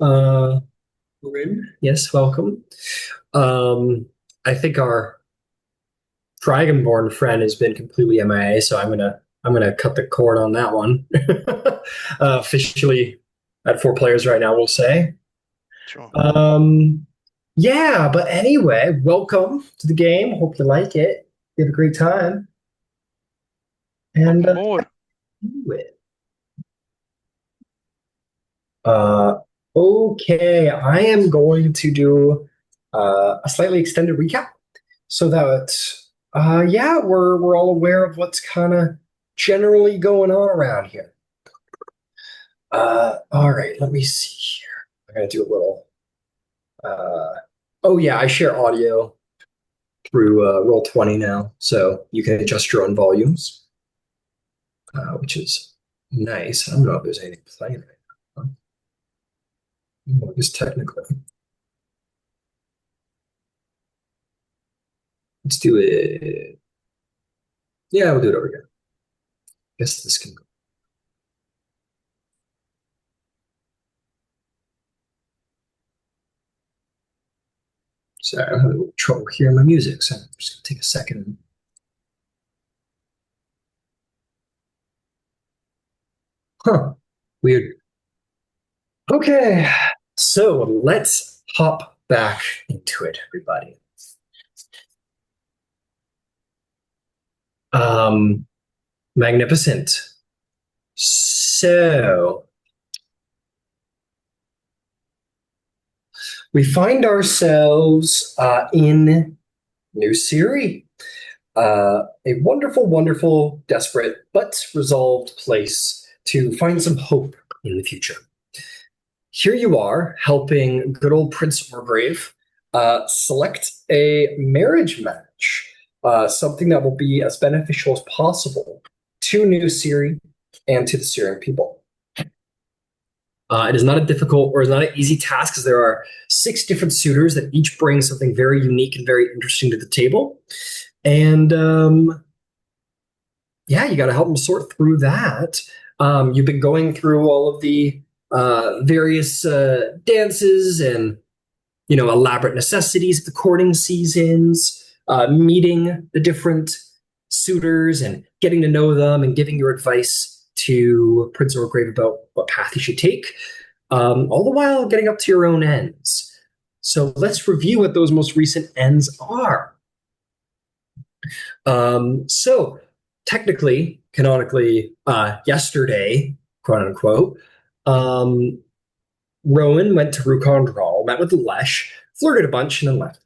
Uh, Rin, yes, welcome. Um, I think our Dragonborn friend has been completely MIA, so I'm gonna cut the cord on that one. Officially at 4 players right now, we'll say. Sure. Um, yeah, but anyway, welcome to the game. Hope you like it. You have a great time, and Welcome aboard. do it. Uh, okay, I am going to do a slightly extended recap so that yeah, we're all aware of what's kind of generally going on around here. All right, let me see here. I'm gonna do a little. Uh, oh yeah, I share audio through Roll20 now, so you can adjust your own volumes, which is nice. I don't know if there's anything playing right now. Just technically, let's do it. Yeah, we'll do it over again. Guess this can go. Sorry, I'm having a little trouble hearing my music, so I'm just gonna take a second. Huh. Weird. Okay, so let's hop back into it, everybody. Um, Magnificent. So we find ourselves in New Siri, a wonderful, wonderful, desperate, but resolved place to find some hope in the future. Here you are helping good old Prince Oargev select a marriage match, something that will be as beneficial as possible to New Syria and to the Syrian people. It is not a difficult or is not an easy task because there are 6 different suitors that each bring something very unique and very interesting to the table. And yeah, you got to help them sort through that. You've been going through all of the various dances and elaborate necessities of the courting seasons, meeting the different suitors and getting to know them and giving your advice to Prince Orgrave about what path he should take, all the while getting up to your own ends. So let's review what those most recent ends are. So technically, canonically, yesterday, quote unquote, um, Rowen went to Rukondral, met with the Lesh, flirted a bunch, and then left.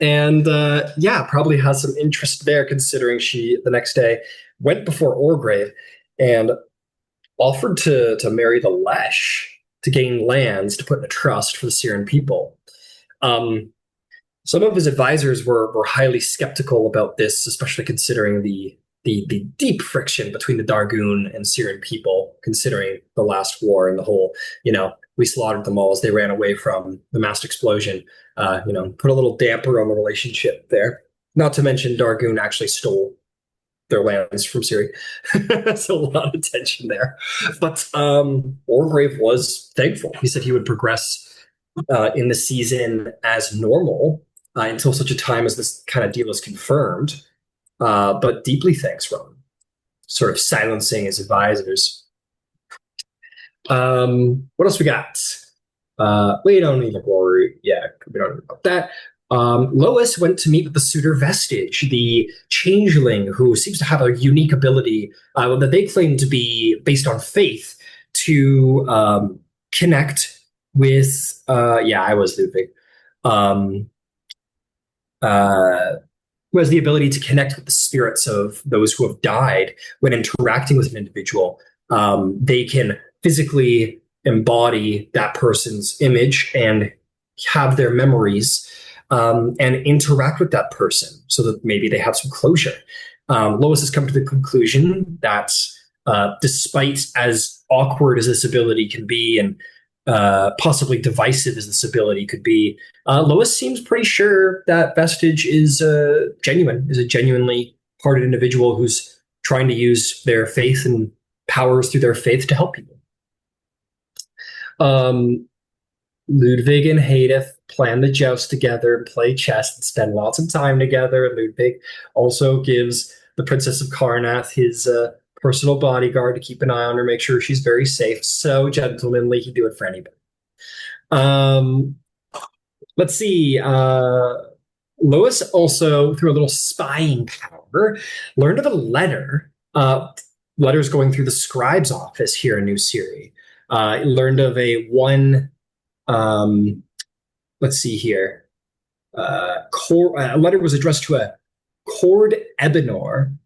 And yeah, probably has some interest there considering she the next day went before Orgrave and offered to marry the Lesh to gain lands to put in a trust for the Syrian people. Um, some of his advisors were highly skeptical about this, especially considering the deep friction between the Dargoon and Syrian people, considering the last war and the whole, we slaughtered them all as they ran away from the mass explosion. Put a little damper on the relationship there. Not to mention Dargoon actually stole their lands from Syria. So a lot of tension there. But Orgrave was thankful. He said he would progress in the season as normal until such a time as this kind of deal is confirmed. But deeply thanks, Ron. Sort of silencing his advisors. What else we got? We don't need to worry. Yeah, we don't know about that. Lois went to meet with the suitor Vestige, the changeling who seems to have a unique ability that they claim to be based on faith to connect with. Yeah, I was Ludvig. Um, uh, who has the ability to connect with the spirits of those who have died when interacting with an individual. They can physically embody that person's image and have their memories and interact with that person so that maybe they have some closure. Lois has come to the conclusion that despite as awkward as this ability can be and possibly divisive as this ability could be, Lois seems pretty sure that Vestige is genuine, is a genuinely hearted individual who's trying to use their faith and powers through their faith to help people. Um, Ludvig and Hadeth plan the joust together and play chess and spend lots of time together. And Ludvig also gives the Princess of Karnath his personal bodyguard to keep an eye on her, make sure she's very safe. So gentlemanly, he'd do it for anybody. Um, let's see. Lois also, through a little spying power, learned of a letter. Letters going through the scribe's office here in New Siri. Learned of a one. Let's see here. A letter was addressed to a Cord Ebenor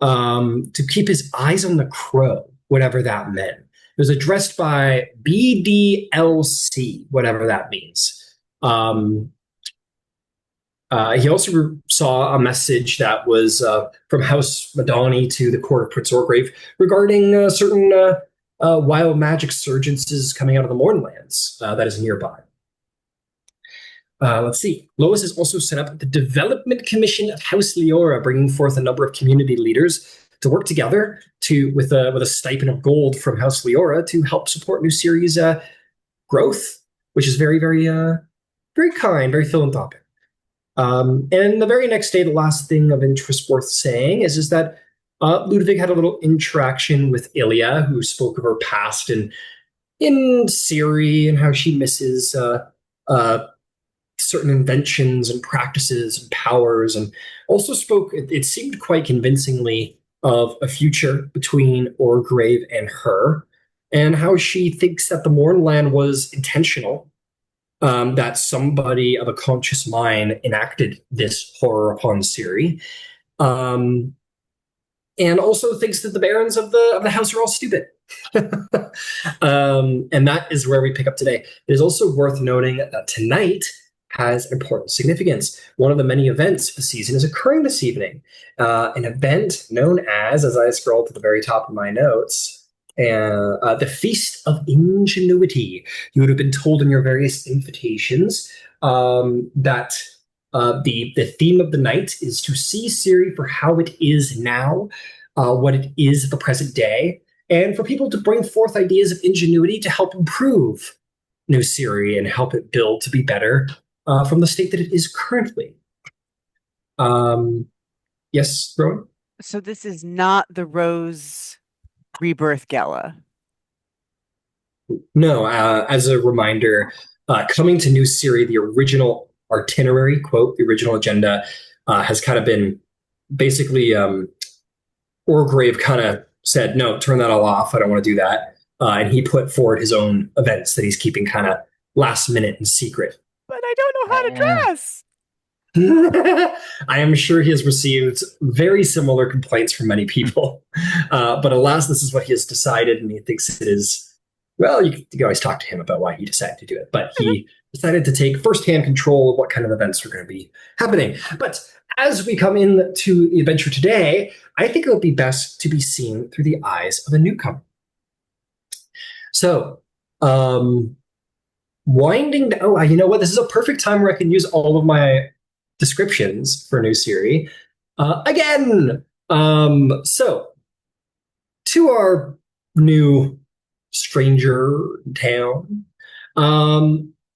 to keep his eyes on the crow, whatever that meant. It was addressed by BDLC, whatever that means. He also saw a message that was from House Madani to the court of Prince Oargev regarding certain wild magic surgences coming out of the Mornlands that is nearby. Let's see. Lois has also set up the Development Commission of House Leora, bringing forth a number of community leaders to work together with a stipend of gold from House Leora to help support New Series growth, which is very, very, very kind, very philanthropic. And the very next day, the last thing of interest worth saying is that Ludvig had a little interaction with Ilya, who spoke of her past in Siri and how she misses certain inventions and practices and powers, and also spoke, it seemed quite convincingly, of a future between Oargev and her, and how she thinks that the Mornland was intentional, that somebody of a conscious mind enacted this horror upon Siri, and also thinks that the barons of the house are all stupid. And that is where we pick up today. It is also worth noting that tonight has important significance. One of the many events of the season is occurring this evening. An event known as I scroll to the very top of my notes, the Feast of Ingenuity. You would have been told in your various invitations that the theme of the night is to see Siri for how it is now, what it is at the present day, and for people to bring forth ideas of ingenuity to help improve New Siri and help it build to be better from the state that it is currently. Yes, Rowan? So this is not the Rose Rebirth Gala. No, as a reminder, coming to New Siri, the original itinerary, quote, the original agenda has kind of been basically Oargev kind of said, no, turn that all off. I don't want to do that. And he put forward his own events that he's keeping kind of last minute and secret. But I don't know how to dress. I am sure he has received very similar complaints from many people. But alas, this is what he has decided, and he thinks it is, well, you can always talk to him about why he decided to do it. But he decided to take firsthand control of what kind of events are going to be happening. But as we come into the adventure today, I think it would be best to be seen through the eyes of a newcomer. So, winding down, you know what? This is a perfect time where I can use all of my descriptions for New Siri again. So, to our new stranger town,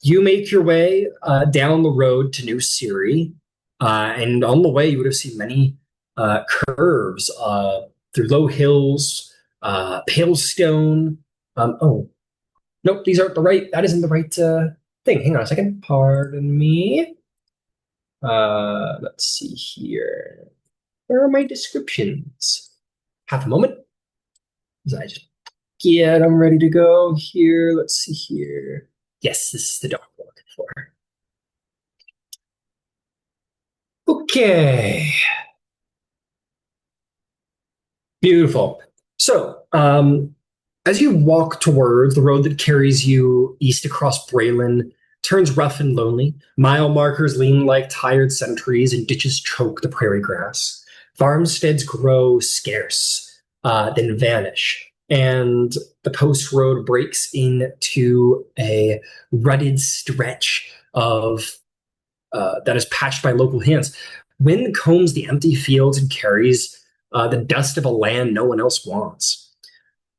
you make your way down the road to New Siri, and on the way you would have seen many curves through low hills, pale stone. Oh, nope, these aren't the right. That isn't the right thing. Hang on a second. Pardon me. Let's see here. Where are my descriptions? Half a moment. As I just get them ready to go here. Let's see here. Yes, this is the dog we're looking for. Okay. Beautiful. So, as you walk towards the road that carries you east across Braylon, turns rough and lonely. Mile markers lean like tired sentries, and ditches choke the prairie grass. Farmsteads grow scarce, then vanish, and the post road breaks into a rutted stretch of that is patched by local hands. Wind combs the empty fields and carries the dust of a land no one else wants.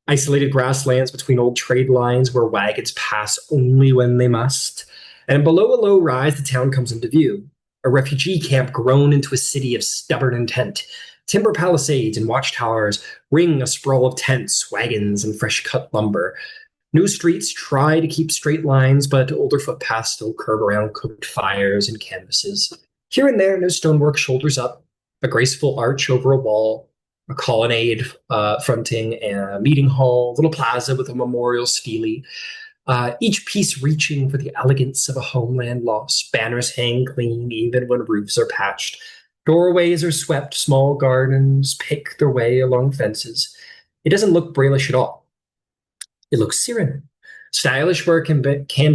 isolated grasslands between old trade lines where wagons pass only when they must. And below a low rise, the town comes into view. A refugee camp grown into a city of stubborn intent. Timber palisades and watchtowers ring a sprawl of tents, wagons, and fresh cut lumber. New streets try to keep straight lines, but older footpaths still curve around cooked fires and canvases. Here and there, no stonework shoulders up, a graceful arch over a wall, a colonnade fronting a meeting hall, a little plaza with a memorial stele. Each piece reaching for the elegance of a homeland lost. Banners hang clean even when roofs are patched. Doorways are swept, small gardens pick their way along fences. It doesn't look Brayllish at all. It looks Syrian. Stylish where it can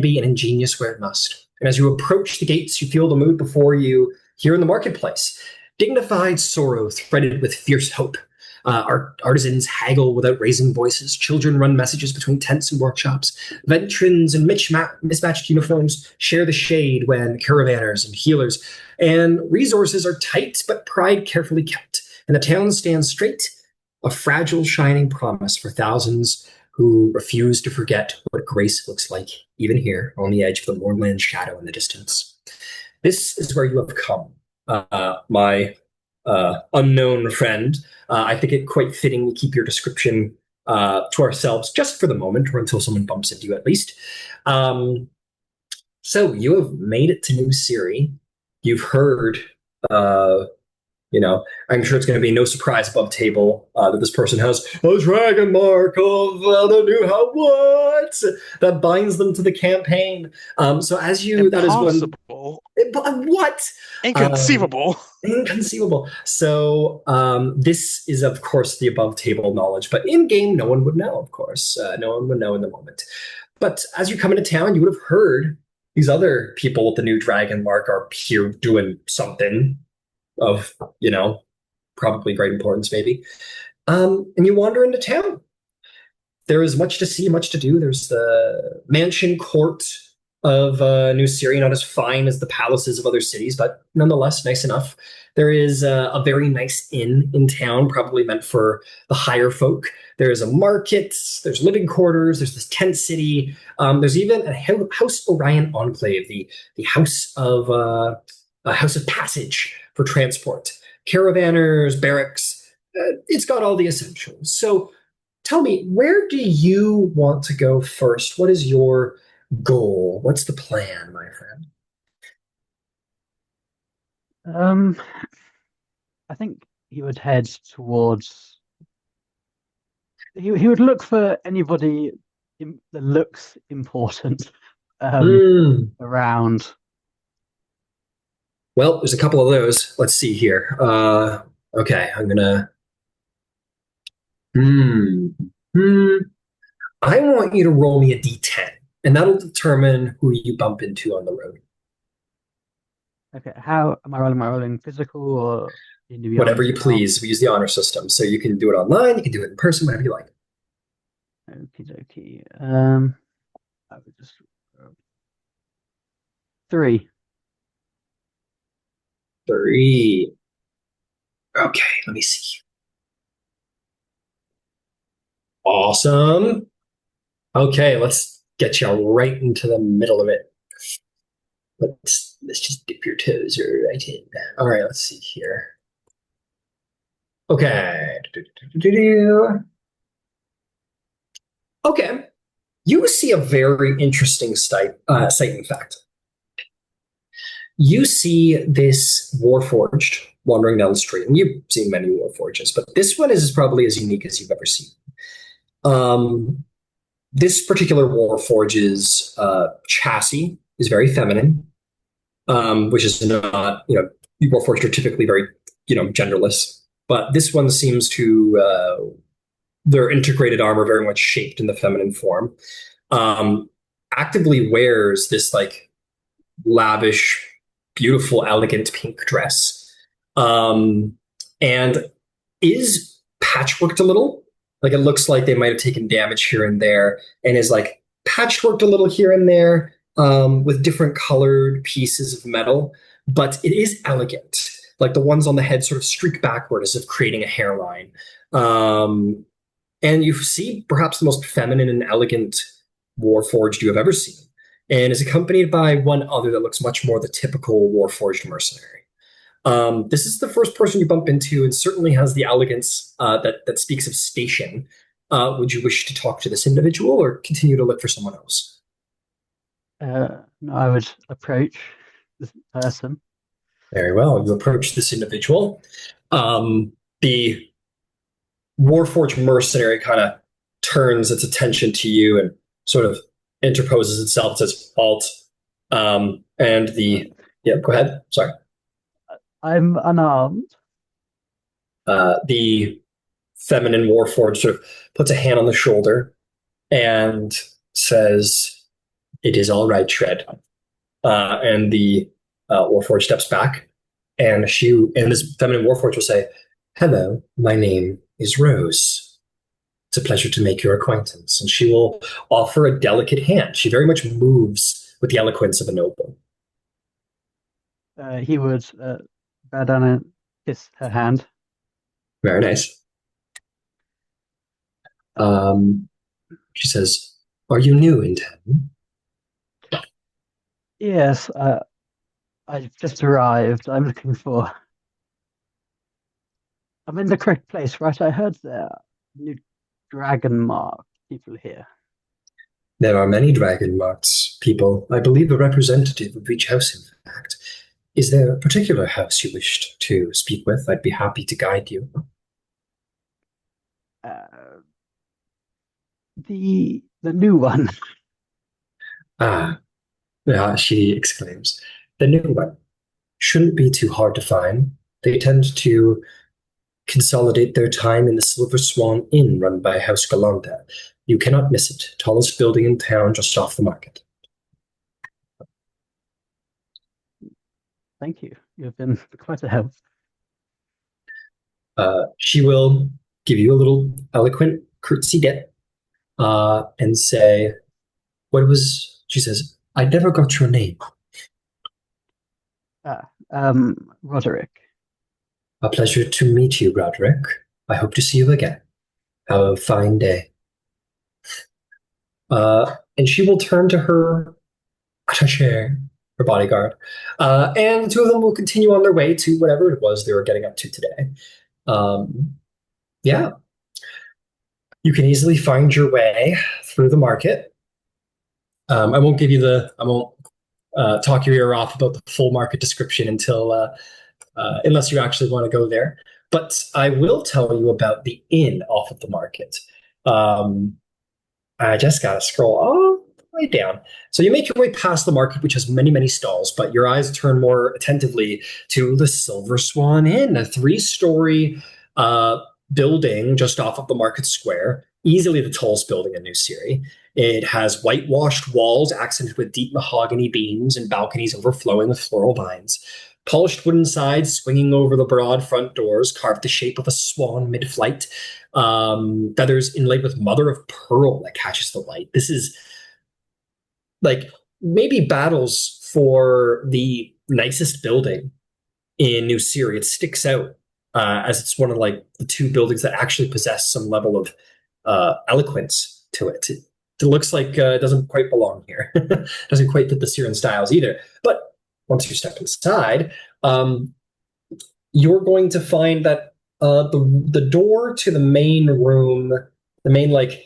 be, and ingenious where it must. And as you approach the gates, you feel the mood before you here in the marketplace. Dignified sorrow threaded with fierce hope. Artisans haggle without raising voices. Children run messages between tents and workshops. Veterans in mismatched uniforms share the shade when caravanners and healers. And resources are tight, but pride carefully kept. And the town stands straight, a fragile, shining promise for thousands who refuse to forget what grace looks like, even here on the edge of the moorland shadow in the distance. This is where you have come, my unknown friend. I think it quite fitting we keep your description to ourselves just for the moment, or until someone bumps into you at least. So you have made it to New Siri. You've heard, I'm sure it's going to be no surprise above table that this person has a dragon mark of the new what that binds them to the campaign. So as you, Impossible. that is what Inconceivable. Inconceivable. So this is, of course, the above table knowledge, but in game, no one would know. Of course, no one would know in the moment. But as you come into town, you would have heard these other people with the new dragon mark are here doing something of, probably great importance, maybe. And you wander into town. There is much to see, much to do. There's the mansion court of New Syria, not as fine as the palaces of other cities, but nonetheless nice enough. There is a very nice inn in town, probably meant for the higher folk. There is a market, there's living quarters, there's this tent city. There's even a House Orion enclave, the house of passage for transport. Caravanners, barracks, it's got all the essentials. So tell me, where do you want to go first? What is your goal? What's the plan, my friend? I think he would head towards. He would look for anybody that looks important around. Well, there's a couple of those. Let's see here. Okay, I'm gonna. I want you to roll me a d10, and that'll determine who you bump into on the road. Okay, how am I rolling? Am I rolling physical or individual? Whatever you please. We use the honor system, so you can do it online, you can do it in person, whatever you like. Okie dokie. I would just 3. 3. Okay, let me see. Awesome. Okay, let's get you right into the middle of it. Let's just dip your toes right in. All right, let's see here. Okay. Okay. You see a very interesting sight, in fact. You see this Warforged wandering down the street, and you've seen many Warforges, but this one is probably as unique as you've ever seen. This particular Warforge's chassis is very feminine, which is not, Warforged are typically very, genderless, but this one seems to, their integrated armor very much shaped in the feminine form. Actively wears this lavish, beautiful, elegant pink dress, and is patchworked a little. It looks like they might have taken damage here and there, and is patchworked a little here and there with different colored pieces of metal, but it is elegant. The ones on the head sort of streak backward as if creating a hairline. and you see perhaps the most feminine and elegant warforged you have ever seen, and is accompanied by one other that looks much more the typical warforged mercenary. This is the first person you bump into, and certainly has the elegance that speaks of station. Would you wish to talk to this individual, or continue to look for someone else? No, I would approach this person. Very well. You approach this individual. The Warforged mercenary kind of turns its attention to you and sort of interposes itself, says halt. And the yeah, go ahead. Sorry. I'm unarmed. The feminine Warforged sort of puts a hand on the shoulder and says, "It is all right, Shred." And the Warforged steps back, and this feminine Warforged will say, "Hello, my name is Rose. It's a pleasure to make your acquaintance." And she will offer a delicate hand. She very much moves with the eloquence of a noble. He would bow down and kiss her hand. Very nice. She says, "Are you new in town?" Yes, I've just arrived. I'm looking for. I'm in the correct place, right? I heard there are new dragon mark people here. There are many dragon marks people. I believe a representative of each house, in fact. Is there a particular house you wished to speak with? I'd be happy to guide you. Uh, the new one. Ah, she exclaims. The new one. Shouldn't be too hard to find. They tend to consolidate their time in the Silver Swan Inn run by House Galanta. You cannot miss it. Tallest building in town, just off the market. Thank you. You've been quite a help. She will give you a little eloquent curtsy dip and say, she says, "I never got your name." Roderick. A pleasure to meet you, Roderick. I hope to see you again. Have a fine day. And she will turn to her attaché, her bodyguard, and the two of them will continue on their way to whatever it was they were getting up to today. Yeah, you can easily find your way through the market. I won't talk your ear off about the full market description until unless you actually want to go there. But I will tell you about the inn off of the market. I just gotta scroll all the way down. So you make your way past the market, which has many, many stalls, but your eyes turn more attentively to the Silver Swan Inn, a 3-story building just off of the market square, easily the tallest building in New Syria. It has whitewashed walls accented with deep mahogany beams and balconies overflowing with floral vines. Polished wooden sides swinging over the broad front doors, carved the shape of a swan mid-flight. Feathers inlaid with mother of pearl that catches the light. This is like maybe battles for the nicest building in New Syria. It sticks out as it's one of like the 2 buildings that actually possess some level of eloquence to it. It looks like it doesn't quite belong here. Doesn't quite fit the Syrian styles either. But once you step inside, you're going to find that the door to the main room, the main like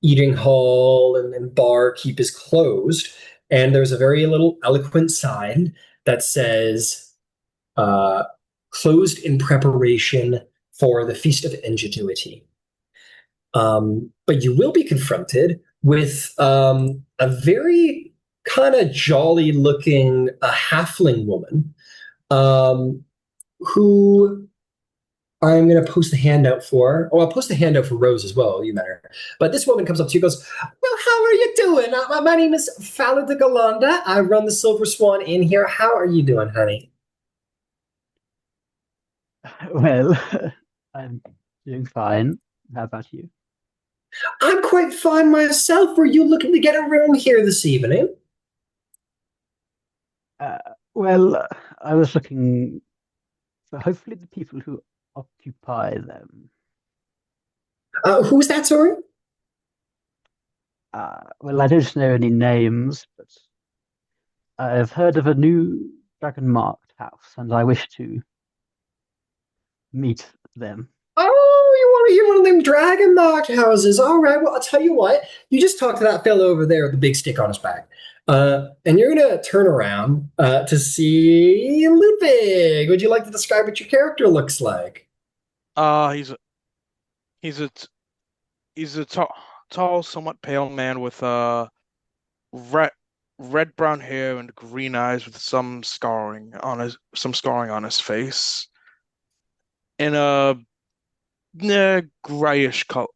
eating hall and bar keep is closed, and there's a very little eloquent sign that says "Closed in preparation for the Feast of Ingenuity." But you will be confronted with a very kind of jolly looking halfling woman who I'm going to post a handout for. Oh, I'll post a handout for Rose as well. You met her. But this woman comes up to you and goes, "Well, how are you doing? My name is Fala de Galanda. I run the Silver Swan Inn here. How are you doing, honey?" Well, I'm doing fine. How about you? "I'm quite fine myself. Were you looking to get a room here this evening?" Uh, well, I was looking for hopefully the people who occupy them. Who's that, sorry? Well, I don't know any names, but I've heard of a new dragon marked house, and I wish to meet them. Oh, you want to hear one of them dragon knocked houses? All right. Well, I'll tell you what. You just talk to that fellow over there with the big stick on his back, and you're gonna turn around to see Ludvig. Would you like to describe what your character looks like? He's a he's a t- he's a tall, somewhat pale man with red red brown hair and green eyes with some scarring on his face, in a grayish colored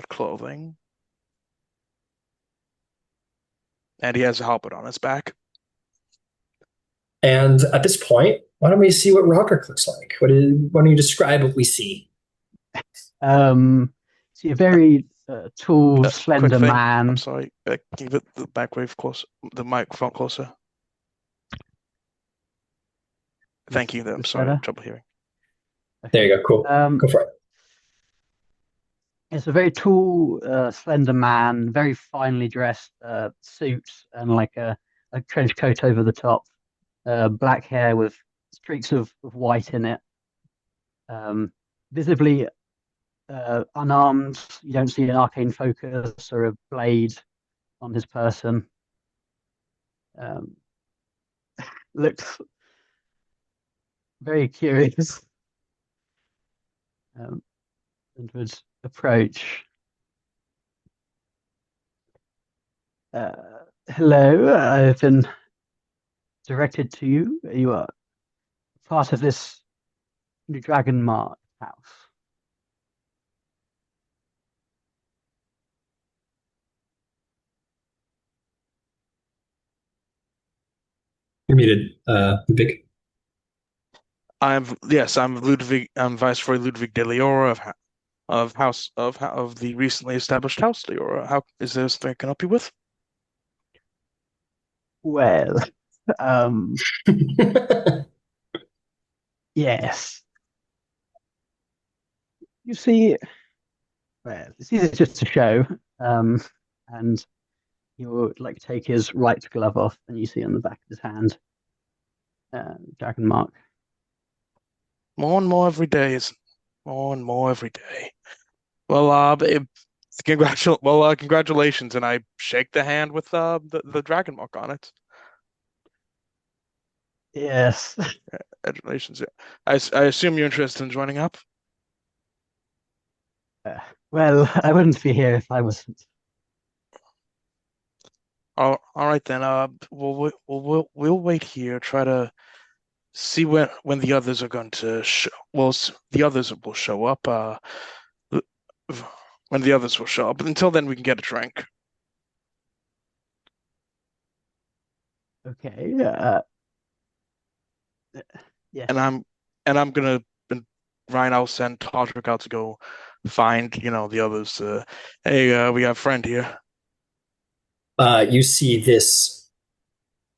clothing, and he has a halberd on his back. And at this point, why don't we see what Roderick looks like? Why don't you describe what we see? See a very tall, Quick slender thing. I'm man. sorry. Can you get the back wave close, the microphone closer? Thank you. I'm This sorry, better? trouble hearing. There you go. Cool. Go for it. It's a very tall, slender man, very finely dressed suit and like a trench coat over the top, black hair with streaks of white in it. Visibly unarmed. You don't see an arcane focus or a blade on his person. Um, looks very curious and would approach. Uh, Hello, I've been directed to you. You are part of this new Dragon Mark house. You're muted, Ludvig. I'm Ludvig. I'm Viceroy Ludvig de Leora of the recently established House Leora. How is there something I can help you with? Well, um, yes. You see, well, this is just a show. And you like take his right glove off, and you see on the back of his hand, Dragon Mark. More and more every day is more and more every day. Well, congratulations, and I shake the hand with the dragon mark on it. Yes. Congratulations. I assume you're interested in joining up. Well, I wouldn't be here if I wasn't. All right then. We'll wait here. Try to see when the others are going to show. Well, the others will show up. When the others will show up. But until then, we can get a drink. Okay. Yes. And I'm gonna. And Ryan, I'll send Roderick out to go find the others. Hey, we got a friend here. You see this.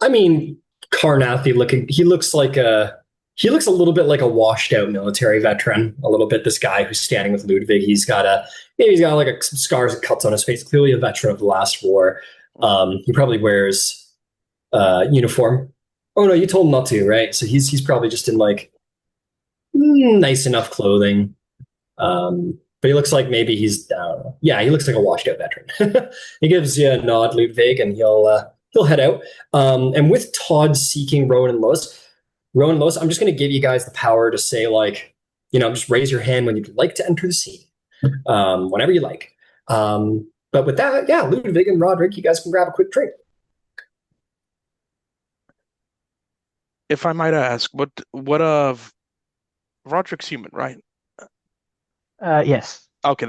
I mean, Carnathy looking. He looks a little bit like a washed out military veteran. A little bit. This guy who's standing with Ludwig. He's got like some scars and cuts on his face. Clearly a veteran of the last war. He probably wears uniform. Oh no, you told him not to, right? So he's probably just in like nice enough clothing. But he looks like maybe he's I don't know. Yeah, he looks like a washed out veteran. He gives you a nod, Ludwig, and he'll head out. And with Todd seeking Rowan and Lois, I'm just going to give you guys the power to say just raise your hand when you'd like to enter the scene, whenever you like. But with that, yeah, Ludwig and Roderick, you guys can grab a quick drink. If I might ask, what of Roderick's human, right? Yes. Okay,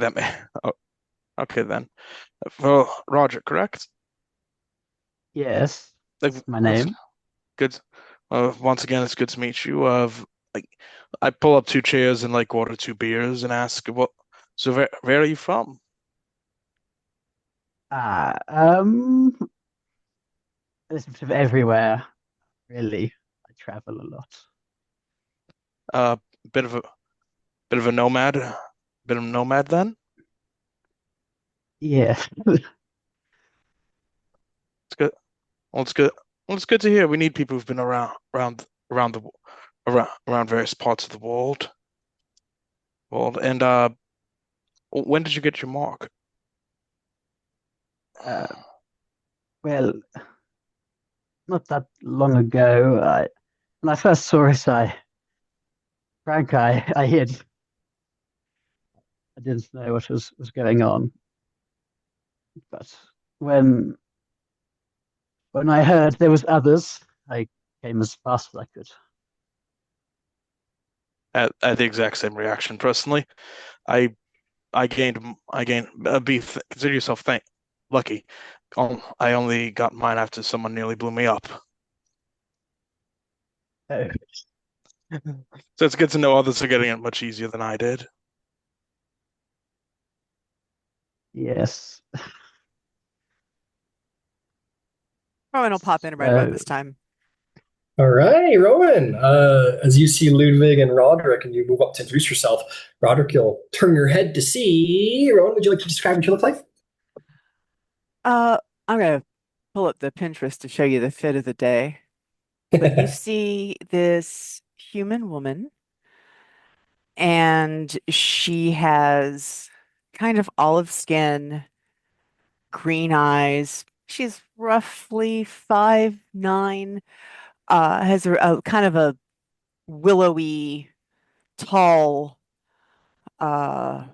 oh, okay then. For Roger, correct? Yes. Like, My name. Good. Once again, it's good to meet you. Like, I pull up two chairs and order two beers and ask, "What? So where are you from?" Uh, there's a bit of everywhere, really. I travel a lot. Uh, bit of a nomad. been a nomad then? Yeah. It's good. Well, it's good. Well, it's good to hear. We need people who've been around the around various parts of the world. And when did you get your mark? Uh, well, not that long ago. When I first saw it, I hid. I didn't know what was going on. But when when I heard there was others, I came as fast as I could. I had the exact same reaction personally. I I gained consider yourself thank lucky. I only got mine after someone nearly blew me up. Oh, So it's good to know others are getting it much easier than I did. yes. Rowan will pop in right about So this time. All right, Rowan. As you see Ludvig and Roderick, and you move up to introduce yourself, Roderick, you'll turn your head to see Rowan. Would you like to describe what you look like? Uh, I'm gonna pull up the Pinterest to show you the fit of the day. But you see this human woman, and she has kind of olive skin, green eyes. She's roughly 5'9", has a kind of a willowy, tall, uh,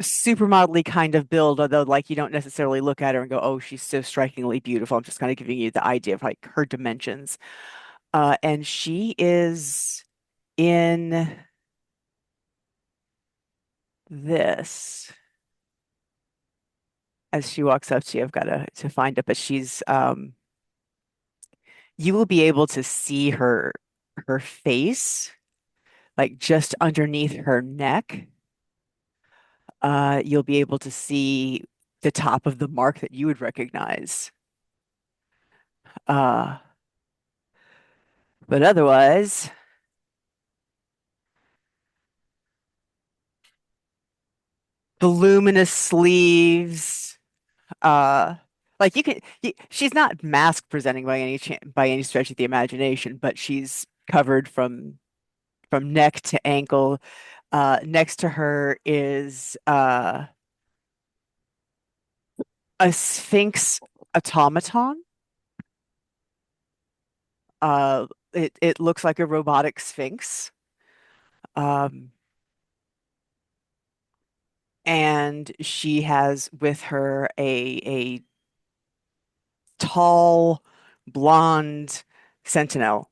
supermodelly kind of build, although like you don't necessarily look at her and go, "Oh, she's so strikingly beautiful." I'm just kind of giving you the idea of like her dimensions. And she is in this. As she walks up to you, I've got to find it, but she's you will be able to see her face like just underneath her neck. You'll be able to see the top of the mark that you would recognize. Uh, but otherwise, voluminous sleeves. Uh, like she's not mask presenting by any stretch of the imagination, but she's covered from neck to ankle. Next to her is a Sphinx automaton. It looks like a robotic Sphinx. Um, and she has with her a tall, blonde sentinel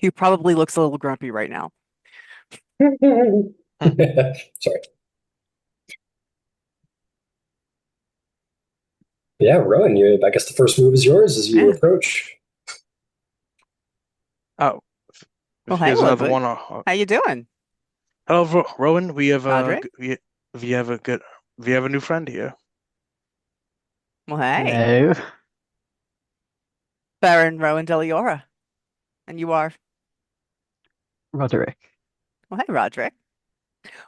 who probably looks a little grumpy right now. Sorry. Yeah, Rowan, I guess the first move is yours as you Yeah. approach. Oh, Well, hey, here's another Ludwig. one. How you doing, Hello, Rowan. Roderick? We have a good we have a new friend here. Well, hey, hello, Baron Rowan Deliora. And you are? Roderick. Well, hey, Roderick.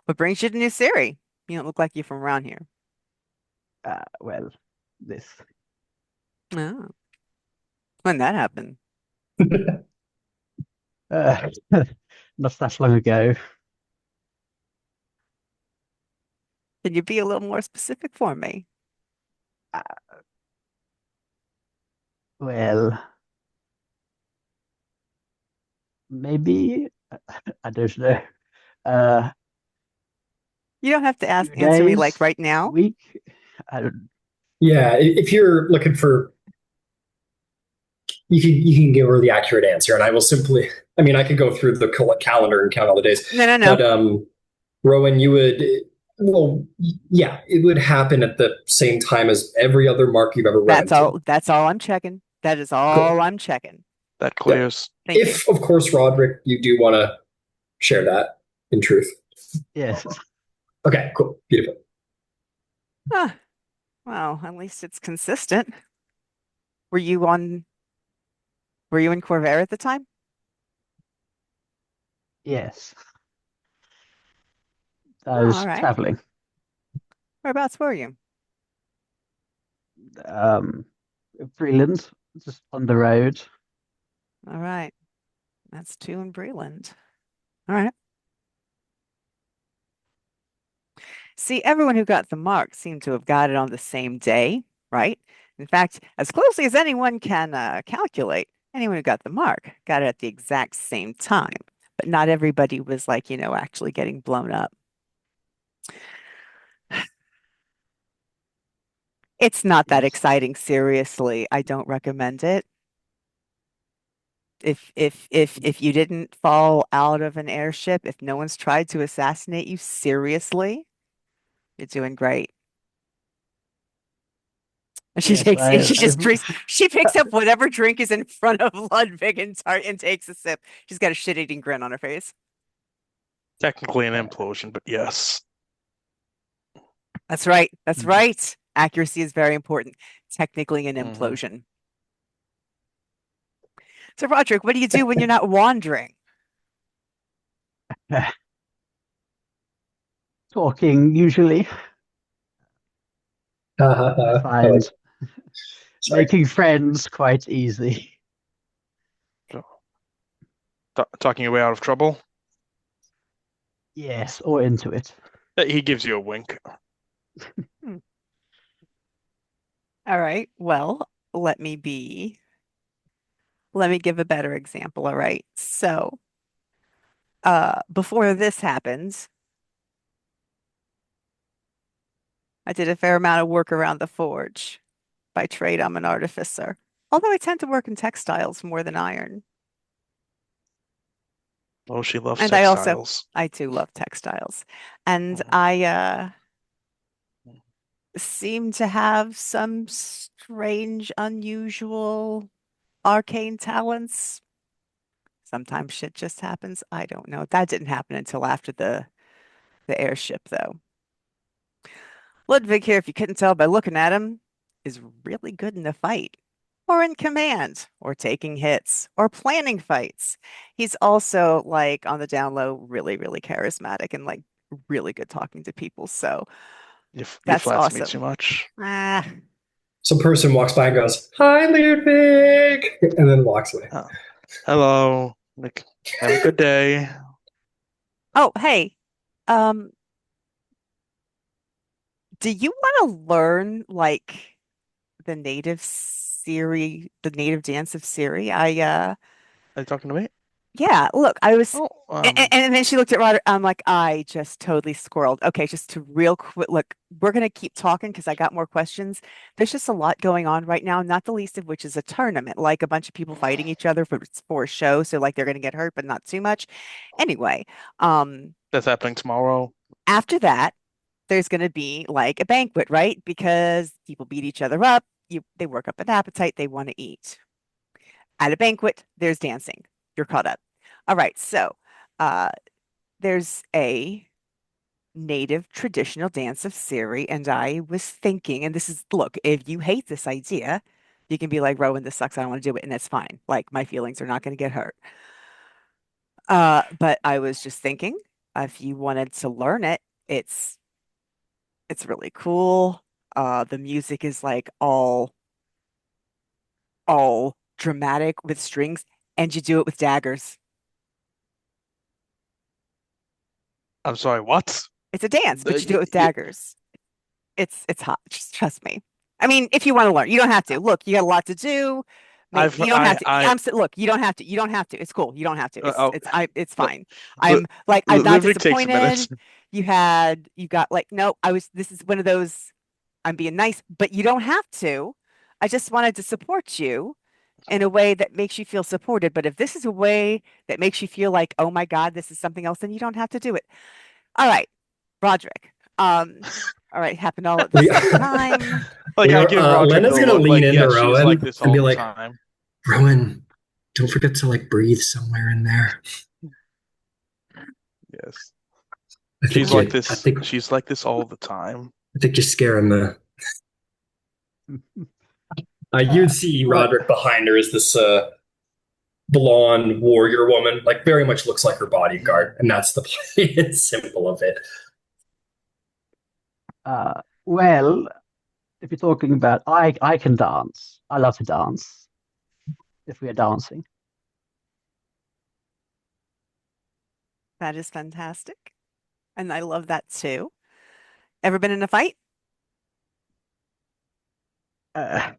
What brings you to New Siri? You don't look like you're from around here. Well, this. Oh, when that happened. Uh, not that long ago. Can you be a little more specific for me? Uh, well, maybe I don't know. Uh, You don't have to few answer me days, like right now. week. I don't. Yeah, if you're looking for, you can give her the accurate answer, and I will simply. I mean, I could go through the calendar and count all the days, No, no, no. but Rowan, you would. Well, yeah, it would happen at the same time as every other mark you've ever run That's into. all. That's all I'm checking. That is all Cool. I'm checking. That Yep. clears. Thank you. If, of course, Roderick, you do want to share that in truth. Yes. Okay, cool, beautiful. Huh. Well, at least it's consistent. Were you on? Were you in Corvair at the time? Yes. I Oh, was all right. traveling. Whereabouts were you? Um, Freeland, just on the road. All right. That's two in Breland. All right. See, everyone who got the mark seemed to have got it on the same day, right? In fact, as closely as anyone can calculate, anyone who got the mark got it at the exact same time. But not everybody was like, actually getting blown up. It's not that Yes. exciting, seriously. I don't recommend it. If you didn't fall out of an airship, if no one's tried to assassinate you, seriously, you're doing great. And Yes, she just drinks, she picks up whatever drink is in front of Ludvig and takes a sip. She's got a shit-eating grin on her face. Technically an implosion, but yes. That's right. That's Mm. right. Accuracy is very important. Technically an Mhm. implosion. So, Roderick, what do you do when you're not wandering? Talking usually. I I find sorry. making friends quite easy. So, talking your way out of trouble. Yes, or into it. He gives you a wink. Hmm. All right. Well, let me give a better example. All right. So, before this happens, I did a fair amount of work around the forge. By trade, I'm an artificer. Although I tend to work in textiles more than iron. Oh, she loves And textiles. I do love textiles. And Mhm. I seem to have some strange, unusual, arcane talents. Sometimes shit just happens. I don't know. That didn't happen until after the airship, though. Ludvig here, if you couldn't tell by looking at him, is really good in a fight, or in command, or taking hits, or planning fights. He's also, like, on the down low, really, really charismatic and, like, really good talking to people. So You that's flats me too awesome. much. Ah, Some person walks by and goes, "Hi, Ludvig," and then walks away. Oh, hello. Like, have a good day. oh, hey, um, do you want to learn like the native dance of Siri? Are you talking to me? Yeah, look, I was, Oh, and then she looked at Roderick. I'm like, I just totally squirreled. Okay, just to real quick, look, we're gonna keep talking because I got more questions. There's just a lot going on right now, not the least of which is a tournament, like a bunch of people fighting each other for a show. So like they're gonna get hurt, but not too much. Anyway, that's happening tomorrow. after that, there's gonna be like a banquet, right? Because people beat each other up. They work up an appetite. They want to eat. At a banquet, there's dancing. You're caught up. All right, so uh, there's a native traditional dance of Siri, and I was thinking, and this is, look, if you hate this idea, you can be like, Rowan, this sucks. I don't want to do it, and that's fine. Like, my feelings are not going to get hurt. But I was just thinking, if you wanted to learn it, it's it's really cool. The music is like all dramatic with strings, and you do it with daggers. I'm sorry, what? It's a dance, but you do it with Y- daggers. It's hot. Just trust me. I mean, if you want to learn, you don't have to. Look, you got a lot to do. Maybe I've you don't have to. Look, you don't have to. You don't have to. It's cool. You don't have to. oh, It's Lu- fine. I'm like I'm not Ludwig takes a minute. disappointed. You got like no. This is one of those. I'm being nice, but you don't have to. I just wanted to support you in a way that makes you feel supported. But if this is a way that makes you feel like, oh my God, this is something else, then you don't have to do it. All right, Roderick. All right, happened all at the We, same time. Like I give Roderick Lena's the gonna look, lean like, into yes, she's like Rowan this and all be the like, time. "Rowan, don't forget to like breathe somewhere in there." Yes. I think She's like you, this. She's like this all the time. I think you're scaring the. You'd see Well, Roderick behind her as this blonde warrior woman, like very much looks like her bodyguard, and that's the plain and simple of it. Well, if you're talking about I can dance. I love to dance. If we are dancing, That is fantastic. And I love that too. Ever been in a fight? uh,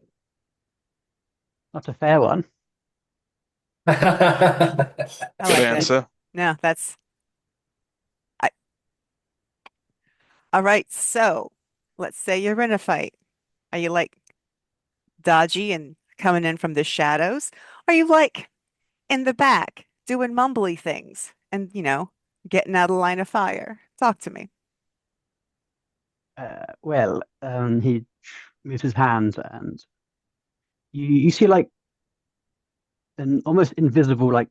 not a fair one. I Good like that. answer. No, that's I, all right. So let's say you're in a fight. Are you like dodgy and coming in from the shadows? Are you like in the back doing mumbly things and, getting out of line of fire? Talk to me. Well, he moves his hand, and you see like an almost invisible like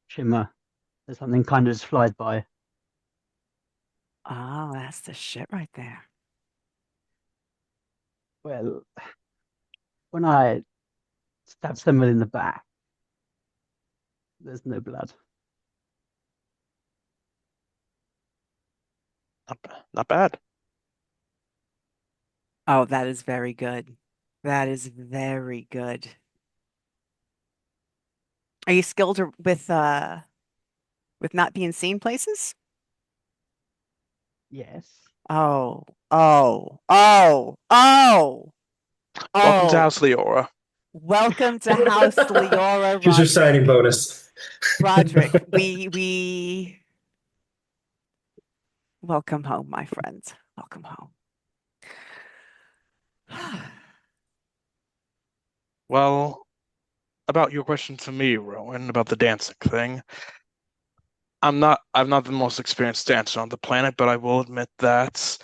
shimmer. There's something kind of just flies by. Oh, that's the shit right there. Well, when I stab someone in the back, there's no blood. Not bad. Oh, that is very good. That is very good. Are you skilled with not being seen places? Yes. Oh, oh, oh, oh, Welcome to oh. House Leora. Welcome to House Leora, Here's your signing Roderick. bonus. Roderick, we welcome home, my friends. Welcome home. Well, about your question to me, Rowan, about the dancing thing. I'm not the most experienced dancer on the planet, but I will admit that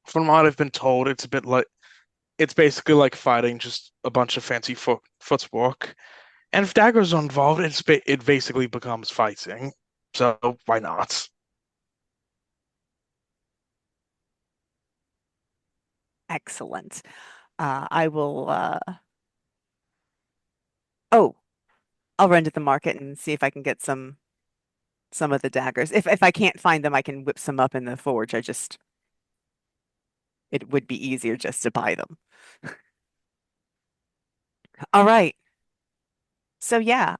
from what I've been told, it's basically like fighting just a bunch of fancy footwork. And if daggers are involved, it basically becomes fighting. So why not? Excellent. I will oh, I'll run to the market and see if I can get some of the daggers. If I can't find them, I can whip some up in the forge. It would be easier just to buy them. All right. So yeah,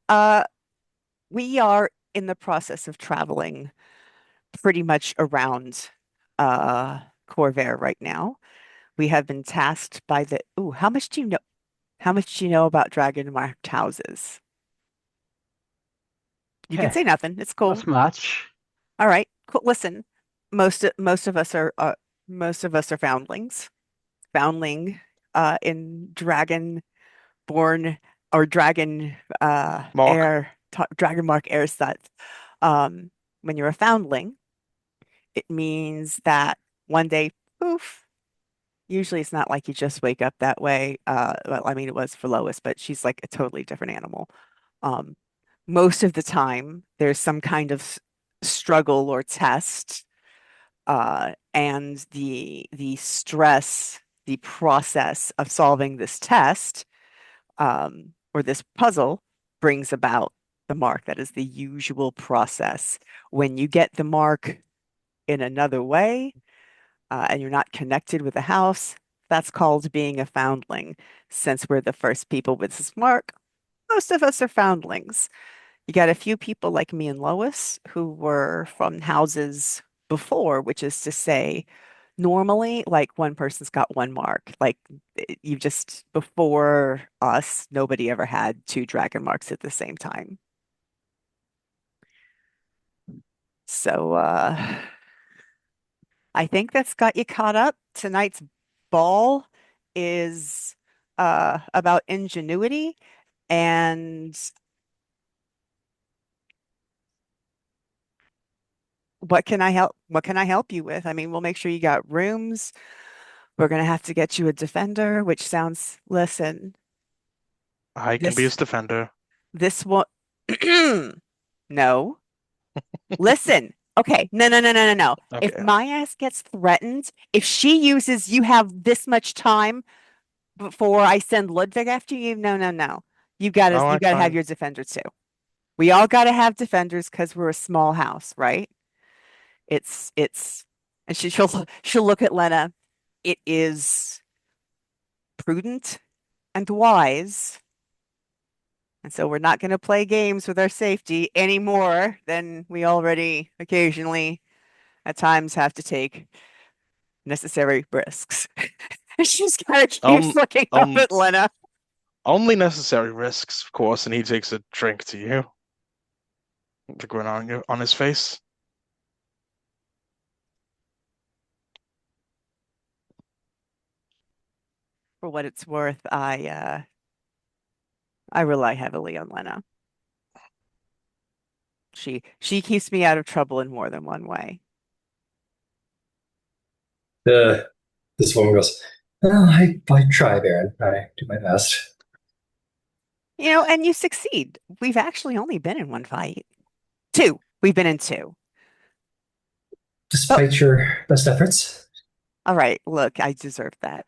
we are in the process of traveling pretty much around Corvair right now. We have been tasked by the Ooh, how much do you know? How much do you know about dragon marked houses? You can Okay. say nothing. It's cool. Not much. All right. Cool. Listen, most of us are foundlings. Foundling in dragon born or dragon Mark, dragon mark air sets. Um, when you're a foundling, it means that one day, poof. Usually it's not like you just wake up that way. Well, I mean, it was for Lois, but she's like a totally different animal. Um, most of the time, there's some kind of struggle or test, and the stress, the process of solving this test, or this puzzle brings about the mark. That is the usual process. When you get the mark in another way, and you're not connected with the house, that's called being a foundling. Since we're the first people with this mark, most of us are foundlings. You got a few people like me and Lois who were from houses before, which is to say, normally, like one person's got one mark. Like you just, before us, nobody ever had two dragon marks at the same time. So, I think that's got you caught up. Tonight's ball is about ingenuity and what can I help you with? I mean, we'll make sure you got rooms. We're gonna have to get you a defender, which sounds, listen, I can be this his defender. this one no. Listen. Okay. No, no, no, no, no, no. If Okay. my ass gets threatened, if she uses you have this much time before I send Ludvig after you, no, no, no. All You right, gotta have fine. your defender too. We all gotta have defenders because we're a small house, right? It's And she'll look at Lena. It is prudent and wise. And so we're not going to play games with our safety any more than we already occasionally at times have to take necessary risks. She just kind of keeps Um, looking up um, at Lena. only necessary risks, of course, and he takes a drink to you. The grin on his face. For what it's worth, I rely heavily on Lena. She keeps me out of trouble in more than one way. The This woman goes, well, I try, Baron. I do my best. And you succeed. We've actually only been in one fight. Two. We've been in two. Oh, Despite your best efforts. all right. Look, I deserve that.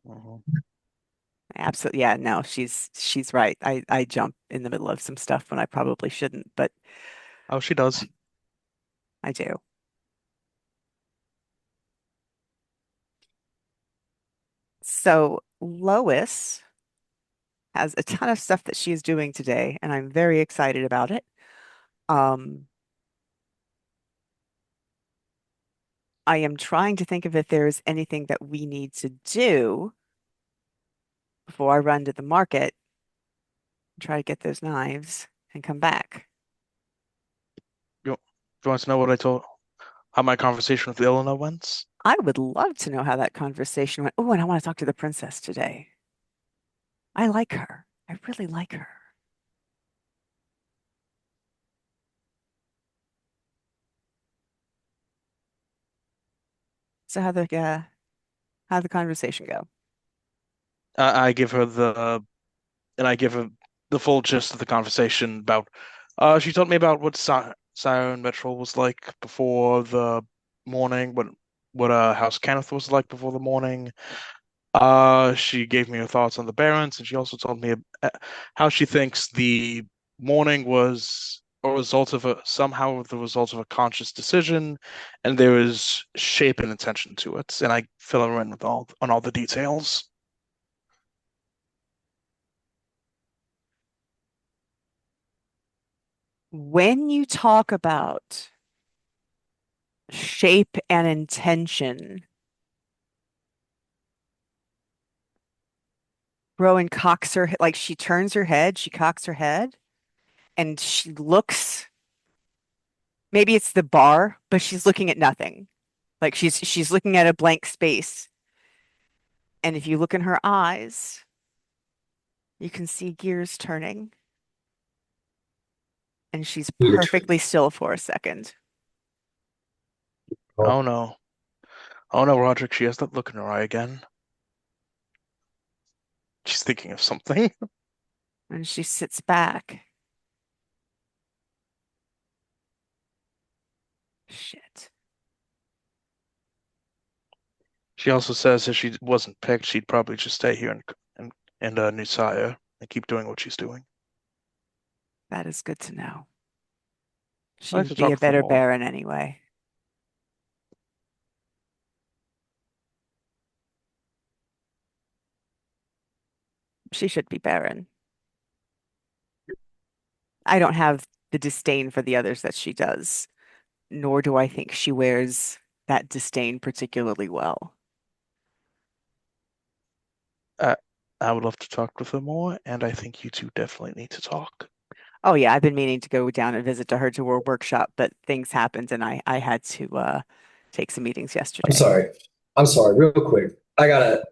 Mhm. Absolutely. Yeah, no, she's right. I jump in the middle of some stuff when I probably shouldn't, but Oh, she does. I do. So Lois has a ton of stuff that she is doing today, and I'm very excited about it. Um, I am trying to think of if there's anything that we need to do before I run to the market, try to get those knives and come back. You, you want to know what I told? How my conversation with Ilona went? I would love to know how that conversation went. Oh, and I want to talk to the princess today. I like her. I really like her. So how'd the conversation go? I give her I give her the full gist of the conversation about. She told me about what Siren Metro was like before the morning, what House Kenneth was like before the morning. She gave me her thoughts on the Barons, and she also told me how she thinks the morning was a result of somehow the result of a conscious decision, and there is shape and intention to it. And I fill her in with all the details. When you talk about shape and intention, Rowan cocks her, like she turns her head, she cocks her head, and she looks, maybe it's the bar, but she's looking at nothing. Like she's looking at a blank space. And if you look in her eyes, you can see gears turning. And she's You're perfectly still for a second. Oh no. Oh no, Roderick, she has that look in her eye again. She's thinking of something. And she sits back. Shit. She also says if she wasn't picked, she'd probably just stay here in New Sire and keep doing what she's doing. That is good to know. I She like would to be talk a with her better more. Baron anyway. She should be Baron. I don't have the disdain for the others that she does, nor do I think she wears that disdain particularly well. Uh, I would love to talk with her more, and I think you two definitely need to talk. Oh yeah, I've been meaning to go down and visit to her to her workshop, but things happened and I had to take some meetings I'm yesterday. sorry. I'm sorry, real quick. I gotta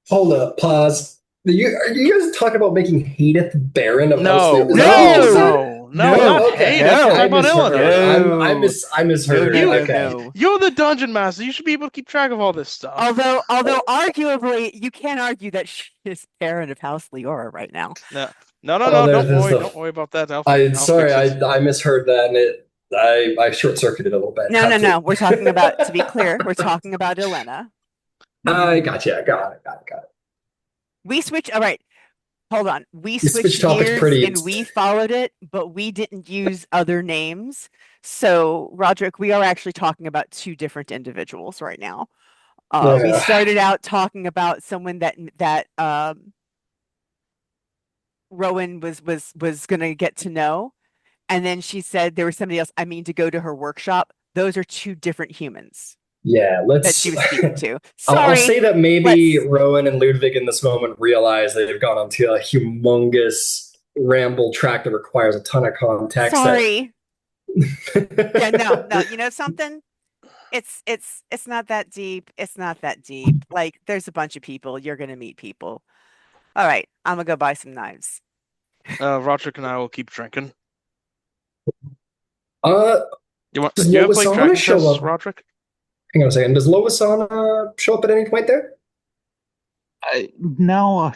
hold up, pause. Are you guys talking about making Hadith Baron of House Leo? No, Is that what you no, just No, said? no, no, not no, Oh, okay. Hadith. We're talking no, I about misheard. Ilona. I misheard no, it. You, no, Okay. no. you're the dungeon master. You should be able to keep track of all this stuff. Although arguably you can't argue that she is parent of House Leora right now. No, no, no, Well, no. there's Don't worry about that. I'll sorry, fix it. I misheard that, and I short circuited a little bit. No, no, Have to. no. We're talking about, to be clear, we're talking about Elena. I got you. Got it. We switch. All right. hold on. We You switch switched topics gears pretty. and we followed it, but we didn't use other names. So, Roderick, we are actually talking about two different individuals right now. We Yeah. started out talking about someone that Rowan was gonna get to know, and then she said there was somebody else. I mean, to go to her workshop. Those are two different humans Yeah, that she let's. was speaking to. I'll Sorry. say that maybe Let's. Rowan and Ludvig in this moment realize that they've gone onto a humongous ramble track that requires a ton of context. Sorry. Yeah, no, no. That You know something? It's not that deep. It's not that deep. Like there's a bunch of people. You're gonna meet people. All right, I'm gonna go buy some knives. Roderick and I will keep drinking. uh, does You ever play Loisana Dragon show Chess, up? Roderick? Hang on a second. Does Loisana show up at any point there? No,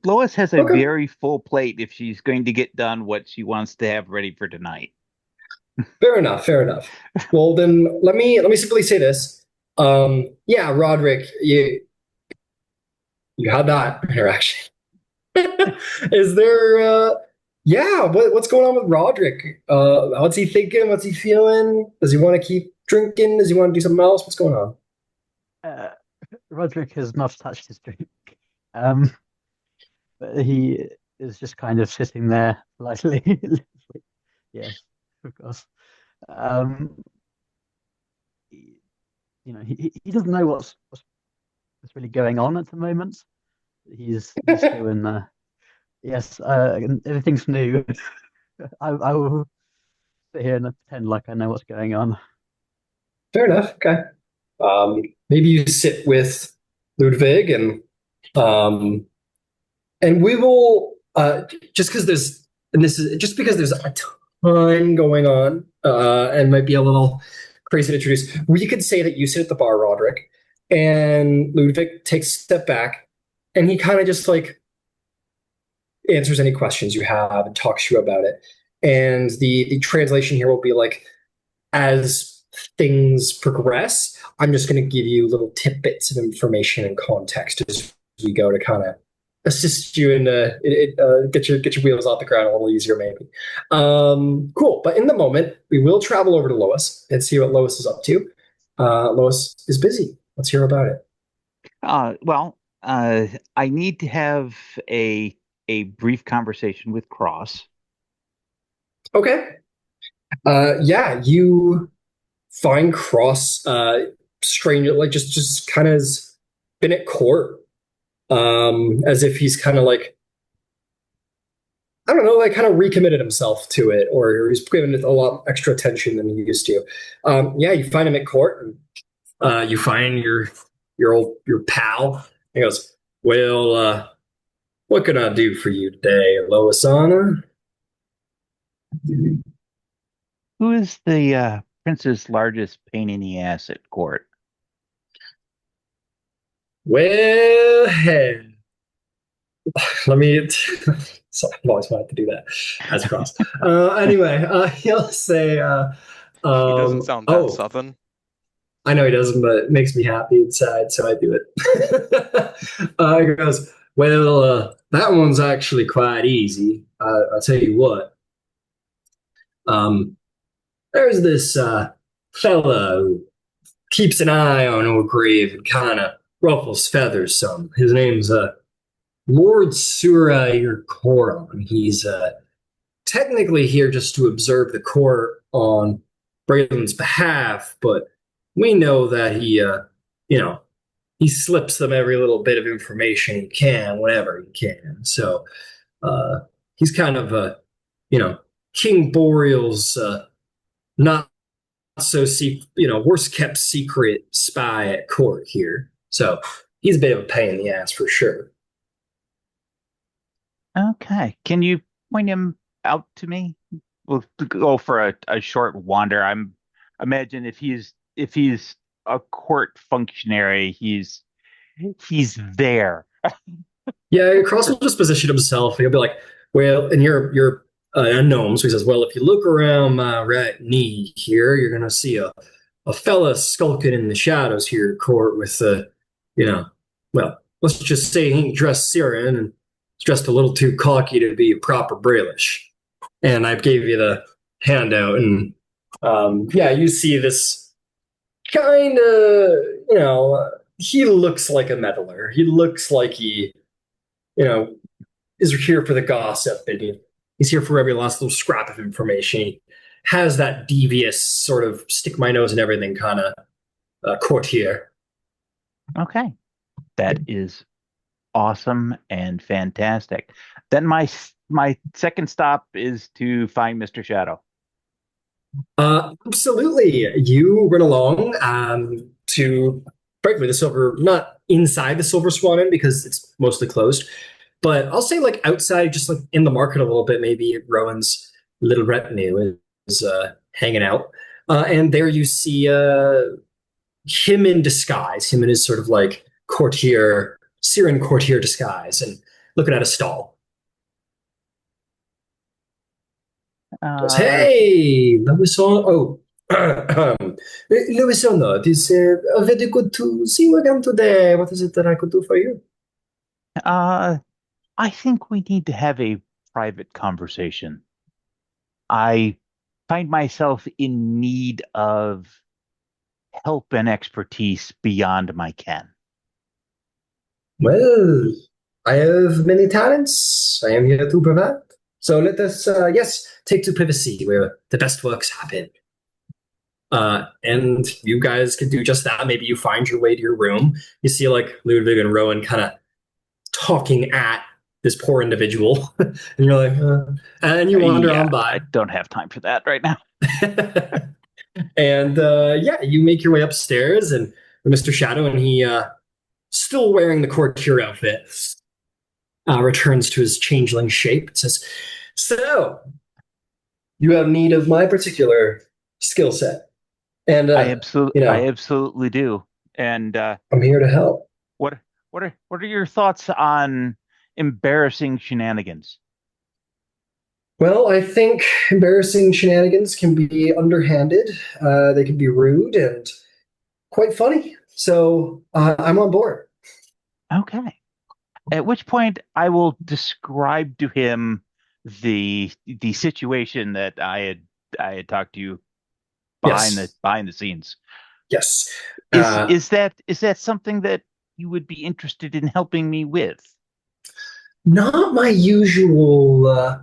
Lois has a Okay, very full plate if she's going to get done what she wants to have ready for tonight. fair enough. Fair enough. Well, then let me simply say this. Yeah, Roderick, you had that interaction. Is there yeah, what's going on with Roderick? What's he thinking? What's he feeling? Does he want to keep drinking? Does he want to do something else? What's going on? Uh, Roderick has not touched his drink. Um, but he is just kind of sitting there politely. Yes, of course. Um, he- he doesn't know what's really going on at the moment. He's still in yes, and everything's new. I will sit here and pretend like I know what's going on. Fair enough. Okay. Maybe you sit with Ludwig um, and we will just because there's and this is just because there's a ton going on and might be a little crazy to introduce. We could say that you sit at the bar, Roderick, and Ludwig takes a step back, and he kind of just like answers any questions you have and talks to you about it. And the translation here will be like as things progress, I'm just going to give you little tidbits of information and context as we go to kind of assist you and get your wheels off the ground a little easier, maybe. Cool. But in the moment, we will travel over to Lois and see what Lois is up to. Lois is busy. Let's hear about it. I need to have a brief conversation with Cross. Okay. Yeah, you find Cross strange, like just kind of has been at court, as if he's kind of like I don't know, like kind of recommitted himself to it, or he's given it a lot extra attention than he used to. Yeah, you find him at court, and you find your pal. He goes, "Well, what can I do for you today, Loisana?" Who is the prince's largest pain in the ass at court? Well, hey, let me. Sorry, I've always wanted to do that as Cross. Anyway, he'll say, He doesn't sound that "Oh, southern. I know he doesn't, but it makes me happy inside, so I do it." He goes, "Well, that one's actually quite easy. I'll tell you what. Um, there's this fella who keeps an eye on Oargev and kind of ruffles feathers some. His name's Lord Surayr Coron. He's technically here just to observe the court on Braydon's behalf, but we know that he slips them every little bit of information he can, whenever he can. So uh, he's kind of King Boreal's not so worst kept secret spy at court here. So he's a bit of a pain in the ass for sure. Okay. Can you point him out to me? We'll go for a short wander. Imagine if he's a court functionary, he's there. Yeah, Cross will just position himself. He'll be like, "Well," and you're a gnome, so he says, "Well, if you look around my right knee here, you're gonna see a fella skulking in the shadows here at court with you know, well, let's just say he ain't dressed Syrian and just a little too cocky to be proper Brailish. And I gave you the handout, and yeah, you see this kind of, he looks like a meddler. He looks like he, you know, is here for the gossip, and he's here for every last little scrap of information. He has that devious sort of stick my nose in everything kind of courtier. Okay. That is awesome and fantastic. Then my second stop is to find Mr. Shadow. Absolutely. You run along to, frankly, the silver, not inside the Silver Swan Inn because it's mostly closed, but I'll say like outside, just like in the market a little bit, maybe Rowan's little retinue is hanging out. And there you see him in disguise, him in his sort of like courtier, Syrian courtier disguise, and looking at a stall. Goes, Uh, hey, Louison. Oh, Louison, it is very good to see you again today. What is it that I could do for you? uh, I think we need to have a private conversation. I find myself in need of help and expertise beyond my ken. Well, I have many talents. I am here to provide. So let us, yes, take to privacy where the best works happen. And you guys can do just that. Maybe you find your way to your room. You see like Ludvig and Rowan kind of talking at this poor individual, and you're like, and you wander Yeah, on by. I don't have time for that right now. And yeah, you make your way upstairs, and Mr. Shadow, and he, still wearing the courtier outfit, returns to his changeling shape. It says, "So you have need of my particular skill set, and I absolutely do. And I'm here to help." what what are your thoughts on embarrassing shenanigans? Well, I think embarrassing shenanigans can be underhanded. They can be rude and quite funny. So I'm on board. Okay. At which point I will describe to him the situation that I had talked to you Yes, behind the scenes. yes. Is that something that you would be interested in helping me with? Not my usual.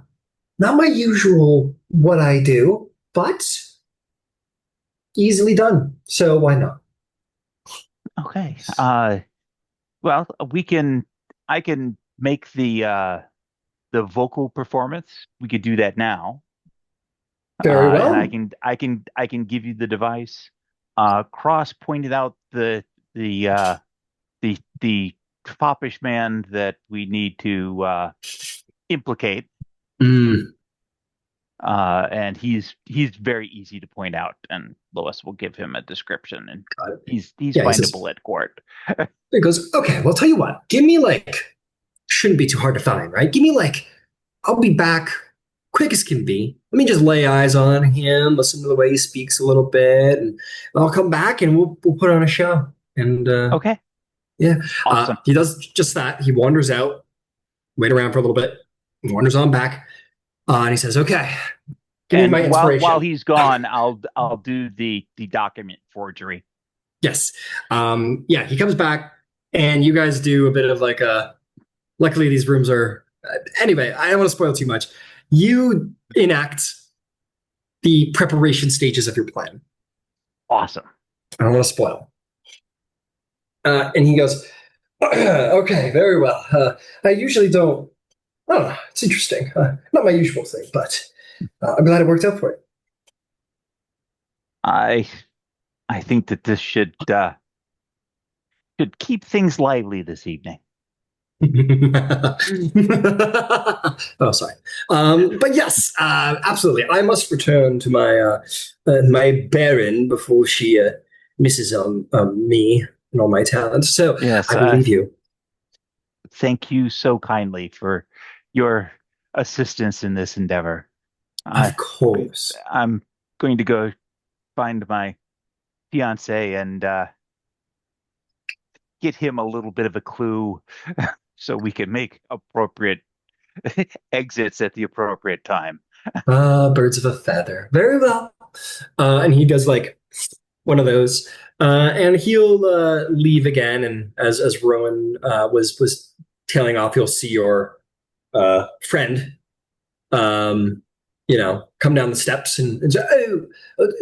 Not my usual what I do, but easily done. So why not? Okay. Well, I can make the vocal performance. We could do that now. Very And well. I can give you the device. Cross pointed out the the foppish man that we need to implicate. Mm, And he's very easy to point out, and Lois will give him a description, and got it. he's Yeah, he says. findable at court. He goes, okay. Well, tell you what. Give me like. Shouldn't be too hard to find, right? Give me like. I'll be back quick as can be. Let me just lay eyes on him, listen to the way he speaks a little bit, and I'll come back and we'll put on a show. And Okay, yeah, awesome. he does just that. He wanders out, wait around for a little bit, wanders on back, and he says, "Okay, give me And my while inspiration." he's gone, I'll do the document forgery. Yes, yeah. He comes back, and you guys do a bit of like a. Luckily, these rooms are. Anyway, I don't want to spoil too much. You enact the preparation stages of your plan. Awesome. I don't want to spoil. And he goes, okay, very well. I usually don't. Oh, it's interesting. Not my usual thing, but I'm glad it worked out for I I think that this should keep things lively this evening. you. Oh, sorry. But yes, absolutely. I must return to my Baron before she misses on me and all my talents. So Yes, I will leave you. thank you so kindly for your assistance in this endeavor. I, Of course. I'm going to go find my fiance and get him a little bit of a clue so we can make appropriate exits at the appropriate time. Birds of a feather. Very well. And he does like one of those. And he'll leave again. And as Rowan was tailing off, you'll see your friend, come down the steps and say,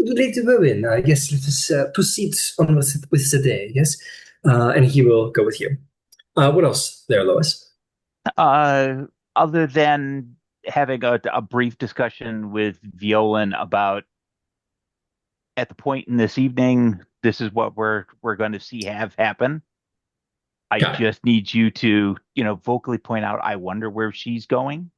Lady Rowan, yes, let us proceed on with the day, yes? And he will go with you. What else there, Lois? Uh, Other than having a brief discussion with Violin about at the point in this evening, this is what we're going to see have happen. I Got it. just need you to, vocally point out, I wonder where she's going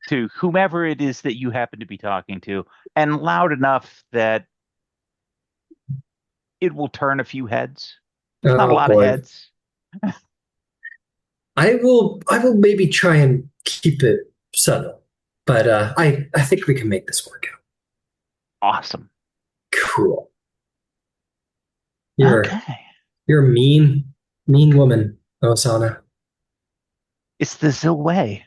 to whomever it is that you happen to be talking to, and loud enough that it will turn a few heads. It's not a Oh lot of boy. heads. I will maybe try and keep it subtle, but I think we can make this work out. Awesome. Cool. You're Okay. you're a mean woman, Osana. It's the Zill way.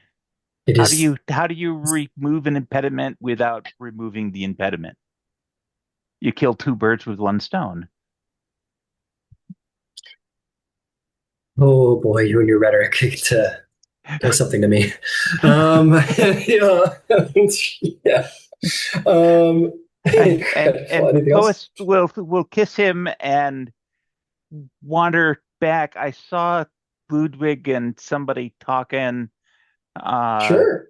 It is. How do you remove an impediment without removing the impediment? You kill two birds with one stone. Oh boy, you and your rhetoric does something to me. Yeah, yeah. And Anything else? Lois will kiss him and wander back. I saw Ludwig and somebody talking. Uh, Sure.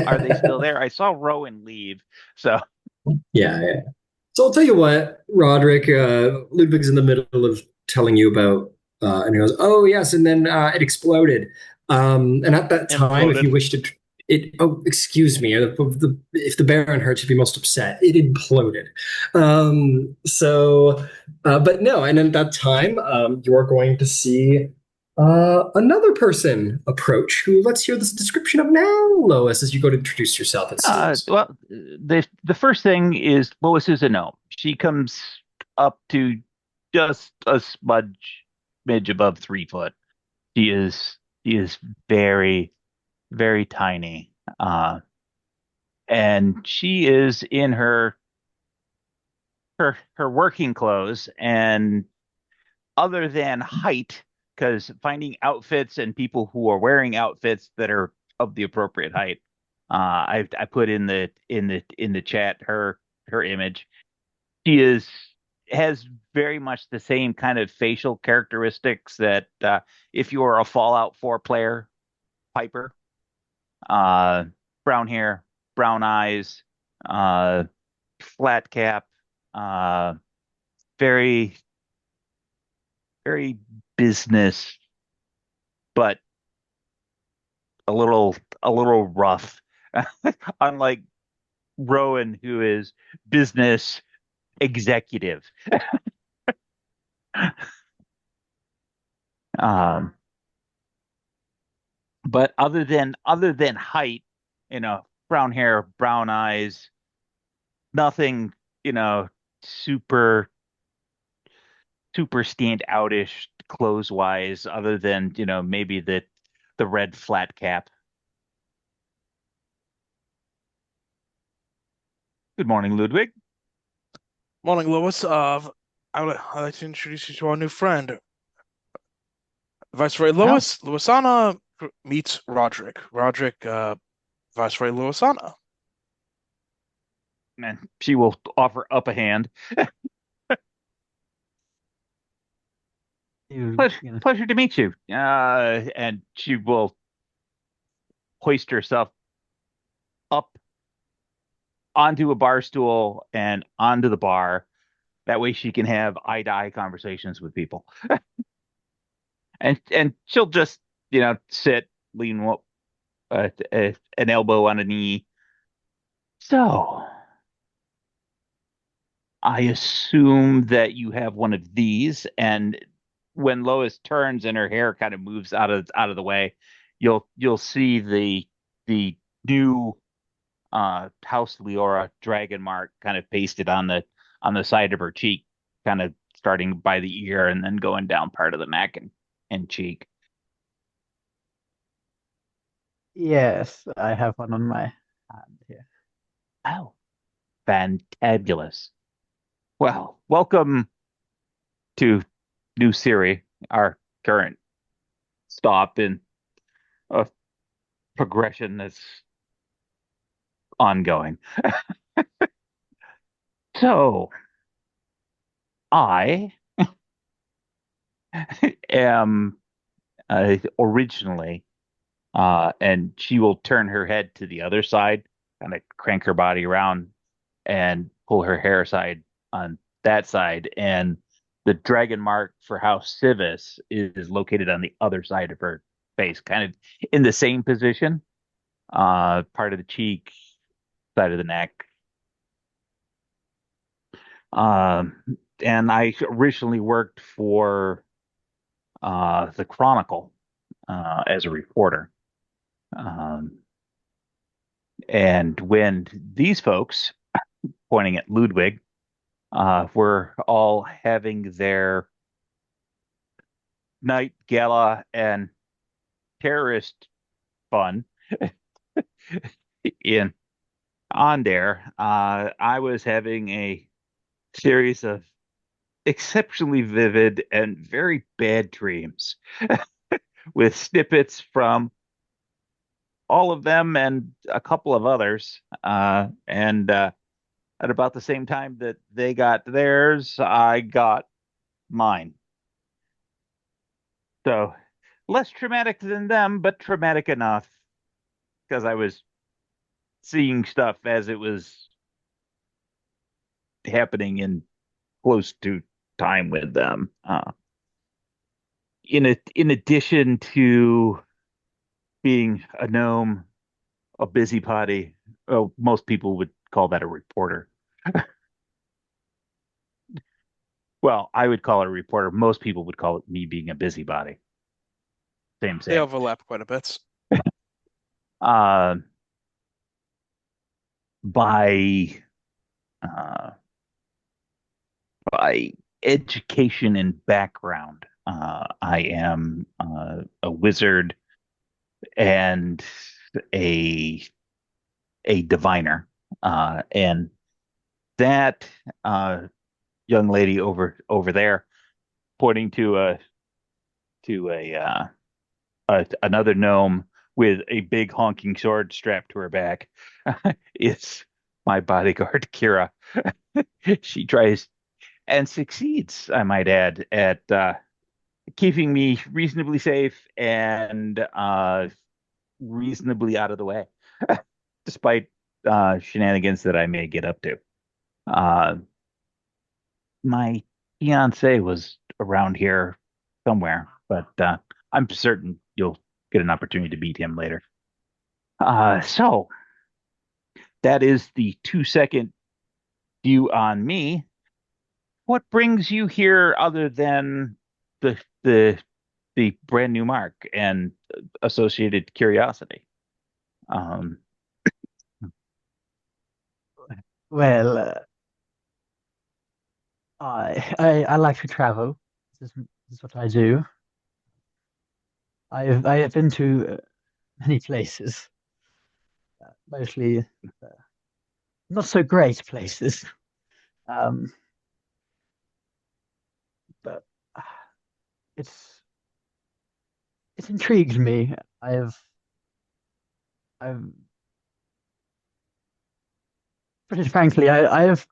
are they still there? I saw Rowan leave. So Yeah, yeah. So I'll tell you what, Roderick, Ludwig's in the middle of telling you about, and he goes, "Oh yes," and then it exploded. And at that time, if you Imploded. wish to, excuse me, if the Baron heard, she'd be most upset. It imploded. But no, and at that time, you are going to see another person approach. Who let's hear this description of now, Lois, as you go to introduce yourself. It seems. well, the first thing is Lois is a gnome. She comes up to just a smidge above 3 foot. She is very, very tiny. And she is in her working clothes, and other than height, because finding outfits and people who are wearing outfits that are of the appropriate height, I put in the chat her image. She has very much the same kind of facial characteristics that if you are a Fallout 4 player, Piper, uh, brown hair, brown eyes, uh, flat cap, uh, very, very business, but a little rough. Unlike Rowan, who is business executive. Um, but other than height, brown hair, brown eyes, nothing, super super stand outish clothes wise, other than maybe the red flat cap. Good morning, Ludwig. Morning, Lois. I'd like to introduce you to our new friend, Viceroy Well, Lois. Loisana meets Roderick. Roderick, Viceroy Loisana. and she will offer up a hand. Pleasure to meet you. And she will hoist herself up onto a bar stool and onto the bar. That way she can have eye to eye conversations with people. And she'll just, sit, lean an elbow on a knee. So, I assume that you have one of these, and when Lois turns and her hair kind of moves out of the way, you'll see the new House Leora dragon mark kind of pasted on the side of her cheek, kind of starting by the ear and then going down part of the neck and cheek. Yes, I have one on my hand here. Oh, fantabulous. Well, welcome to New Siri, our current stop in a progression that's ongoing. So, I am originally, and she will turn her head to the other side, kind of crank her body around and pull her hair aside on that side. And the dragon mark for House Civis is located on the other side of her face, kind of in the same position, part of the cheek, side of the neck. Um, and I originally worked for the Chronicle as a reporter. Um, and when these folks, pointing at Ludwig, were all having their night gala and terrorist fun in on there, I was having a series of exceptionally vivid and very bad dreams with snippets from all of them and a couple of others. And at about the same time that they got theirs, I got mine. So less traumatic than them, but traumatic enough because I was seeing stuff as it was happening in close to time with them. In addition to being a gnome, a busybody, well, most people would call that a reporter. Well, I would call it a reporter. Most people would call it me being a busybody. Same, They same. overlap quite a bit. Uh, by uh, by education and background, I am a wizard and a a diviner, and that young lady over there, pointing to another gnome with a big honking sword strapped to her back, is my bodyguard, Kira. She tries and succeeds, I might add, at keeping me reasonably safe and reasonably out of the way, despite shenanigans that I may get up to. Uh, my fiance was around here somewhere, but I'm certain you'll get an opportunity to meet him later. So that is the 2 second view on me. What brings you here other than the the the brand new mark and associated curiosity? Um, Well, I like to travel. This is what I do. I have been to many places, mostly not so great places. Um, but uh, it's it's intrigued me. I've put it frankly, I've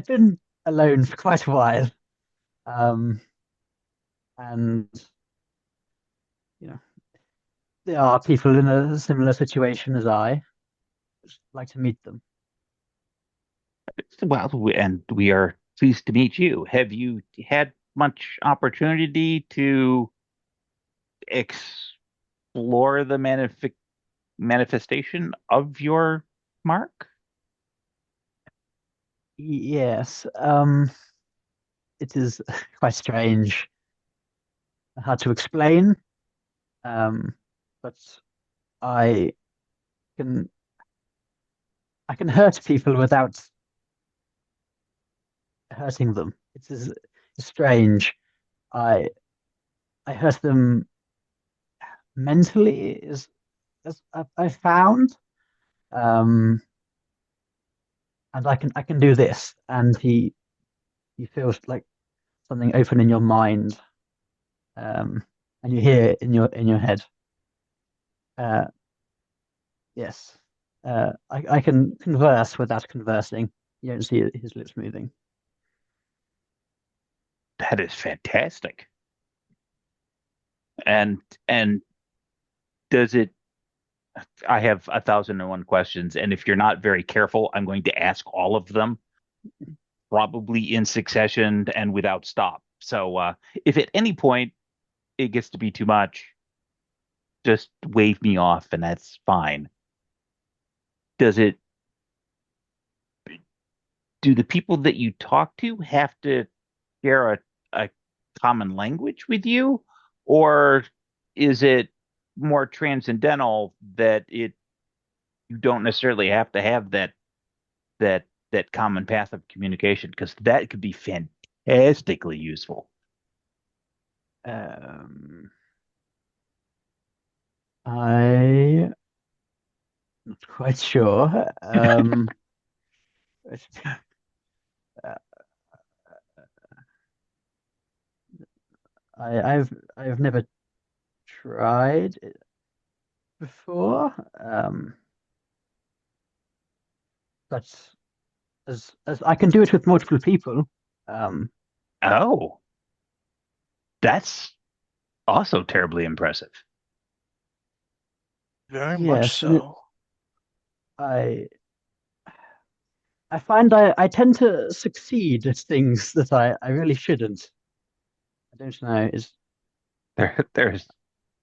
been alone for quite a while. Um, and you know, there are people in a similar situation as I. Just like to meet them. well, and we are pleased to meet you. Have you had much opportunity to explore the manifestation of your mark? Yes, it is quite strange, hard to explain. Um, but I can I can hurt people without hurting them. strange. I I hurt them mentally, is as I found. Um, and I can do this. And he feels like something open in your mind. Um, and you hear it in your head. Uh, yes. I can converse without conversing. You don't see his lips moving. That is fantastic. And does it I have 1,001 questions, and if you're not very careful, I'm going to ask all of them, probably in succession and without stop. So if at any point it gets to be too much, just wave me off, and that's fine. Does it do the people that you talk to have to share a common language with you, or is it more transcendental that it you don't necessarily have to have that common path of communication? Because that could be fantastically useful. Um, I'm not quite sure. Uh, I've never tried it before. But as I can do it with multiple people. Um, Oh, that's also terribly impressive. Very much yes, and so. I I find I tend to succeed at things that I really shouldn't. I don't know. Is There's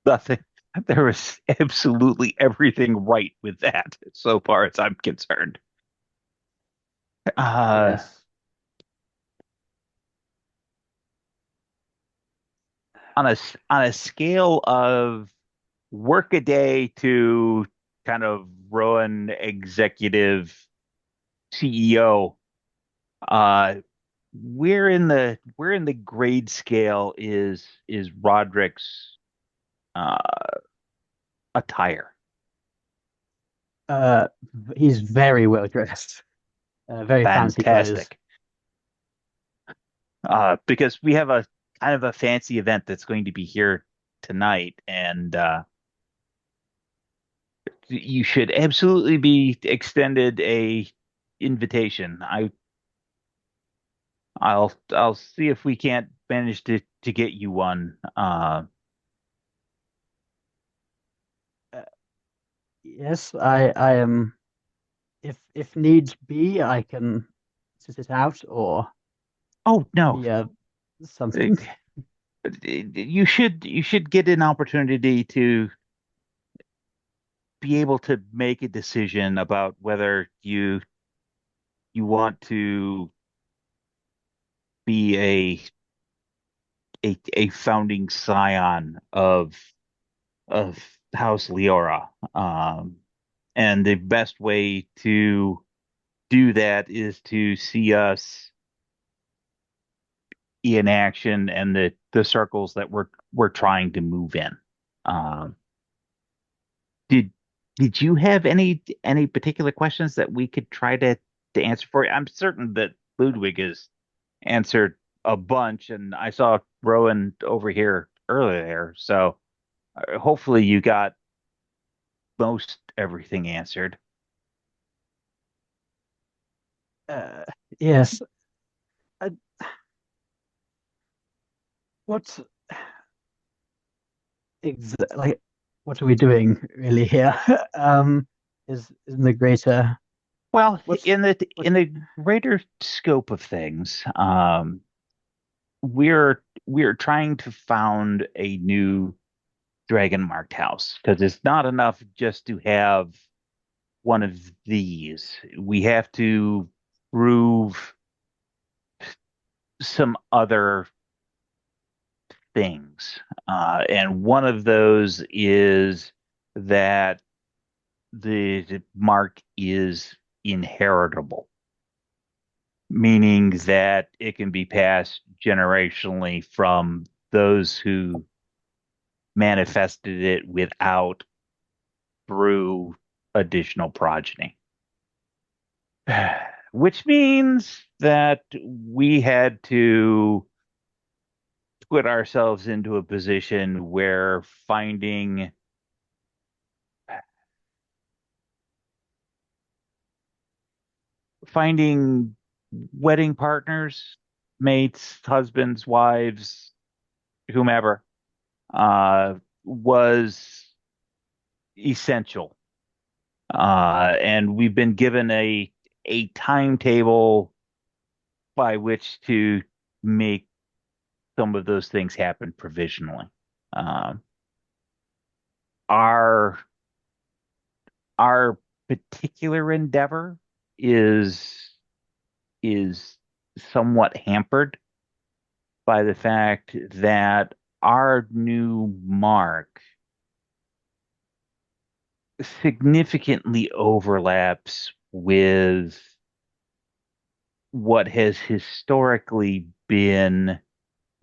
nothing. There is absolutely everything right with that, so far as I'm concerned. Uh, yes. on a scale of workaday to kind of Rowan executive CEO, uh, where in the grade scale is Roderick's uh attire? Uh, he's very well dressed. Very fancy clothes. Fantastic. Because we have a kind of a fancy event that's going to be here tonight, and you should absolutely be extended a invitation. I'll see if we can't manage to get you one. Uh, yes, I am. If needs be, I can sit it out or Oh no. be something. You should get an opportunity to be able to make a decision about whether you want to be a founding scion of House Leora. And the best way to do that is to see us in action and the circles that we're trying to move in. Um, did did you have any particular questions that we could try to answer for you? I'm certain that Ludwig has answered a bunch, and I saw Rowan over here earlier, so hopefully you got most everything answered. Uh, yes. Uh, what like what are we doing really here? Is in the greater Well, what's what? in the greater scope of things, we're trying to found a new dragon marked house because it's not enough just to have one of these. We have to prove some other things. And one of those is that the mark is inheritable. meaning that it can be passed generationally from those who manifested it without through additional progeny. Which means that we had to put ourselves into a position where finding wedding partners, mates, husbands, wives, whomever, was essential. And we've been given a timetable by which to make some of those things happen provisionally. Um, our our particular endeavor is is somewhat hampered by the fact that our new mark significantly overlaps with what has historically been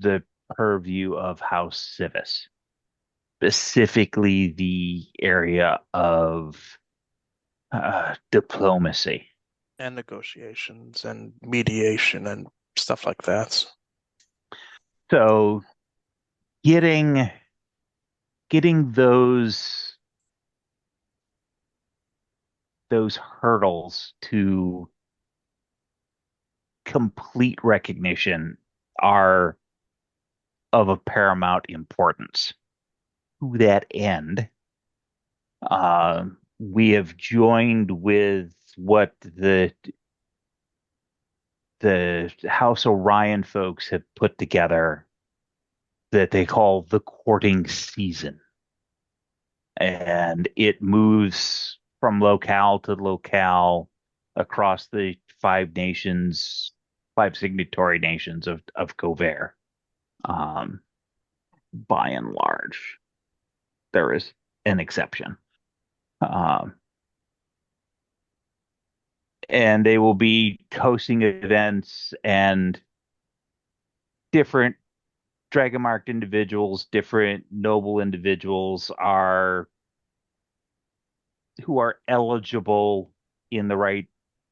the purview of House Civis, specifically the area of diplomacy. And negotiations and mediation and stuff like that. So getting getting those hurdles to complete recognition are of a paramount importance. To that end, we have joined with what the House Orion folks have put together that they call the courting season. And it moves from locale to locale across the five signatory nations of Covair. By and large, there is an exception. And they will be hosting events, and different dragon marked individuals, different noble individuals who are eligible in the right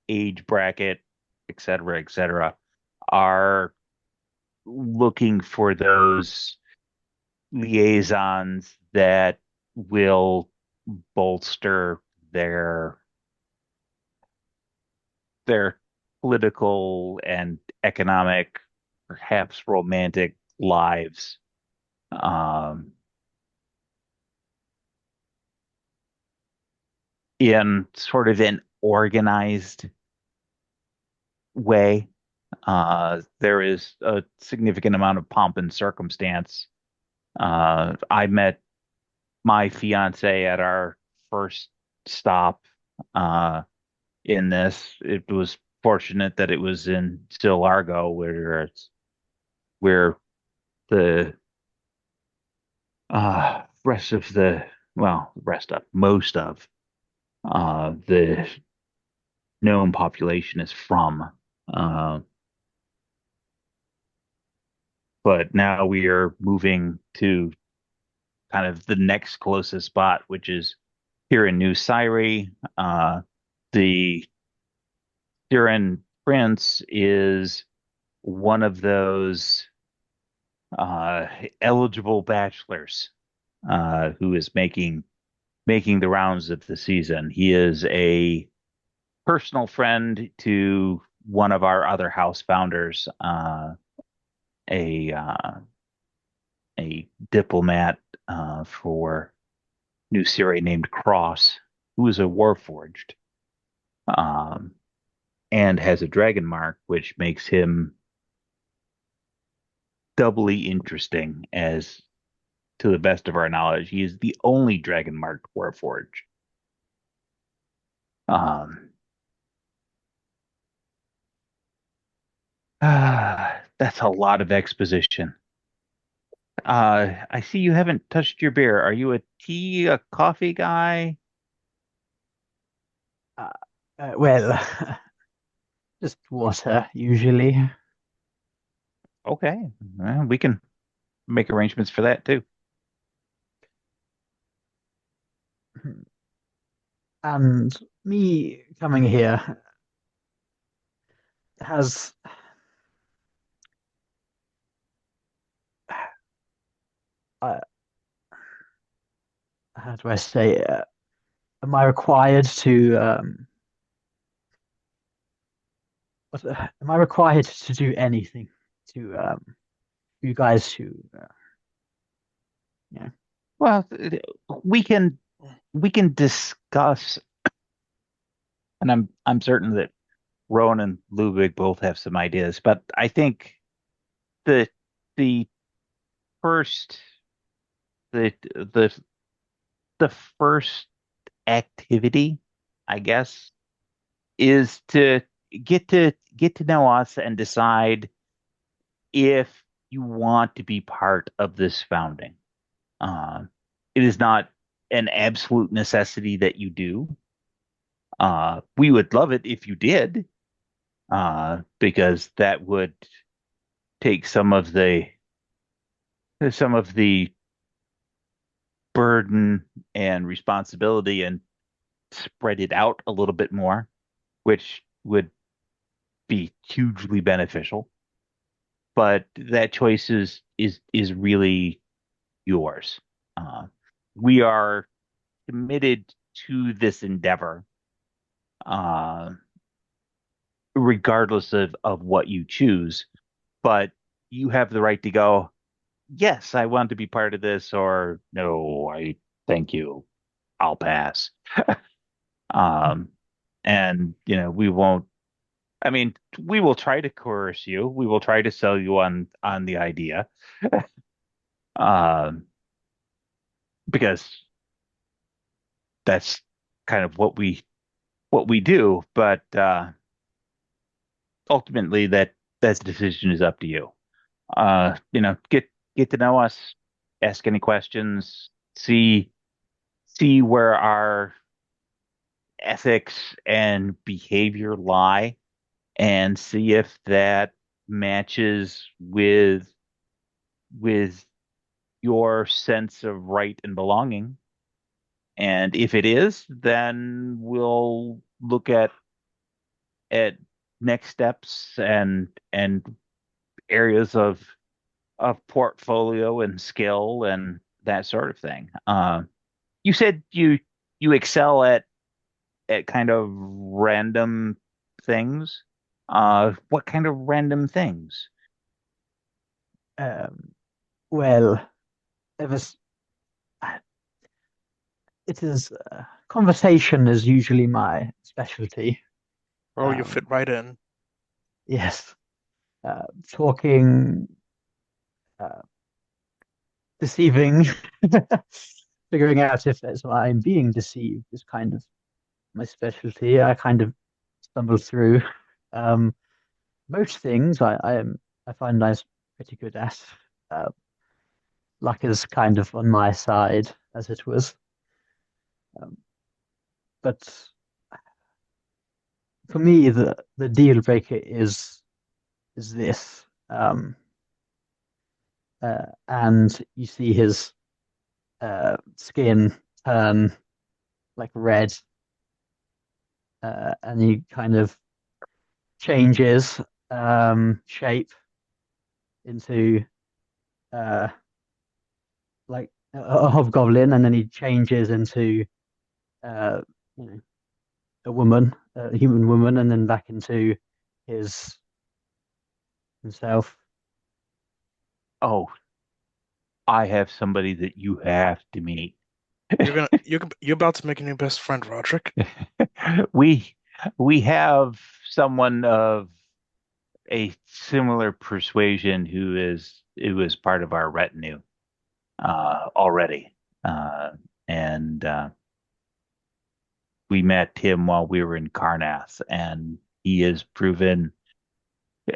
age bracket, et cetera, are looking for those liaisons that will bolster their political and economic, perhaps romantic lives. In sort of an organized way. There is a significant amount of pomp and circumstance. I met my fiance at our first stop in this. It was fortunate that it was in Still Largo, where the rest of most of the known population is from. But now we are moving to kind of the next closest spot, which is here in New Syri. The Siren Prince is one of those eligible bachelors who is making the rounds of the season. He is a personal friend to one of our other house founders, a diplomat for New Syria named Cross, who is a warforged, and has a dragon mark, which makes him doubly interesting. As to the best of our knowledge, he is the only dragon marked warforged. That's a lot of exposition. I see you haven't touched your beer. Are you a coffee guy? Well, Just water, usually. Okay, well, we can make arrangements for that too. And me coming here has, uh, how do I say, am I required to, am I required to do anything to, you guys to, yeah. Well, we can we can discuss, and I'm certain that Rowan and Ludwig both have some ideas, but I think the the first the the the first activity, I guess, is to get to know us and decide if you want to be part of this founding. Uh, it is not an absolute necessity that you do. We would love it if you did, because that would take some of the burden and responsibility and spread it out a little bit more, which would be hugely beneficial. But that choice is really yours. Uh, we are committed to this endeavor, uh, regardless of what you choose. But you have the right to go, yes, I want to be part of this, or no, I thank you, I'll pass. Um, and we won't. I mean, we will try to coerce you. We will try to sell you on the idea, um, because that's kind of what we do. But ultimately, that decision is up to you. Get to know us, ask any questions, see where our ethics and behavior lie, and see if that matches with your sense of right and belonging. And if it is, then we'll look at next steps and areas of portfolio and skill and that sort of thing. You said you excel at kind of random things. What kind of random things? Um, well, it was, it is, conversation is usually my specialty. Oh, you fit Um, right in. yes, talking, uh, deceiving, figuring out if that's why I'm being deceived is kind of my specialty. I kind of stumble through. Um, Most things I find I'm pretty good at. Uh, Luck is kind of on my side, as it was. Um, but for me, the deal breaker is this. And you see his skin turn like red, and he kind of changes shape into uh, like a hobgoblin, and then he changes into uh, you know a woman, a human woman, and then back into his himself. Oh, I have somebody that you have to meet. You're about to make a new best friend, Roderick. We we have someone of a similar persuasion who is part of our retinue already, uh, and we met him while we were in Karnath, and he has proven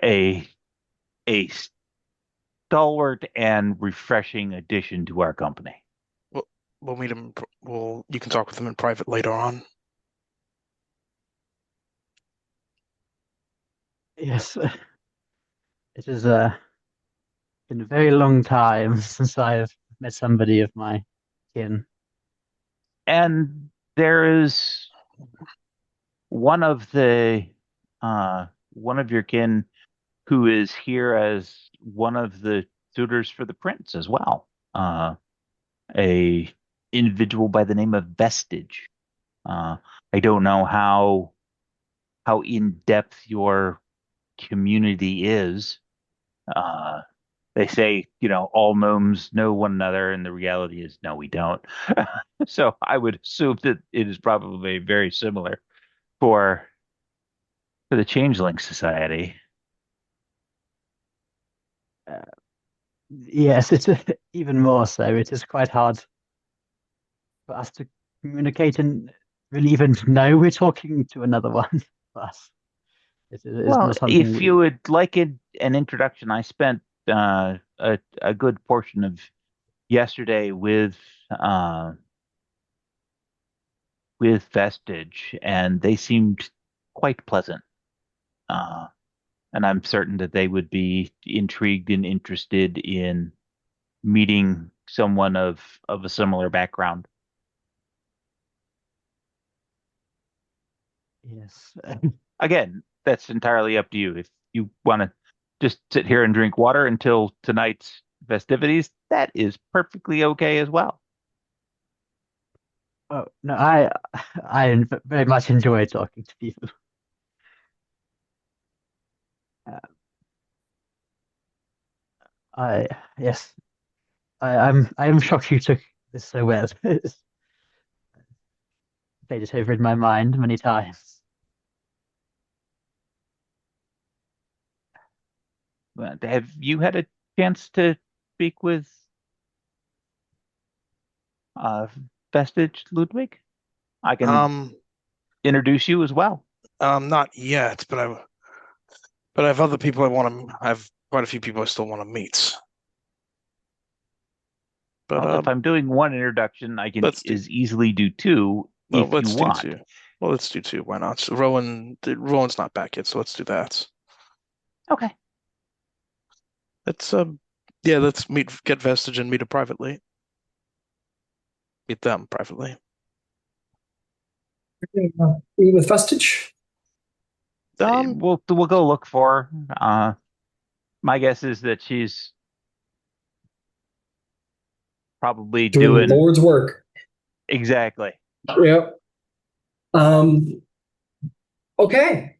a a stalwart and refreshing addition to our company. We'll, we'll meet him. You can talk with him in private later on. Yes, it has been a very long time since I've met somebody of my kin. And there is one of the one of your kin who is here as one of the suitors for the prince as well. A individual by the name of Vestige. Uh, I don't know how in depth your community is. Uh, they say, all gnomes know one another, and the reality is, no, we don't. So I would assume that it is probably very similar for the Changeling Society. Uh, yes, it's even more so. It is quite hard for us to communicate and really even know we're talking to another one. But it is Well, not something if you we. would like an introduction, I spent a good portion of yesterday with Vestige, and they seemed quite pleasant. Uh, and I'm certain that they would be intrigued and interested in meeting someone of a similar background. Yes. Again, that's entirely up to you. If you want to just sit here and drink water until tonight's festivities, that is perfectly okay as well. Oh no, I very much enjoy talking to people. Uh, I yes, I am shocked you took this so well. It's played it over in my mind many times. Have you had a chance to speak with uh, Vestige, Ludwig? I can Um, introduce you as well. not yet, but I have other people I have quite a few people I still want to meet. But Well, if I'm doing one introduction, I can let's do as easily do two well, if you let's do want. two. Well, let's do two. Why not? Rowan's not back yet, so let's do that. Okay. Let's yeah, let's get Vestige and meet her privately. Meet them privately. Meet with Vestige. We'll go look for her. My guess is that she's probably Doing doing Lord's work. exactly. Yep. Um, okay.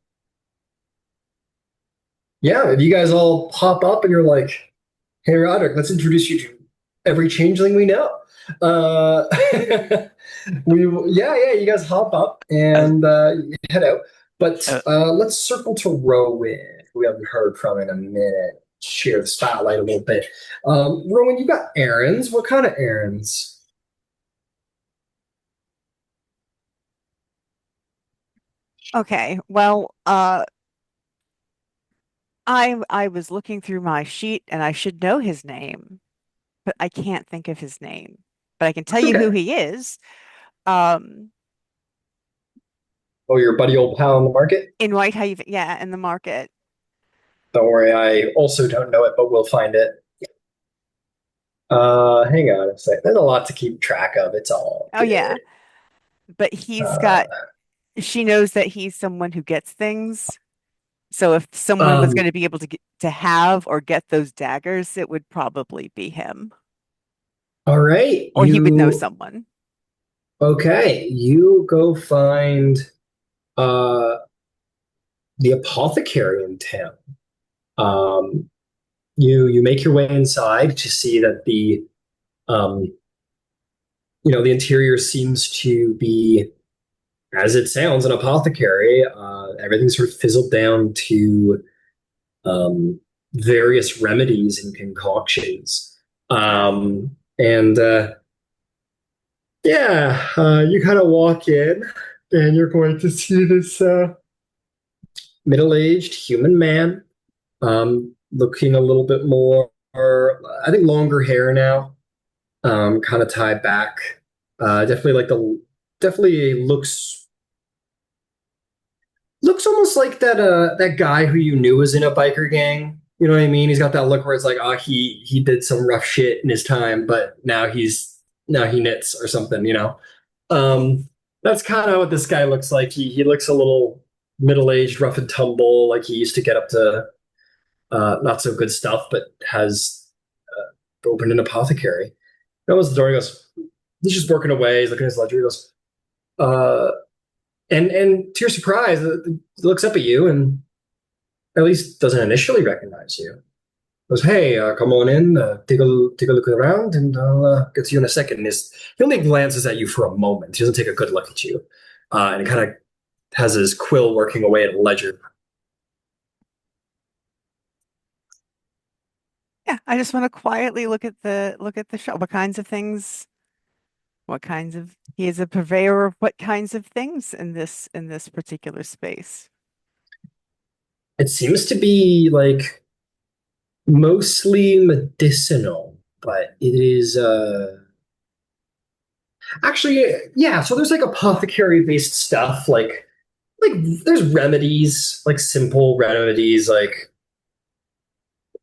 Yeah, if you guys all pop up and you're like, hey, Roderick, let's introduce you to every changeling we know. Uh, yeah, you guys hop up As, and head out. But uh, let's circle to Rowen, who we haven't heard from in a minute. Share the spotlight a little bit. Rowen, you got errands. What kind of errands? Okay, well, I was looking through my sheet and I should know his name, but I can't think of his name. But I can tell you who Okay. he is. Um, Oh, your buddy old pal in the market? in Whitehaven, yeah, in the market. Don't worry, I also don't know it, but we'll find it. Hang on a sec. There's a lot to keep track of. It's all Oh good. yeah, but she knows that he's someone who gets things. So if someone was going Um, to be able to have or get those daggers, it would probably be him, all right, or he would know you someone. okay? You go find uh the apothecary in town. Um, you make your way inside to see that um the interior seems to be as it sounds an apothecary. Everything's sort of fizzled down to um various remedies and concoctions. And Yeah, you kind of walk in and you're going to see this middle-aged human man, looking a little bit more, I think, longer hair now, kind of tied back. Definitely looks Looks almost like that guy who you knew was in a biker gang. You know what I mean? He's got that look where it's like, oh, he did some rough shit in his time, but now he knits or something, you know. Um, that's kind of what this guy looks like. He looks a little middle aged, rough and tumble, like he used to get up to not so good stuff, but has opened an apothecary. He opens the door. He goes, he's just working away. He's looking at his ledger. He goes, uh, and to your surprise, he looks up at you and at least doesn't initially recognize you. Goes, hey, come on in, take a look around, and I'll get to you in a second. He only glances at you for a moment. He doesn't take a good look at you, and kind of has his quill working away at a ledger. Yeah, I just want to quietly look at the shop. What kinds of things? What kinds of? He is a purveyor of what kinds of things in this particular space? It seems to be like mostly medicinal, but it is actually yeah. So there's like apothecary based stuff, like there's remedies, like simple remedies, like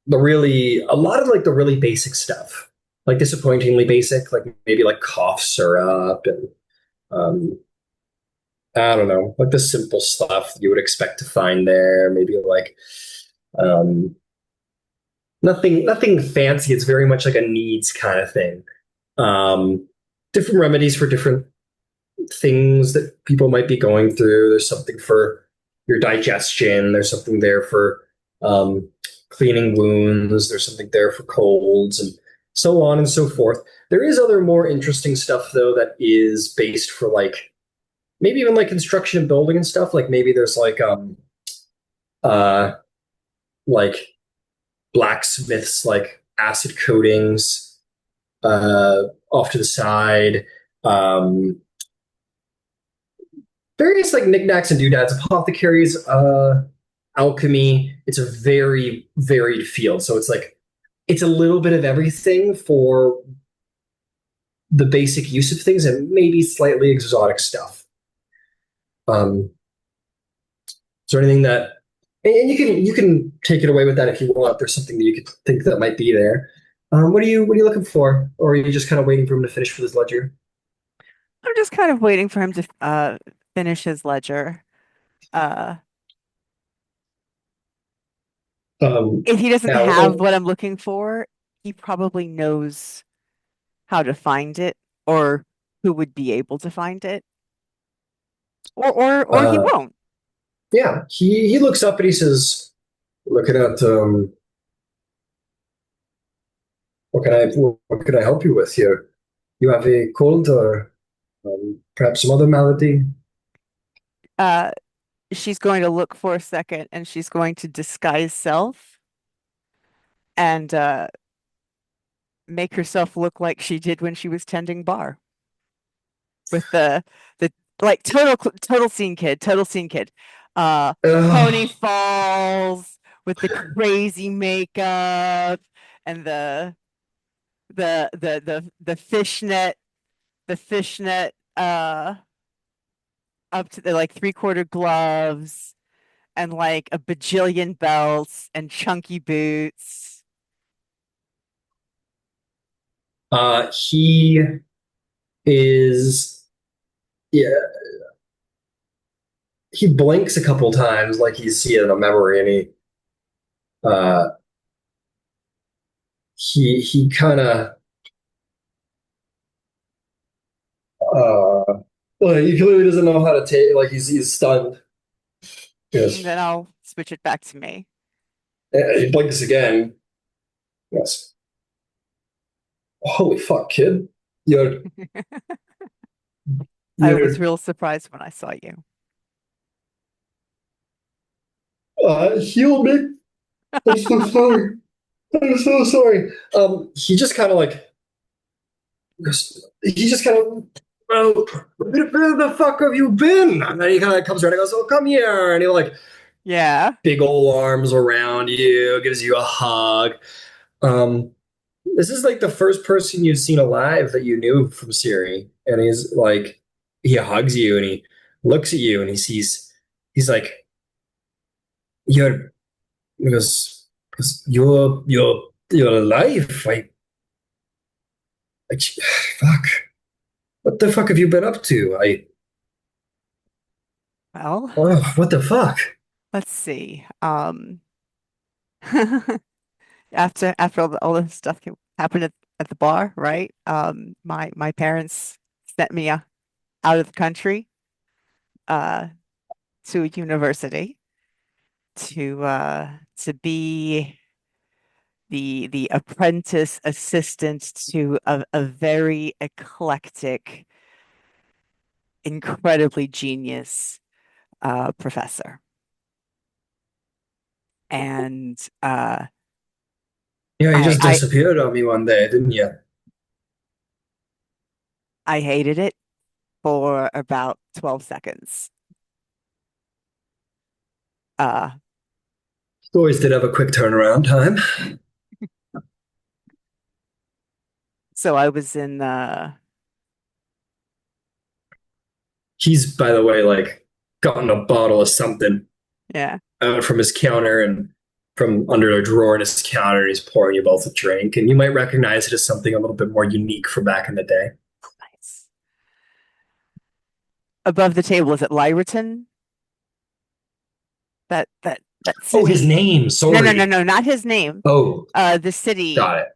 a lot of like the really basic stuff, like disappointingly basic, like maybe like cough syrup and um, I don't know, like the simple stuff you would expect to find there. Maybe like um, nothing fancy. It's very much like a needs kind of thing. Um, Different remedies for different things that people might be going through. There's something for your digestion. There's something there for um, cleaning wounds. There's something there for colds and so on and so forth. There is other more interesting stuff though that is based for like maybe even like construction and building and stuff. Like maybe there's uh like blacksmiths like acid coatings off to the side. Um, Various like knickknacks and doodads, apothecaries, alchemy. It's a very varied field. So it's like it's a little bit of everything for the basic use of things and maybe slightly exotic stuff. Um, is there anything that and you can take it away with that if you want. There's something that you could think that might be there. What are you looking for? Or are you just kind of waiting for him to finish with his ledger? I'm just kind of waiting for him to finish his ledger. Uh, if he doesn't Now, have what I'm looking for, he probably knows how to find it or who would be able to find it. Or he uh, won't. yeah, he looks up and he says, "Looking at what can I help you with here? You have a cold or perhaps some other malady?" Uh, she's going to look for a second and she's going to disguise self and make herself look like she did when she was tending bar with the like total scene kid. Pony Ugh. falls with the crazy makeup and the fishnet up to the like three-quarter gloves and like a bajillion belts and chunky boots. He is yeah. He blinks a couple times like he's seeing a memory, and uh he kind of well, he clearly doesn't know how to take like he's stunned. And Yes. then I'll switch it back to me. He blinks again. Yes. Holy fuck, kid. You're I was you're real surprised when I saw you. heal me. I'm so sorry. I'm so sorry. He just kind of like he just kind of well, where the fuck have you been? And then he kind of comes around and goes, "Oh, come here," and he like Yeah. big old arms around you, gives you a hug. Um, this is like the first person you've seen alive that you knew from Siri, and he's like, he hugs you and he looks at you and he's like, you're because you're alive. I fuck. What the fuck have you been up to? Well, Oh, what the fuck? let's see. After all this stuff happened at the bar, right? My parents sent me out of the country uh to a university to be the apprentice assistant to a very eclectic, incredibly genius professor. And Yeah, you I just I disappeared on me one day, didn't you? I hated it for about 12 seconds. Uh, Always did have a quick turnaround time. so I was in He's, by the way, like gotten a bottle of something yeah, out from his counter and from under a drawer in his counter, and he's pouring you both a drink. And you might recognize it as something a little bit more unique from back in the day. nice. Above the table is it Lyreton? That Oh, his city. name. Sorry. No, not his name. Oh, The city. got it.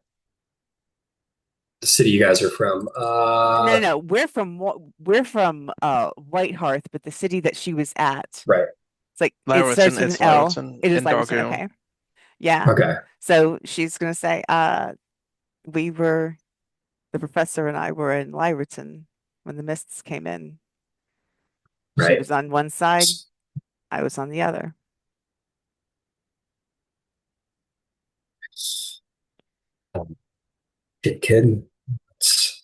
The city you guys are from. No. We're from White Hearth, but the city that she was at. Right. It's like it starts Lyreton, with an it's L. Lyreton It is in Lyreton, Dargo. okay. Yeah. Okay. So she's gonna say, we were the professor and I were in Lyreton when the mists came in. She Right. was on one side, I was on the other. Shit, kid. It's,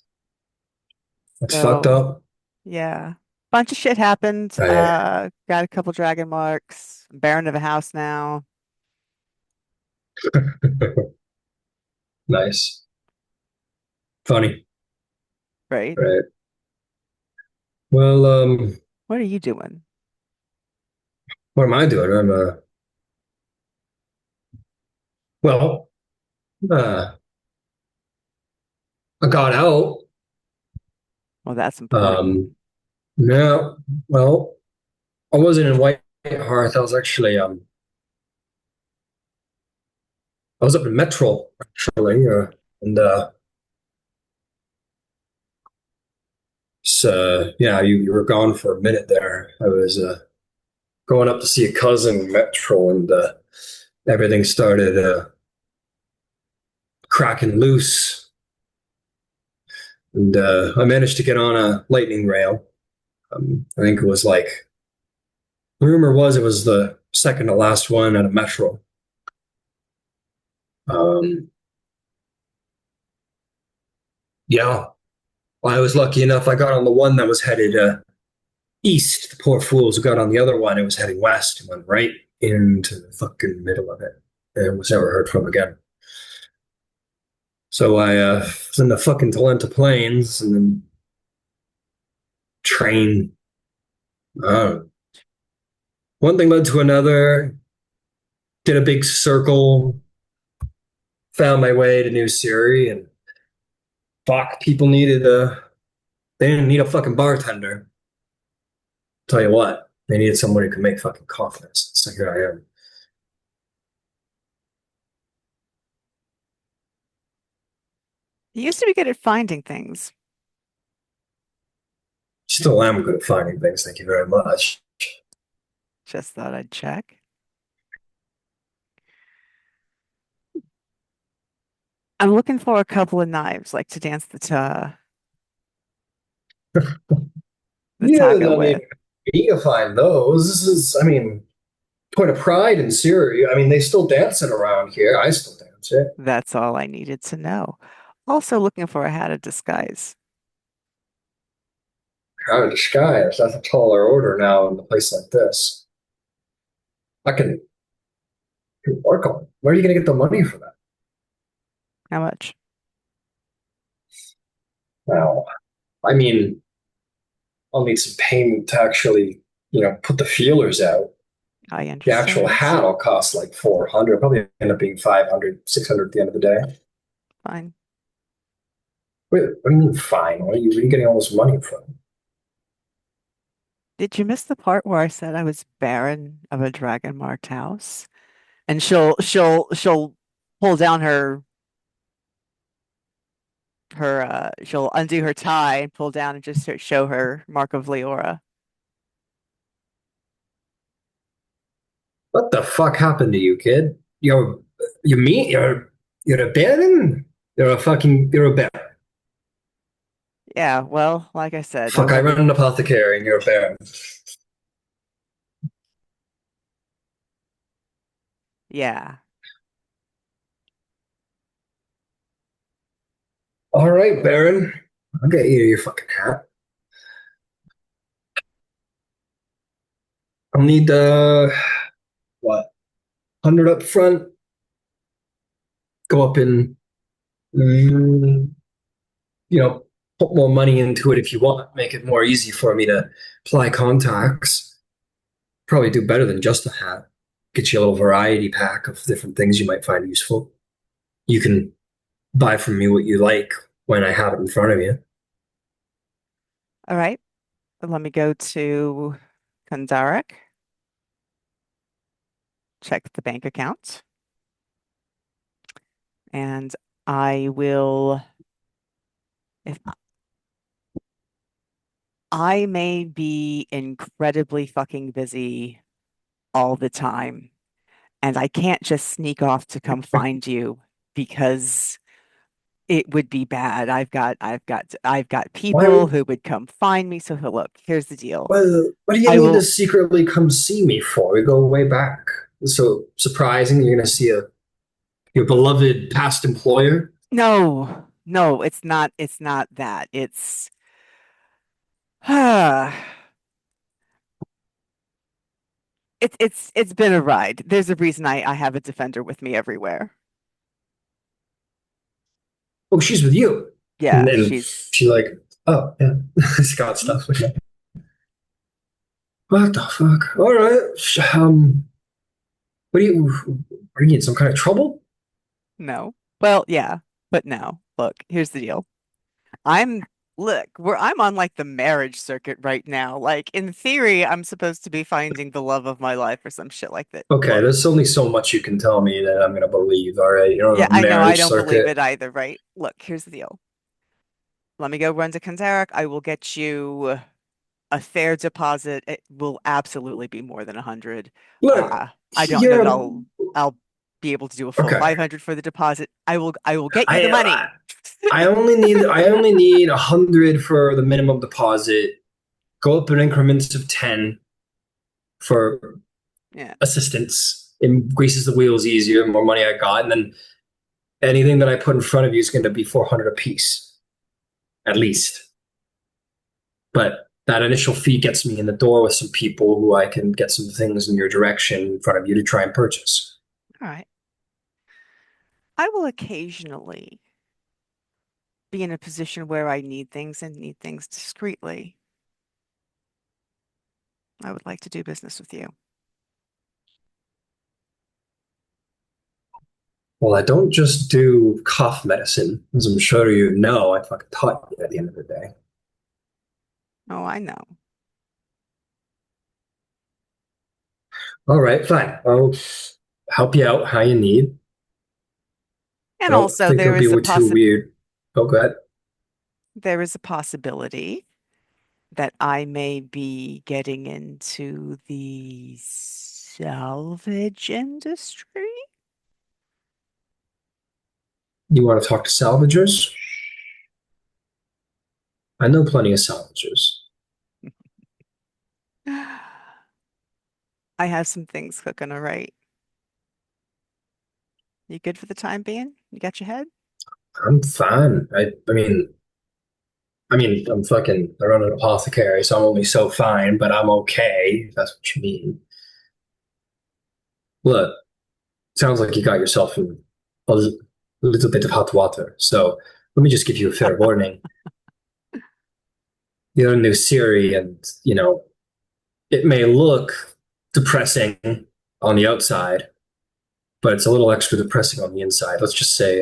that's fucked So up. yeah. Bunch of shit happened. I, Got a couple dragon marks. Baron of a house now. nice. Funny. Right? Right. Well, What are you doing? what am I doing? Well, uh, I got out. Well, that's important. Um, no, well, I wasn't in White Hearth. I was actually, I was up in Metro, actually, and so yeah, you were gone for a minute there. I was going up to see a cousin in Metro, and everything started cracking loose, and I managed to get on a lightning rail. I think it was like rumor was it was the second to last one at a Metro. Um, yeah, I was lucky enough. I got on the one that was headed east. The poor fools who got on the other one, it was heading west and went right into the fucking middle of it and was never heard from again. So I was in the fucking Talenta Plains and then train. Uh, one thing led to another. Did a big circle. Found my way to New Syria and fuck, people needed a. They didn't need a fucking bartender. Tell you what, they needed someone who could make fucking coffees. So here I am. You used to be good at finding things. Still am good at finding things. Thank you very much. Just thought I'd check. I'm looking for a couple of knives, like to dance the Yeah, taga I mean, with. you need to find those. This is, I mean, point of pride in Syria. I mean, they still dance it around here. I still dance it. That's all I needed to know. Also looking for a hat of disguise. How to disguise. That's a taller order now in a place like this. I can work on it. Where are you going to get the money for that? How much? Well, I mean, I'll need some payment to actually, put the feelers out. I The actual understand. hat will cost like 400, probably end up being 500, 600 at the end of the day. Fine. Wait, what do you mean fine? Where are you getting all this money from? Did you miss the part where I said I was Baron of a dragon marked house? And she'll pull down her she'll undo her tie and pull down and just show her Mark of Leora. What the fuck happened to you, kid? You mean you're a baron? You're a baron. Yeah, well, like I said, I Fuck, I run wanted an apothecary and you're a baron. yeah. All right, baron. I'll get you your fucking hat. I'll need what 100 up front. Go up in mm, you know, put more money into it if you want. Make it more easy for me to apply contacts. Probably do better than just a hat. Get you a little variety pack of different things you might find useful. You can buy from me what you like when I have it in front of you. All right. Let me go to Kandarik, check the bank account, and I will if I may be incredibly fucking busy all the time, and I can't just sneak off to come find you because it would be bad. I've got Why? people who would come find me. So look, here's the deal. Well, what do you I need to will secretly come see me for? We go way back. It's so surprising you're going to see your beloved past employer. no, no, it's not that. It's it's been a ride. There's a reason I have a defender with me everywhere. Oh, she's with you. And Yeah, then she's she like, oh yeah, Scott stuff. Okay. What the fuck? All right. Are you in some kind of trouble? no. Well, yeah, but no. Look, here's the deal. I'm I'm on like the marriage circuit right now. Like in theory, I'm supposed to be finding the love of my life or some shit like that. Okay, Look, there's only so much you can tell me that I'm gonna believe. All right, you're yeah, on a I know I marriage don't believe circuit. it either, right? Look, here's the deal. Let me go run to Kanzarak. I will get you a fair deposit. It will absolutely be more than 100. Look, I don't know that you're I'll be able to do a full okay. 500 for the deposit. I will get you the I money. I only need 100 for the minimum deposit. Go up in increments of 10 for Yeah. assistance. It greases the wheels easier. The more money I got, and then anything that I put in front of you is going to be 400 a piece, at least. But that initial fee gets me in the door with some people who I can get some things in your direction in front of you to try and purchase. All right. I will occasionally be in a position where I need things and need things discreetly. I would like to do business with you. Well, I don't just do cough medicine, as I'm sure you know. I fucking taught you at the end of the day. Oh, I know. All right, fine. I'll help you out how you need. I And don't also think it'll be too weird. Oh, go ahead. there is a possibility that I may be getting into the salvage industry. You want to talk to salvagers? I know plenty of salvagers. I have some things cooking, all right. You good for the time being? You got your head? I'm fine. I'm fucking, I run an apothecary, so I'm only so fine, but I'm okay, if that's what you mean. Look, sounds like you got yourself in little bit of hot water. So let me just give you a fair warning. You're a new Siri, and, it may look depressing on the outside, but it's a little extra depressing on the inside. Let's just say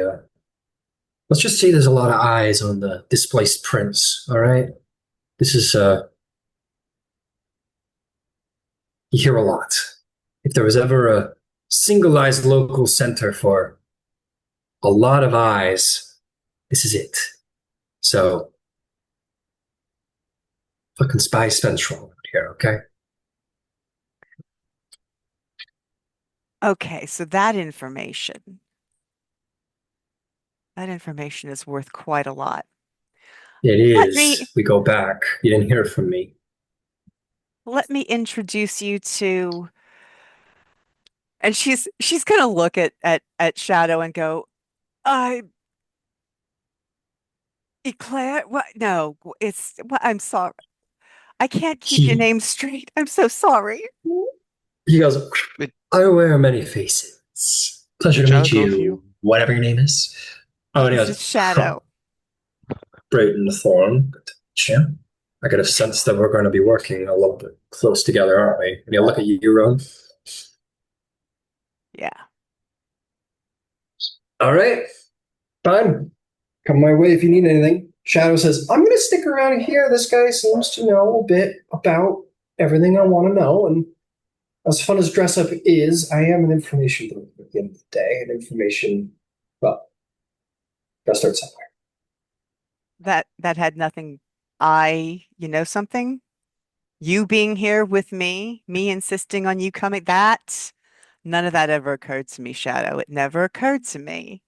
there's a lot of eyes on the displaced prince. All right, this is you hear a lot. If there was ever a singleized local center for a lot of eyes, this is it. So, fucking spy central out here, okay? Okay, so that information is worth quite a lot. It Let me is. We go back. You didn't hear from me. let me introduce you to, and she's gonna look at Shadow and go, I Eclair? What? No, it's what? I'm sorry. I can't keep your He name straight. I'm so sorry. he goes, Did, I wear many faces. Pleasure did to Shadow meet go with you? you, whatever your name is. Oh, and he This goes, is Shadow. Braydon Thorne. Good to meet you. I get a sense that we're going to be working a little bit close together, aren't we? And he'll look at you, Rowan. Yeah. All right, fine. Come my way if you need anything. Shadow says, I'm going to stick around here. This guy seems to know a bit about everything I want to know. And as fun as dress up is, I am an information broker at the end of the day. And information, well, gotta start somewhere. That had nothing. You know something? You being here with me insisting on you coming, none of that ever occurred to me, Shadow. It never occurred to me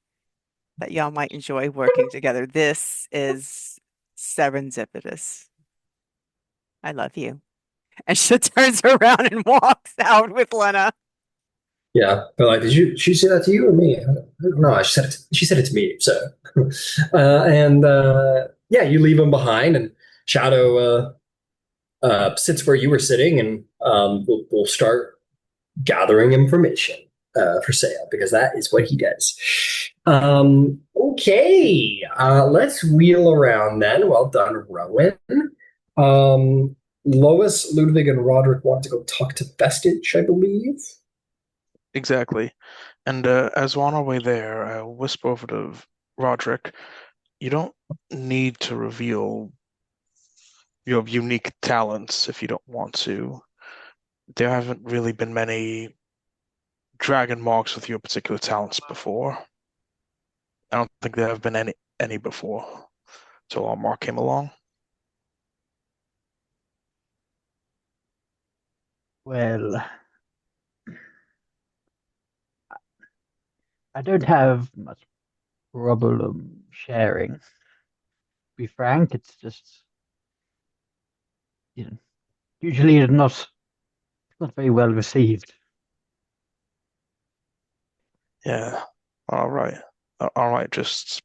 that y'all might enjoy working together. This is serendipitous. I love you. And she turns around and walks out with Lena. Yeah, but like, she say that to you or me? I don't know. She said it to me. So, and yeah, you leave him behind, and Shadow sits where you were sitting, and we'll start gathering information for sale because that is what he does. Okay, let's wheel around then. Well done, Rowan. Um, Lois, Ludvig, and Roderick want to go talk to Vestige, I believe. Exactly. And as we're on our way there, I whisper over to Roderick, you don't need to reveal your unique talents if you don't want to. There haven't really been many dragon marks with your particular talents before. I don't think there have been any before till our mark came along. Well, I don't have much problem sharing. To be frank, it's just you know, usually it's not very well received. Yeah. All right. All right, just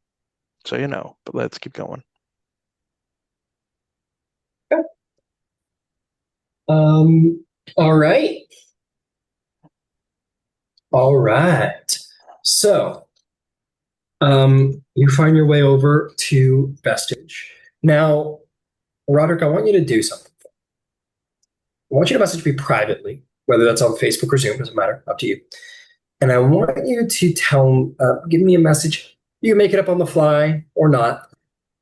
so you know, but let's keep going. Um, all right. All right. So, you find your way over to Vestige. Now, Roderick, I want you to do something. I want you to message me privately, whether that's on Facebook or Zoom, doesn't matter, up to you. And I want you to give me a message. You can make it up on the fly or not.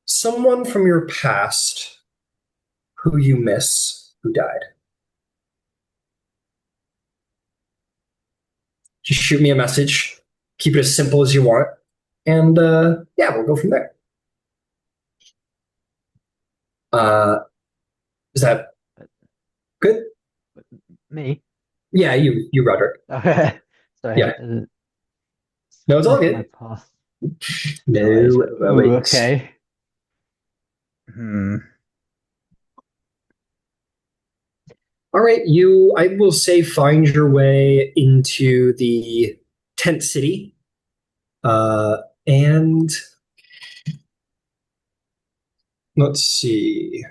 Someone from your past who you miss who died. Just shoot me a message. Keep it as simple as you want. And yeah, we'll go from there. Uh, is that good? Me? Yeah, you, Roderick. Sorry. Yeah. No, it's all My good. past. No Ooh, worries. okay. Hmm. All right, I will say, find your way into the tent city, uh, and let's see.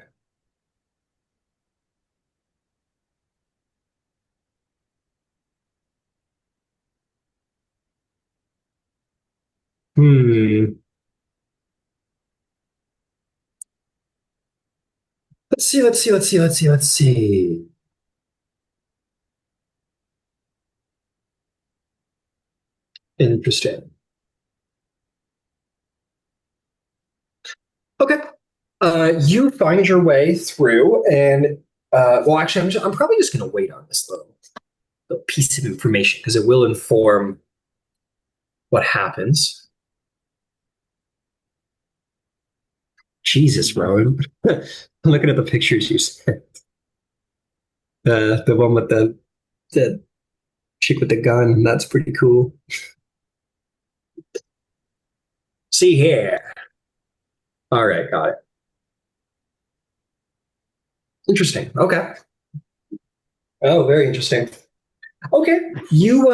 Hmm. Let's see. Interesting. Okay. You find your way through, and well, actually, I'm probably just going to wait on this little piece of information because it will inform what happens. Jesus, Rowan. I'm looking at the pictures you sent. The one with the chick with the gun. That's pretty cool. See here. All right, got it. Interesting. Okay. Oh, very interesting. Okay. You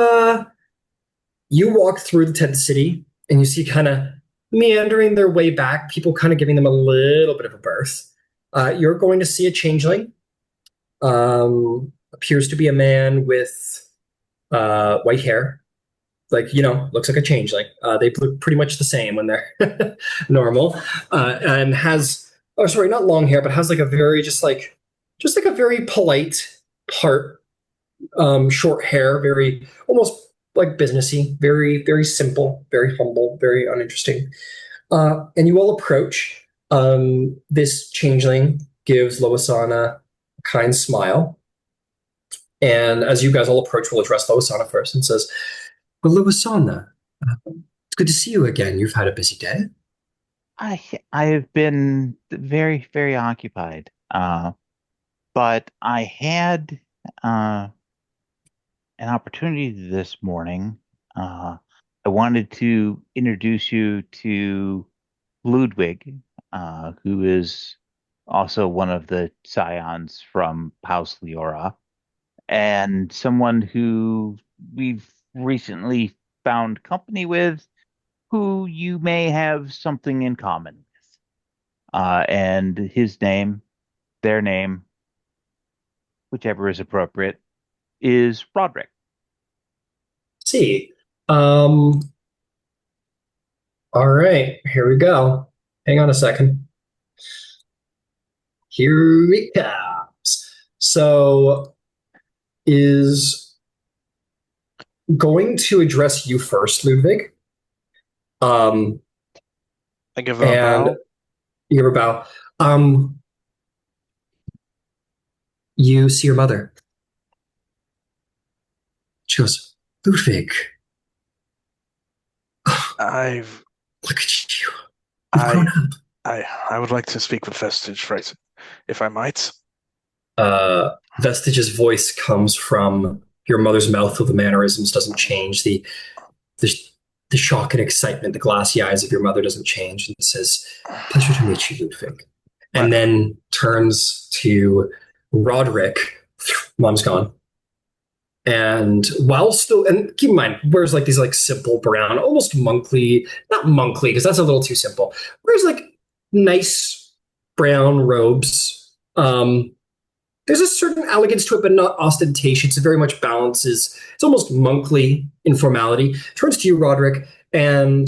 walk through the tent city and you see kind of meandering their way back, people kind of giving them a little bit of a berth. You're going to see a changeling. Appears to be a man with white hair. Like, looks like a changeling. They look pretty much the same when they're normal. And has, oh, sorry, not long hair, but has like a very, just like a very polite part, short hair, very almost like businessy, very, very simple, very humble, very uninteresting. And you all approach. This changeling gives Loisana a kind smile. And as you guys all approach, we'll address Loisana first and says, well, Loisana, it's good to see you again. You've had a busy day. I have been very, very occupied. But I had an opportunity this morning. I wanted to introduce you to Ludvig, who is also one of the scions from House Leora, and someone who we've recently found company with, who you may have something in common with. And his name, their name, whichever is appropriate, is Roderick. See. All right, here we go. Hang on a second. Here it comes. So is going to address you first, Ludvig. I give him a And bow. you give a bow. You see your mother. She goes, Ludvig, I've look at you. You've I grown up. I would like to speak with Vestige, right? If I might. Vestige's voice comes from your mother's mouth, though the mannerisms doesn't change. The the shock and excitement, the glassy eyes of your mother doesn't change, and says, "Pleasure to meet you, Ludwig." And then turns to Roderick. Mom's gone. And while still, and keep in mind, wears like these like simple brown, almost monkly, not monkly, because that's a little too simple. Wears like nice brown robes. There's a certain elegance to it, but not ostentatious. It very much balances. It's almost monkly informality. Turns to you, Roderick, and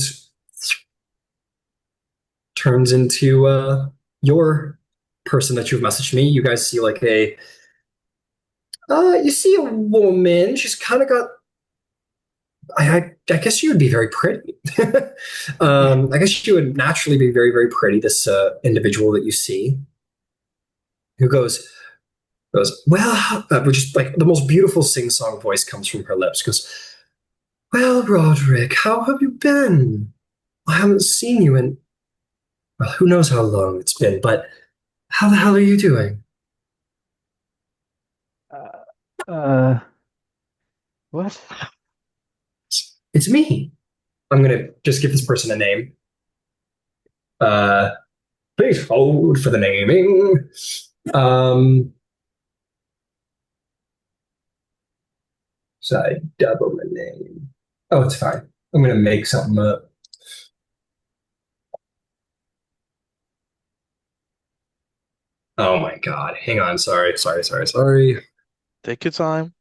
turns into your person that you've messaged me. You guys see like you see a woman. She's kind of got. I guess she would be very pretty. I guess she would naturally be very, very pretty. This individual that you see, who goes, well, which is like the most beautiful sing-song voice comes from her lips. Goes, well, Roderick, how have you been? I haven't seen you in, well, who knows how long it's been, but how the hell are you doing? What? It's me. I'm gonna just give this person a name. Uh, please hold for the naming. So I double my name. Oh, it's fine. I'm gonna make something up. Oh my god. Hang on. Sorry. Take your time.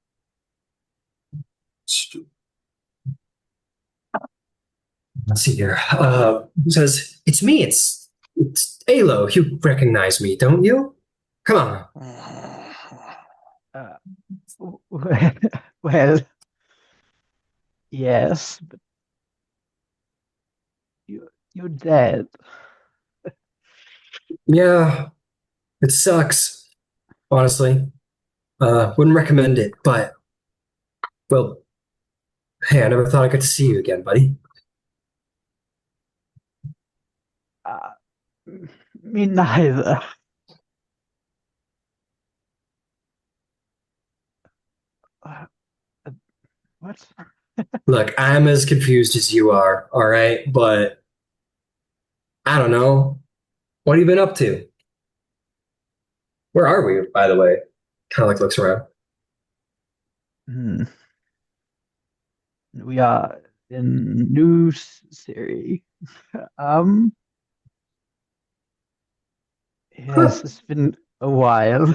Let's see here. Says, it's me. It's Alo. You recognize me, don't you? Come on. Well, yes, but You're dead. Yeah, it sucks, honestly. Wouldn't recommend it, but, well, hey, I never thought I'd get to see you again, buddy. Uh, Me neither. Uh, what? Look, I'm as confused as you are, all right? But I don't know. What have you been up to? Where are we, by the way? Kind of like looks around. Hmm. We are in new series. Um, Huh. yes, it's been a while,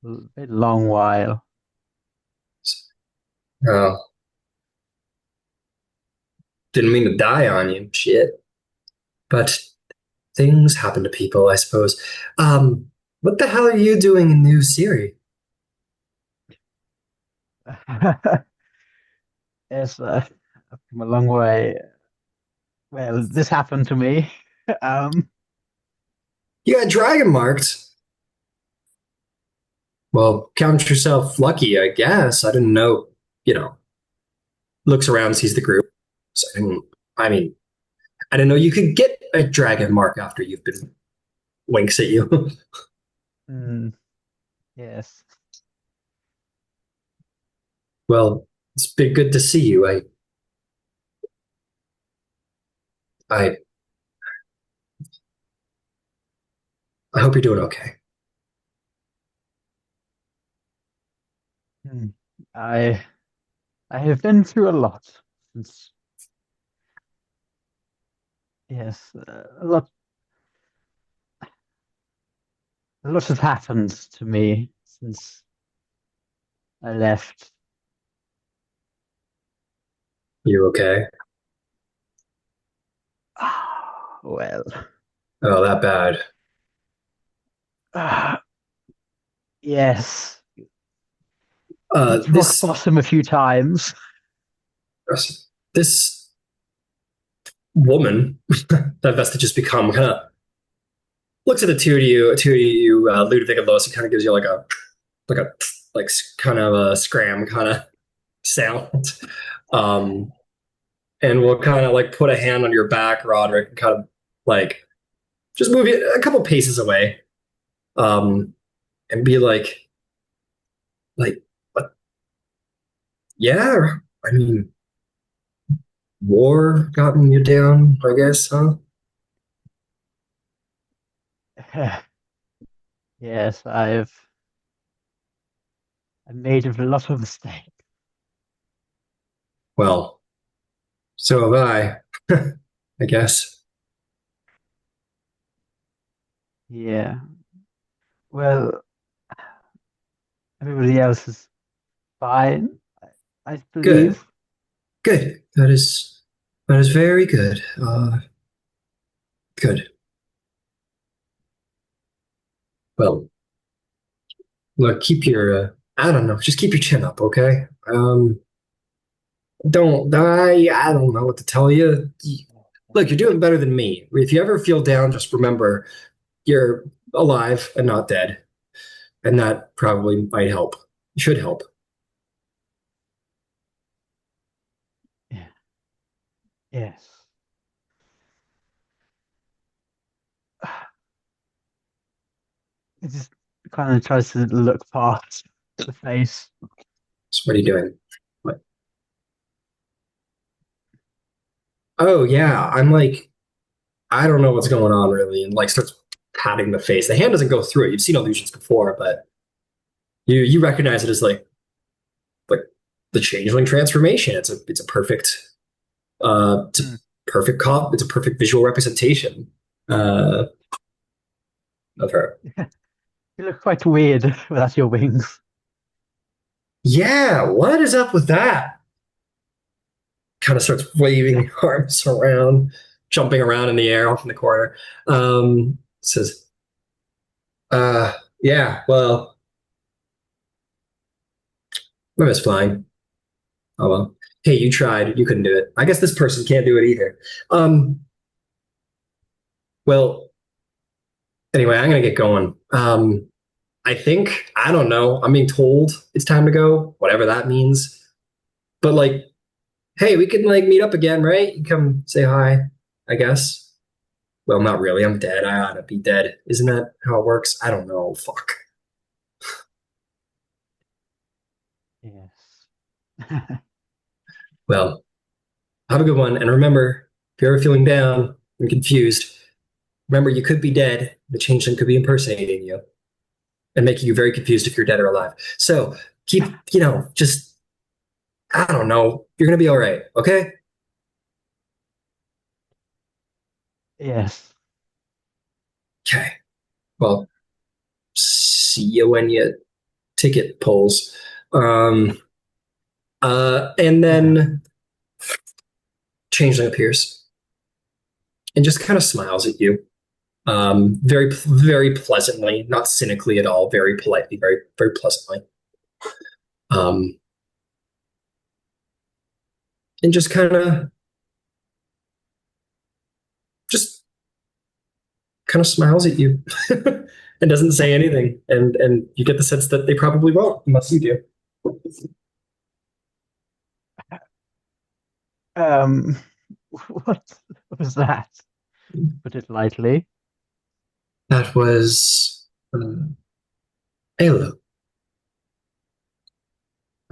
a very long while. Oh, didn't mean to die on you. Shit. But things happen to people, I suppose. What the hell are you doing in New Siri? Yes, I've come a long way. Well, this happened to me. Um, You got dragon marked. Well, count yourself lucky, I guess. I didn't know, you know, looks around, sees the group. So I mean, I didn't know you could get a dragon mark after you've been winks at you. mm, yes. Well, it's been good to see you. I, I hope you're doing okay. Mm. I I have been through a lot since. Yes, a lot has happened to me since I left. You okay? Well, Oh, that bad. ah, yes, Uh, hit rock this bottom a few times. this woman that Vesta just become kind of looks at the two of you, Ludvig and Lois, and kind of gives you like a like kind of a scram kind of sound. Um, and we'll kind of like put a hand on your back, Roderick, and kind of like just move you a couple paces away, and be like, what? Yeah, I mean, war gotten you down, I guess, huh? Yes, I made a lot of mistakes. Well, so have I, I guess. Yeah. Well, everybody else is fine, I Good, believe. good. That is very good. Good. Well, look, keep your I don't know, just keep your chin up, okay? Don't I don't know what to tell you. Look, you're doing better than me. If you ever feel down, just remember you're alive and not dead, and that probably might help. Should help. Yeah. Yes. It just kind of tries to look past the face. So what are you doing? What? Oh yeah, I'm like I don't know what's going on really, and like starts patting the face. The hand doesn't go through it. You've seen illusions before, but you recognize it as like the changeling transformation. It's a perfect it's a Hmm. perfect it's a perfect visual representation uh of her. You look quite weird without your wings. Yeah, what is up with that? Kind of starts waving arms around, jumping around in the air off in the corner. Says, yeah, well, I miss flying. Oh well. Hey, you tried. You couldn't do it. I guess this person can't do it either. Um, Well, anyway, I'm gonna get going. I think I don't know. I'm being told it's time to go, whatever that means. But like, hey, we can like meet up again, right? You come say hi, I guess. Well, not really. I'm dead. I ought to be dead. Isn't that how it works? I don't know. Fuck. Yes. Well, have a good one. And remember, if you're ever feeling down and confused, remember you could be dead. The changeling could be impersonating you and making you very confused if you're dead or alive. So keep, just, I don't know. You're going to be all right. Okay. Yes. Okay. Well, see you when you ticket pulls. And then Changeling appears and just kind of smiles at you, very, very pleasantly, not cynically at all, very politely, very, very pleasantly. Um, and just kind of smiles at you and doesn't say anything. And you get the sense that they probably won't unless you do. Um, what was that? Put it lightly. That was Ayla.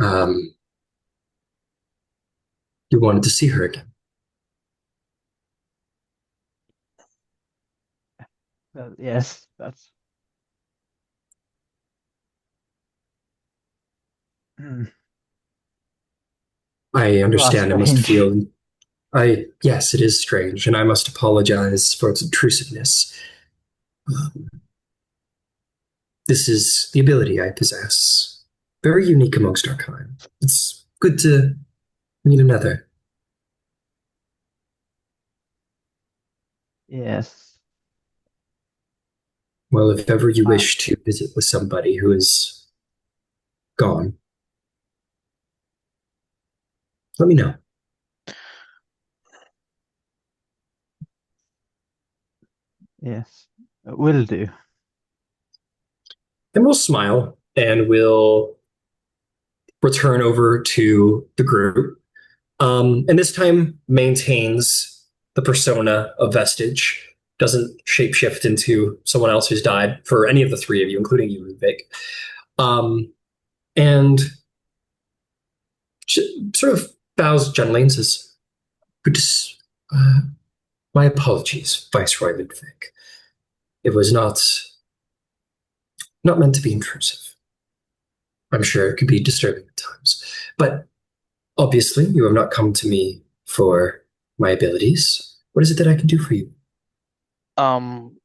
Um, you wanted to see her again. Yes, that's. Hmm. I You are understand it must strange. feel. Yes, it is strange, and I must apologize for its intrusiveness. Um, this is the ability I possess. Very unique amongst our kind. It's good to meet another. Yes. Well, if ever you Uh, wish to visit with somebody who is gone, let me know. yes. Will do. And we'll smile and we'll return over to the group. And this time maintains the persona of Vestige, doesn't shapeshift into someone else who's died for any of the three of you, including you, Ludvig. And sort of bows gently and says, "Good uh, my apologies, Viceroy Ludvig. It was not meant to be intrusive. I'm sure it could be disturbing at times. But obviously, you have not come to me for my abilities. What is it that I can do for you?" Um,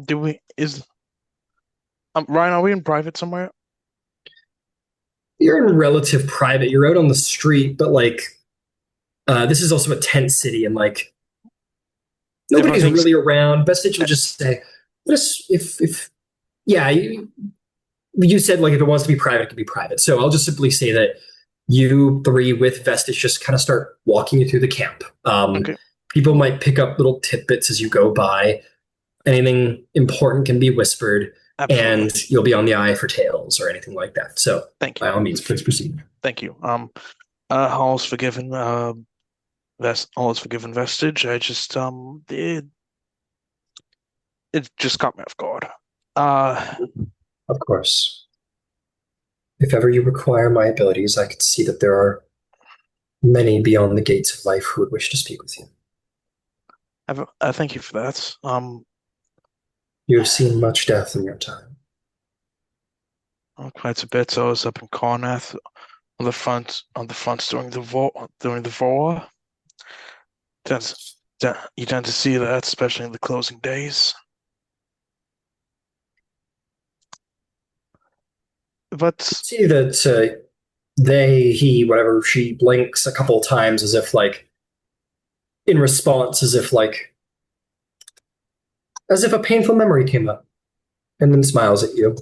do we is Ryan, are we in private somewhere? You're in relative private. You're out on the street, but like, this is also a tent city, and like, nobody's Everything's really around. Vestige will just say, "Let us, if yeah, you said like if it wants to be private, it can be private." So I'll just simply say that you three with Vestige just kind of start walking you through the camp. okay. People might pick up little tidbits as you go by. Anything important can be whispered, Absolutely. and you'll be on the eye for tales or anything like that. So Thank by you. all means, please proceed. Thank you. All's forgiven. All is forgiven. Vestige. I just it just caught me off guard. Uh, Of course. If ever you require my abilities, I can see that there are many beyond the gates of life who would wish to speak with you. thank you for that. You have seen much death in your time. Quite a bit. I was up in Carnath on the fronts during the war. Tends, you tend to see that, especially in the closing days. But See that he, whatever, she blinks a couple times as if like in response, as if a painful memory came up, and then smiles at you.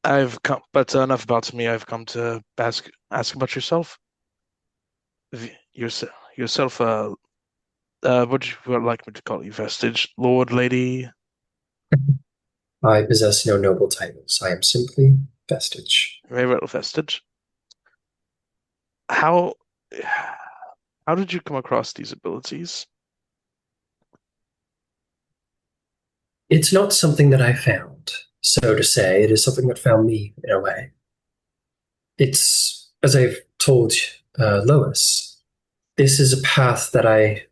I've come. But enough about me. I've come to ask about yourself. Your yourself what would you like me to call you? Vestige, Lord, Lady? I possess no noble titles. I am simply Vestige. Very well, Vestige. How did you come across these abilities? It's not something that I found, so to say. It is something that found me, in a way. It's, as I've told Lois, this is a path that I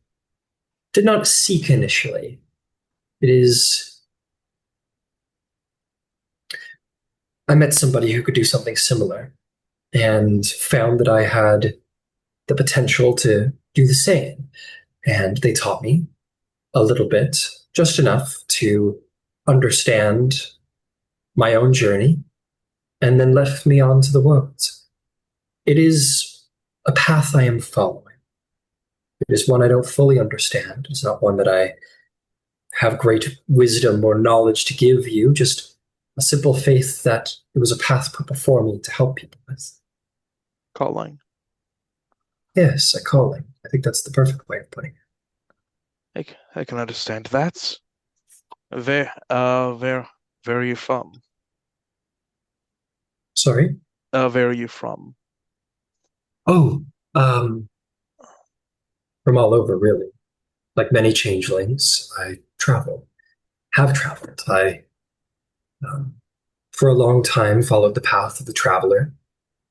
did not seek initially. It is. I met somebody who could do something similar and found that I had the potential to do the same. And they taught me a little bit, just enough to understand my own journey, and then left me onto the world. It is a path I am following. It is one I don't fully understand. It's not one that I have great wisdom or knowledge to give you, just a simple faith that it was a path put before me to help people with. Calling. Yes, a calling. I think that's the perfect way of putting it. I can understand that. Where are you from? Sorry? Where are you from? Oh, from all over, really. Like many changelings, I have traveled. I, for a long time, followed the path of the traveler,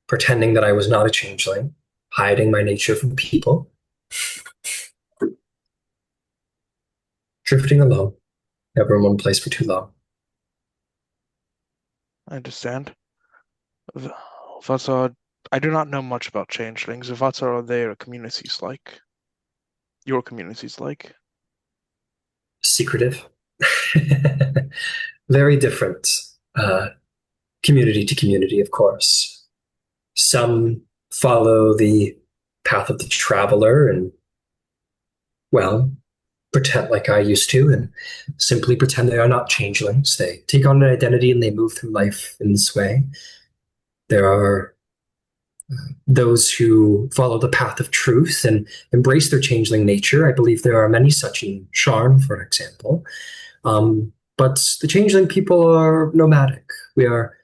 pretending that I was not a changeling, hiding my nature from people, drifting alone, never in one place for too long. I understand. What I do not know much about changelings. What are their communities like? Your communities like? Secretive. Very different. Community to community, of course. Some follow the path of the traveler and, well, pretend like I used to and simply pretend they are not changelings. They take on an identity and they move through life in this way. There are those who follow the path of truth and embrace their changeling nature. I believe there are many such in Sharn, for example. But the changeling people are nomadic. We are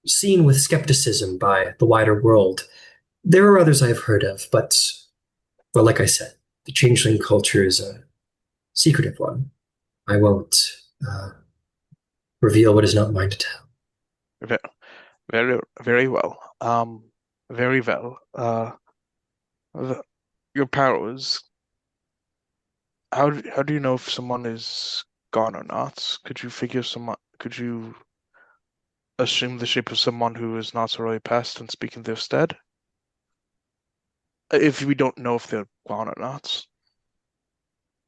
seen with skepticism by the wider world. There are others I've heard of, but, well, like I said, the changeling culture is a secretive one. I won't reveal what is not mine to tell. Very, very well. Very well. Your powers. How do you know if someone is gone or not? Could you figure someone? Could you assume the shape of someone who is not already passed and speak in their stead? If we don't know if they're gone or not.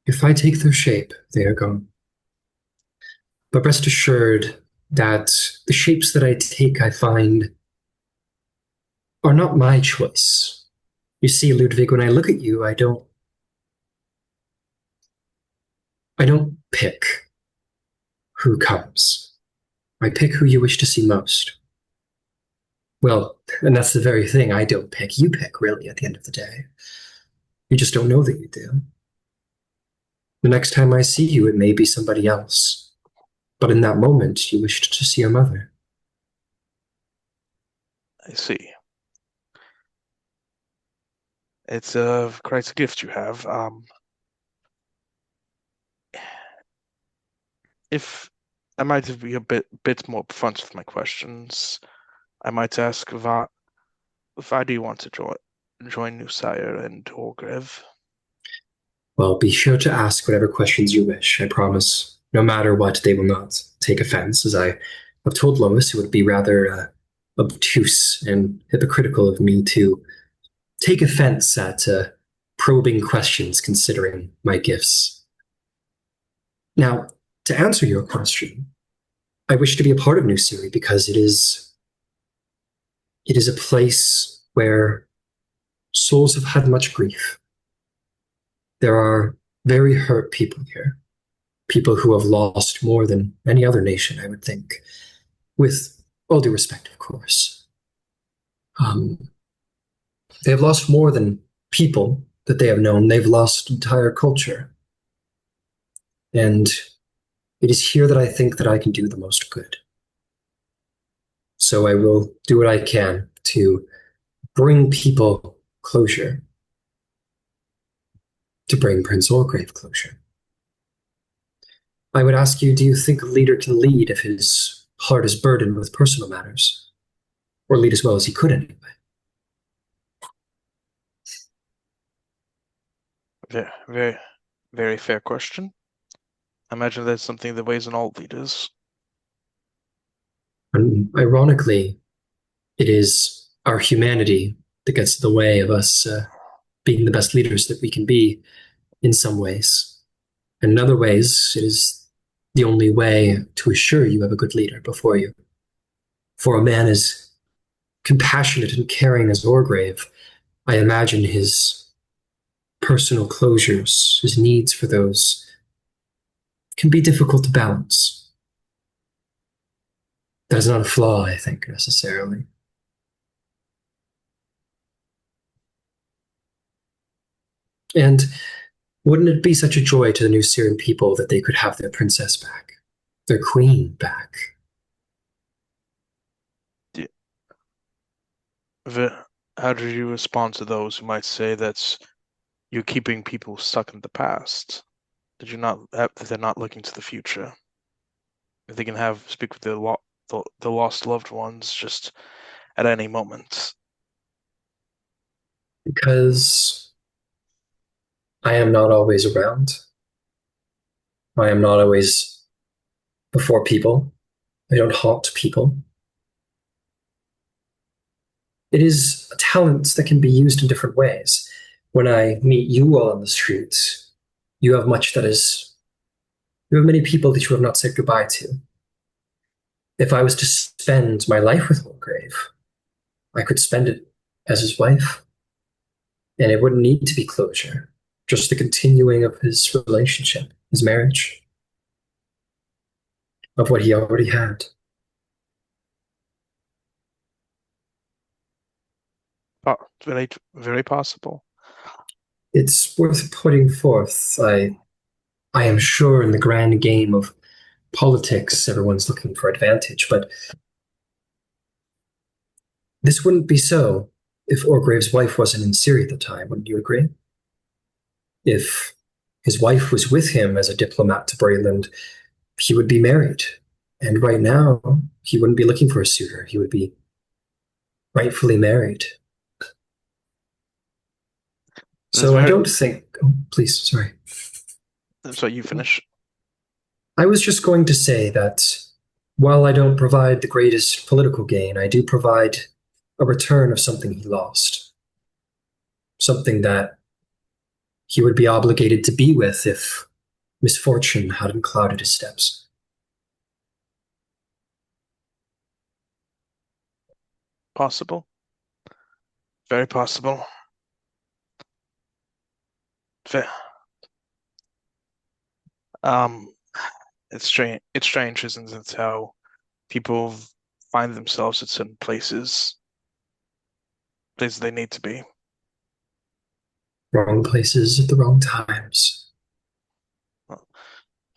If I take their shape, they are gone. But rest assured that the shapes that I take, I find, are not my choice. You see, Ludvig, when I look at you, I don't pick who comes. I pick who you wish to see most. Well, and that's the very thing I don't pick. You pick, really, at the end of the day. You just don't know that you do. The next time I see you, it may be somebody else. But in that moment, you wished to see your mother. I see. It's quite a gift you have. If I might be a bit more upfront with my questions, I might ask why do you want to join New Sire and Oargev? Well, be sure to ask whatever questions you wish. I promise, no matter what, they will not take offense. As I have told Lois, it would be rather obtuse and hypocritical of me to take offense at probing questions considering my gifts. Now, to answer your question, I wish to be a part of New Siri because it is a place where souls have had much grief. There are very hurt people here, people who have lost more than any other nation, I would think, with all due respect, of course. They have lost more than people that they have known, they've lost entire culture. And it is here that I think that I can do the most good. So I will do what I can to bring people closure, to bring Prince Oargev closure. I would ask you, do you think a leader can lead if his heart is burdened with personal matters? Or lead as well as he could anyway? Very, very, very fair question. I imagine that's something that weighs on all leaders. And ironically, it is our humanity that gets in the way of us being the best leaders that we can be in some ways. And in other ways, it is the only way to assure you have a good leader before you. For a man as compassionate and caring as Oargev, I imagine his personal closures, his needs for those, can be difficult to balance. That is not a flaw, I think, necessarily. And wouldn't it be such a joy to the New Syrian people that they could have their princess back, their queen back? How do you respond to those who might say that you're keeping people stuck in the past? That they're not looking to the future? If they can speak with the lost loved ones just at any moment. Because I am not always around. I am not always before people. I don't haunt people. It is a talent that can be used in different ways. When I meet you all on the streets, you have many people that you have not said goodbye to. If I was to spend my life with Oargev, I could spend it as his wife. And it wouldn't need to be closure, just the continuing of his relationship, his marriage, of what he already had. Very, very possible. It's worth putting forth. I am sure in the grand game of politics, everyone's looking for advantage, but this wouldn't be so if Oargev's wife wasn't in Syria at the time, wouldn't you agree? If his wife was with him as a diplomat to Braydon, he would be married. And right now, he wouldn't be looking for a suitor. He would be rightfully married. So I don't think... Oh, please, sorry. So you finish. I was just going to say that while I don't provide the greatest political gain, I do provide a return of something he lost. Something that he would be obligated to be with if misfortune hadn't clouded his steps. Possible. Very possible. It's strange, isn't it, how people find themselves at certain places they need to be. Wrong places at the wrong times.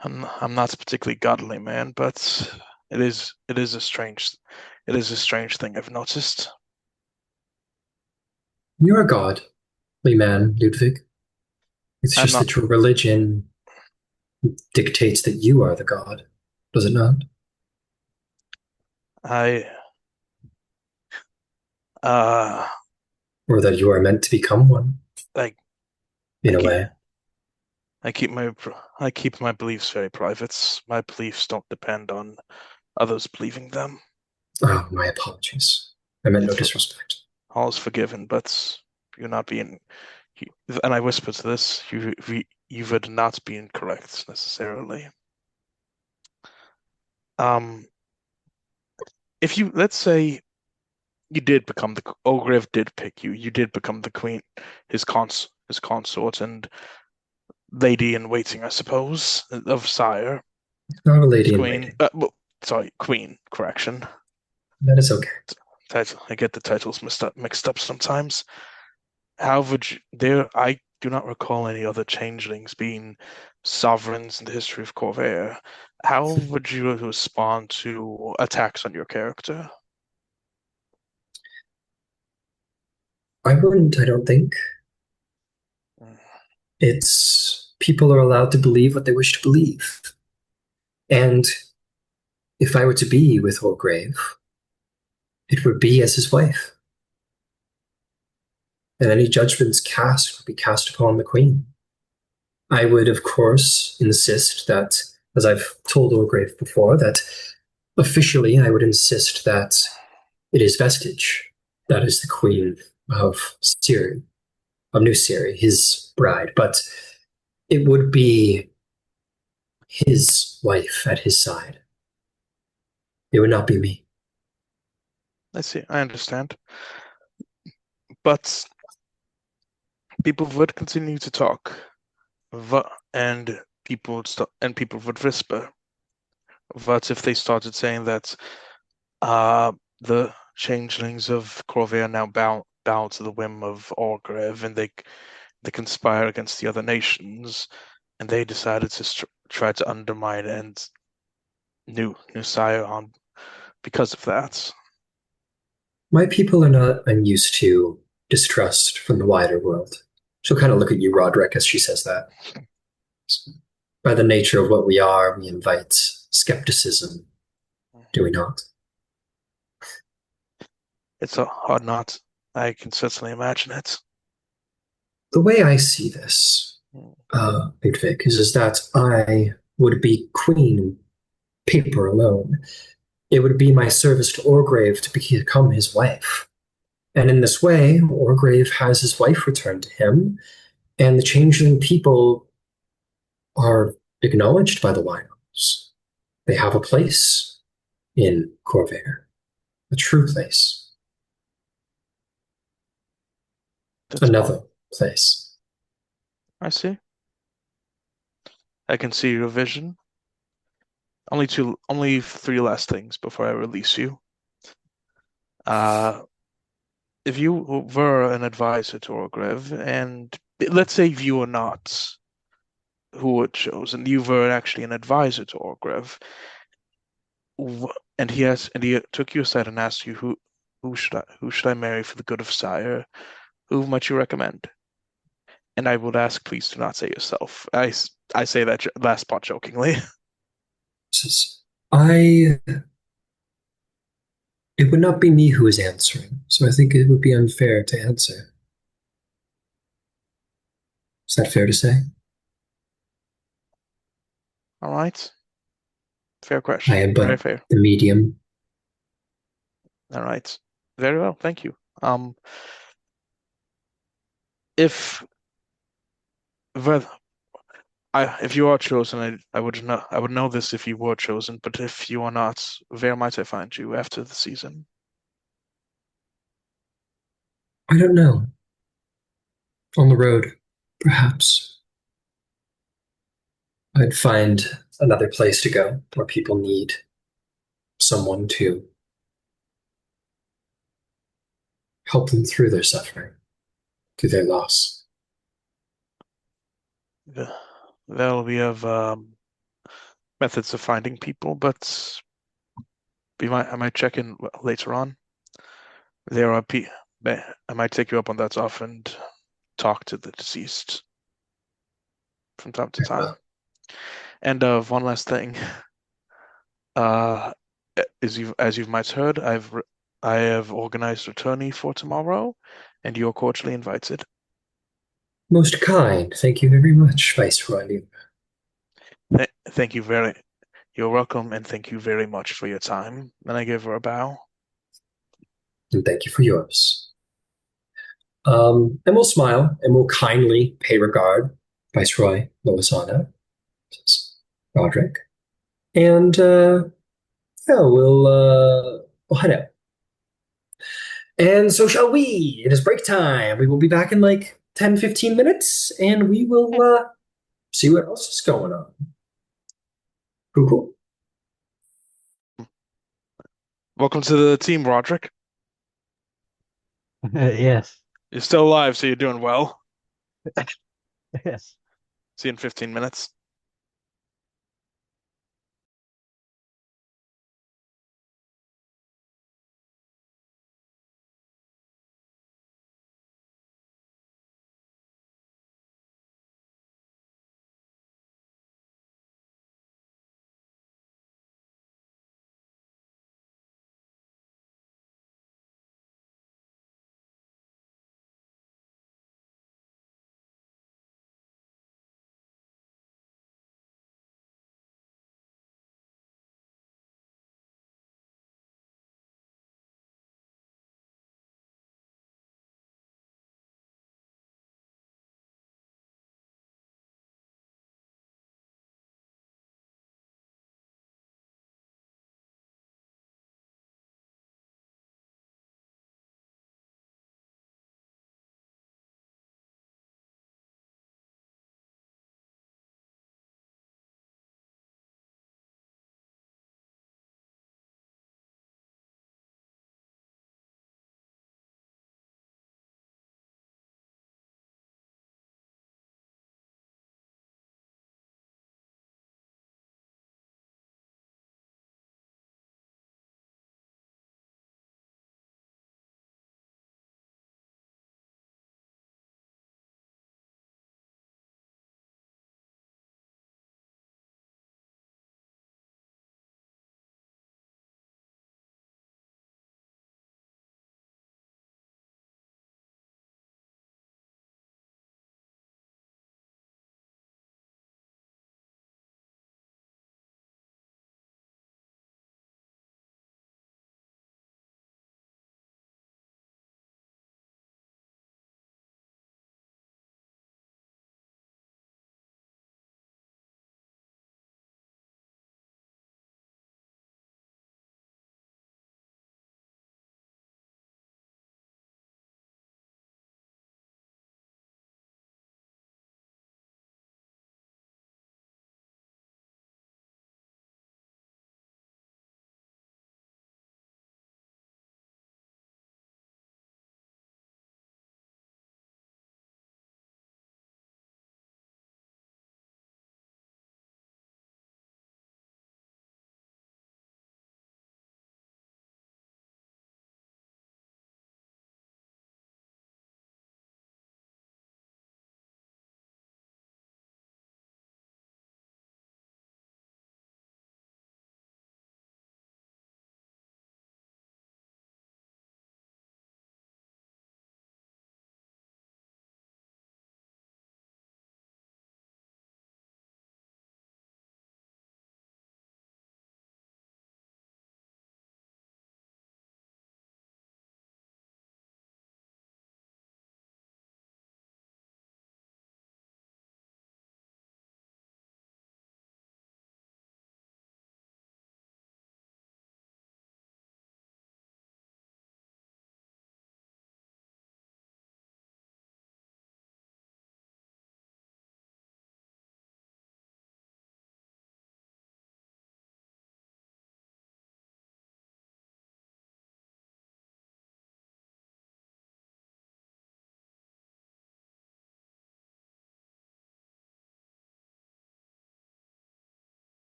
I'm not a particularly godly man, but it is a strange thing I've noticed. You're a godly man, Ludvig. It's I'm just not. that your religion dictates that you are the god, does it not? Or that you are meant to become one, in a way. I keep my beliefs very private. My beliefs don't depend on others believing them. Oh, my apologies. I meant no disrespect. All is forgiven, but you're not being. And I whisper to this: you would not be incorrect necessarily. If you, let's say, you did become Oargev did pick you. You did become the queen, his consort and lady in waiting, I suppose, of Sire. Not a lady in waiting. Sorry, queen. Correction. That is okay. I get the titles mixed up sometimes. How would you? I do not recall any other changelings being sovereigns in the history of Corvair. How would you respond to attacks on your character? I wouldn't, I don't think. It's people are allowed to believe what they wish to believe. And if I were to be with Oargev, it would be as his wife. And any judgments cast would be cast upon the Queen. I would, of course, insist that, as I've told Oargev before, that officially I would insist that it is Vestige that is the Queen of Ciri, of New Ciri, his bride. But it would be his wife at his side. It would not be me. I see, I understand. But people would continue to talk, and people would whisper. But if they started saying that the changelings of Corvair now bow to the whim of Oargev, and they conspire against the other nations, and they decided to try to undermine and New Scion because of that. My people are not unused to distrust from the wider world. She'll kind of look at you, Roderick, as she says that. By the nature of what we are, we invite skepticism, do we not? It's a hard knot. I can certainly imagine it. The way I see this, Ludvig, is that I would be queen in paper alone. It would be my service to Oargev to become his wife. And in this way, Oargev has his wife returned to him, and the changeling people are acknowledged by the Wynons. They have a place in Corvair, a true place. Another place. I see. I can see your vision. Only three last things before I release you. If you were an advisor to Oargev, and let's say you were not who were chosen, you were actually an advisor to Oargev, and he took you aside and asked you who should I marry for the good of Sire? Who might you recommend? And I would ask, please do not say yourself. I say that last part jokingly. It would not be me who is answering, so I think it would be unfair to answer. Is that fair to say? All right. Fair question. I am Very but fair. the medium. All right. Very well. Thank you. If you are chosen, I would know this if you were chosen, but if you are not, where might I find you after the season? I don't know. On the road, perhaps. I'd find another place to go where people need someone to help them through their suffering, through their loss. We have methods of finding people, but I might check in later on. I might take you up on that offer and talk to the deceased from time to time. And one last thing, as you might heard, I have organized a tourney for tomorrow, and you're cordially invited. Most kind. Thank you very much, Viceroy. Thank you You're welcome, and thank you very much for your time. And I give her a bow. And thank you for yours. And we'll smile and we'll kindly pay regard, Viceroy Lois, Roderick. And we'll head out. And so shall we. It is break time. We will be back in like 10, 15 minutes, and we will see what else is going on. Cool. Welcome to the team, Roderick. Yes. You're still alive, so you're doing well. Yes. See you in 15 minutes.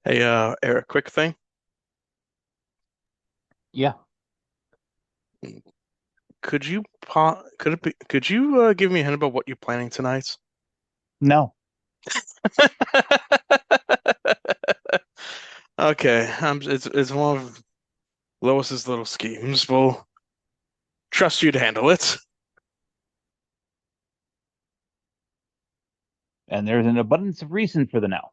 Hey, Eric, quick thing. Yeah. Could you give me a hint about what you're planning tonight? No. Okay, it's one of Lois's little schemes. We'll trust you to handle it. And there's an abundance of reason for the no.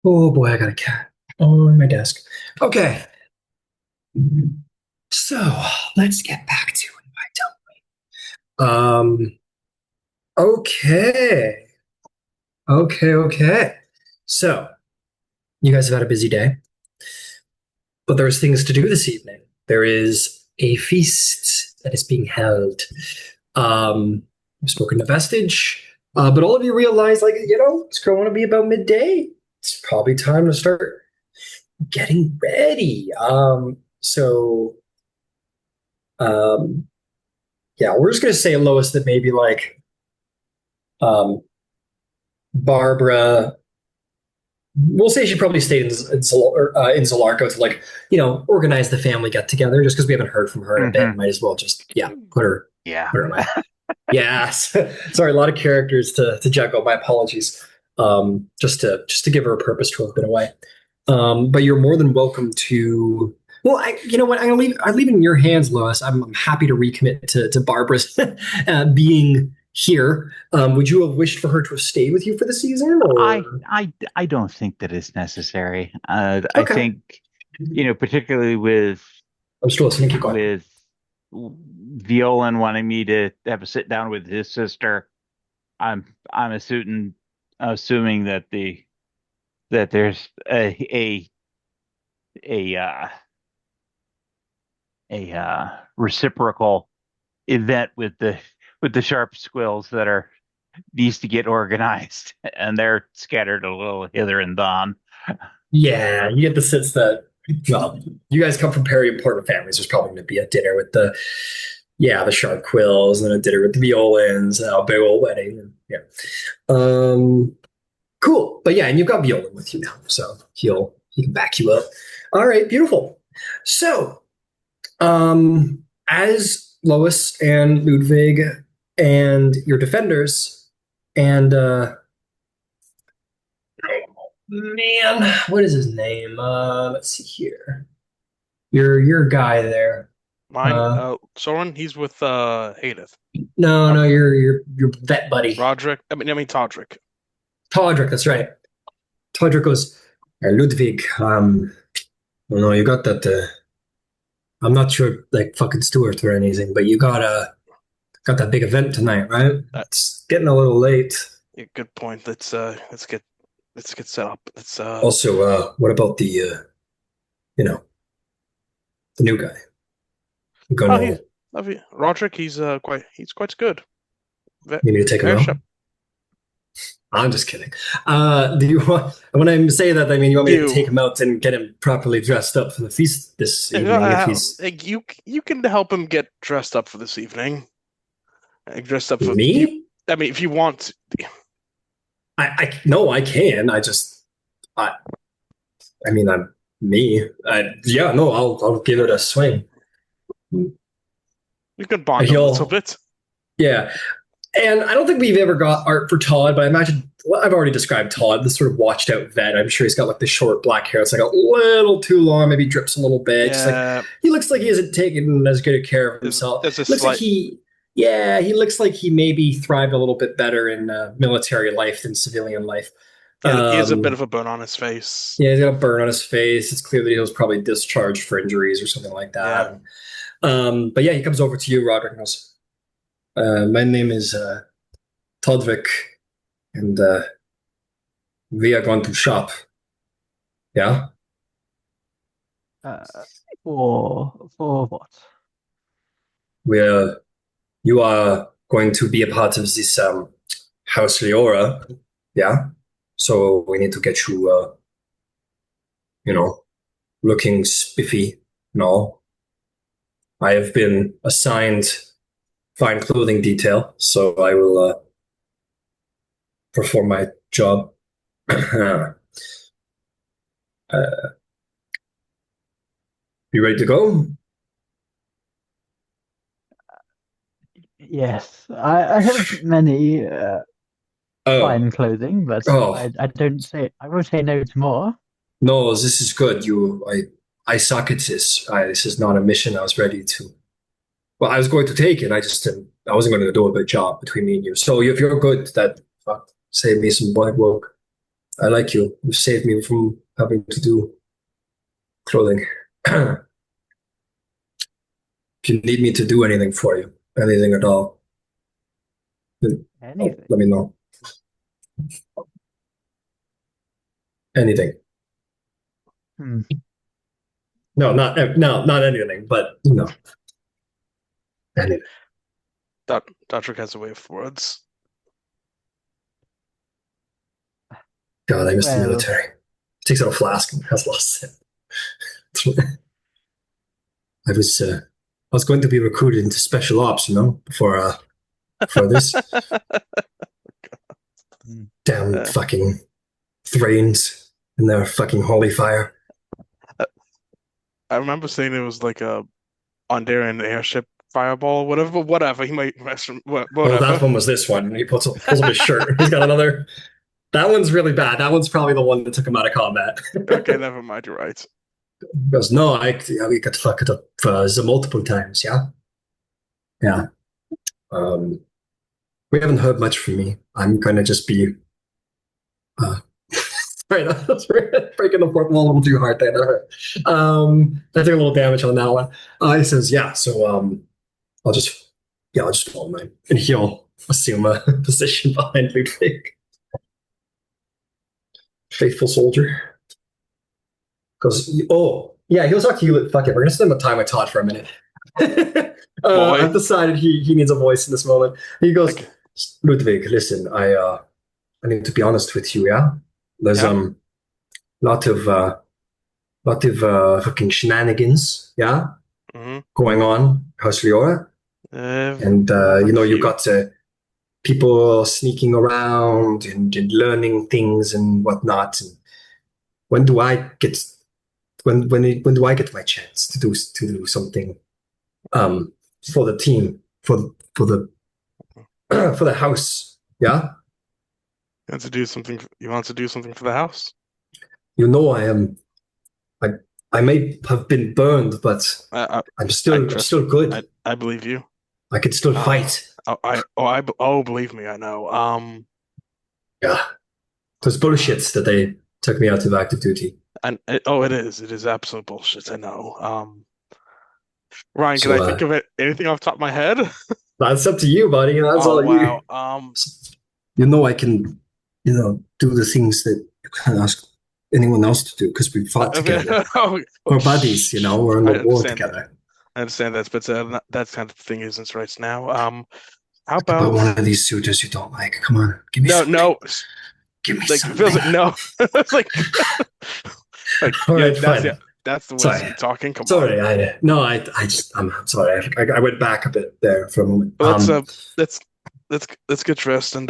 Oh boy, I got a cat on my desk. Okay. So let's get back to it. Okay. Okay. So you guys have had a busy day, but there's things to do this evening. There is a feast that is being held. I've spoken to Vestige, but all of you realize, like, it's going to be about midday. It's probably time to start getting ready. Yeah, we're just gonna say, Lois, that maybe like Barbara. We'll say she probably stayed in Zalarco to organize the family get together. Just because we haven't heard from her in a bit, might as well just put her Yeah. put her away. Yes, sorry, a lot of characters to juggle. My apologies. Just to give her a purpose to have been away. But you're more than welcome to. Well, you know what? I leave it in your hands, Lois. I'm happy to recommit to Barbara's being here. Would you have wished for her to have stayed with you for the season? Or? I don't think that it's necessary. I Okay. think, particularly with I'm still listening. Keep going. with Violan wanting me to have a sit down with his sister, I'm assuming that there's a reciprocal event with the sharp squills that needs to get organized, and they're scattered a little hither and thon. Yeah, you get the sense that, well, you guys come from very important families. There's probably going to be a dinner with the sharp quills, and then a dinner with the Violins, and a big old wedding. Yeah. Cool. But yeah, and you've got Violan with you now, so he can back you up. All right, beautiful. So, as Lois and Ludvig and your defenders and man, what is his name? Let's see here. Your guy there. Mine, Soren, he's with Hadith. No, your vet buddy. Roderick. I mean Todrick. Todrick, that's right. Todrick goes, Ludvig, no, you got that. I'm not sure, like fucking Stuart or anything, but you got that big event tonight, right? It's getting a little late. Yeah, good point. Let's get set up. Also, what about the new guy? Roderick, he's quite good. You need to take him out? I'm just kidding. Do you want, when I say that, I mean, you want me to take him out and get him properly dressed up for the feast this evening? You can help him get dressed up for this evening. Dressed up for me? I mean, if you want. I can. I'm me. I'll give it a swing. We could bond a little bit. Yeah. And I don't think we've ever got art for Todd, but I imagine, I've already described Todd, this sort of watched out vet. I'm sure he's got like the short black hair. It's like a little too long, maybe drips a little bit. Yeah. He looks like he isn't taking as good a care of himself. He looks like he maybe thrived a little bit better in military life than civilian life. He has a bit of a burn on his face. Yeah, he's got a burn on his face. It's clear that he was probably discharged for injuries or something like that. Yeah. But yeah, he comes over to you, Roderick, and goes, my name is Todrick, and we are going to shop. Yeah? For what? You are going to be a part of this House Leora, yeah? So we need to get you, looking spiffy and all. I have been assigned fine clothing detail, so I will perform my job. You ready to go? Yes, I have many fine clothing, but I won't say no to more. No, this is good. I suck at this. This is not a mission I was ready to. Well, I was going to take it. I wasn't going to do a good job between me and you. So if you're good, that save me some blood work. I like you. You saved me from having to do clothing. If you need me to do anything for you, anything at all, then Anything. let me know. Anything. Hmm. No, not anything, but anything. Roderick has a way of words. God, I miss the Well, military. Takes out a flask and has lost it. I was going to be recruited into special ops, for this. Damn Uh, fucking Thrains and their fucking holy fire. I remember saying it was like a Ondarian airship fireball, whatever. But whatever. He might Oh, whatever. that one was this one. He pulls up his shirt. He's got another. That one's really bad. That one's probably the one that took him out of combat. Okay, never mind. You're right. He goes, no, we could fuck it up multiple times, yeah? Yeah. We haven't heard much from me. I'm going to just be right, that's breaking the fourth wall a little too hard there. That took a little damage on that one. He says, yeah, so I'll just follow mine. And he'll assume a position behind Ludvig. Faithful soldier. Goes, oh, yeah, he'll talk to you. Fuck it, we're going to spend the time with Todd for a minute. I've decided he needs a voice in this moment. He goes, Okay. Ludvig, listen, I need to be honest with you, yeah? There's lot of fucking shenanigans, yeah, going on House Leora. And you've got people sneaking around and learning things and whatnot. And when do I get my chance to do something for the team, for the for the house, yeah? You want to do something? You want to do something for the house? I am. I may have been burned, but I'm still good. I believe you. I can still fight. Believe me, I know. Yeah, those bullshits that they took me out of active duty. And it is absolute bullshit. I know. Ryan, can I think of anything off the top of my head? That's up to you, buddy. That's all wow. you. I can, do the things that you can't ask anyone else to do because we fought together. We're buddies, we're in the war together. I understand that, but that kind of thing isn't right now. How about one of these suitors you don't like? Come on, give me something. No. Give me something. Feels like no. It's like all right, fine. That's the way you're talking. Come sorry, on. I'm sorry. I went back a bit there for a moment. Let's get dressed and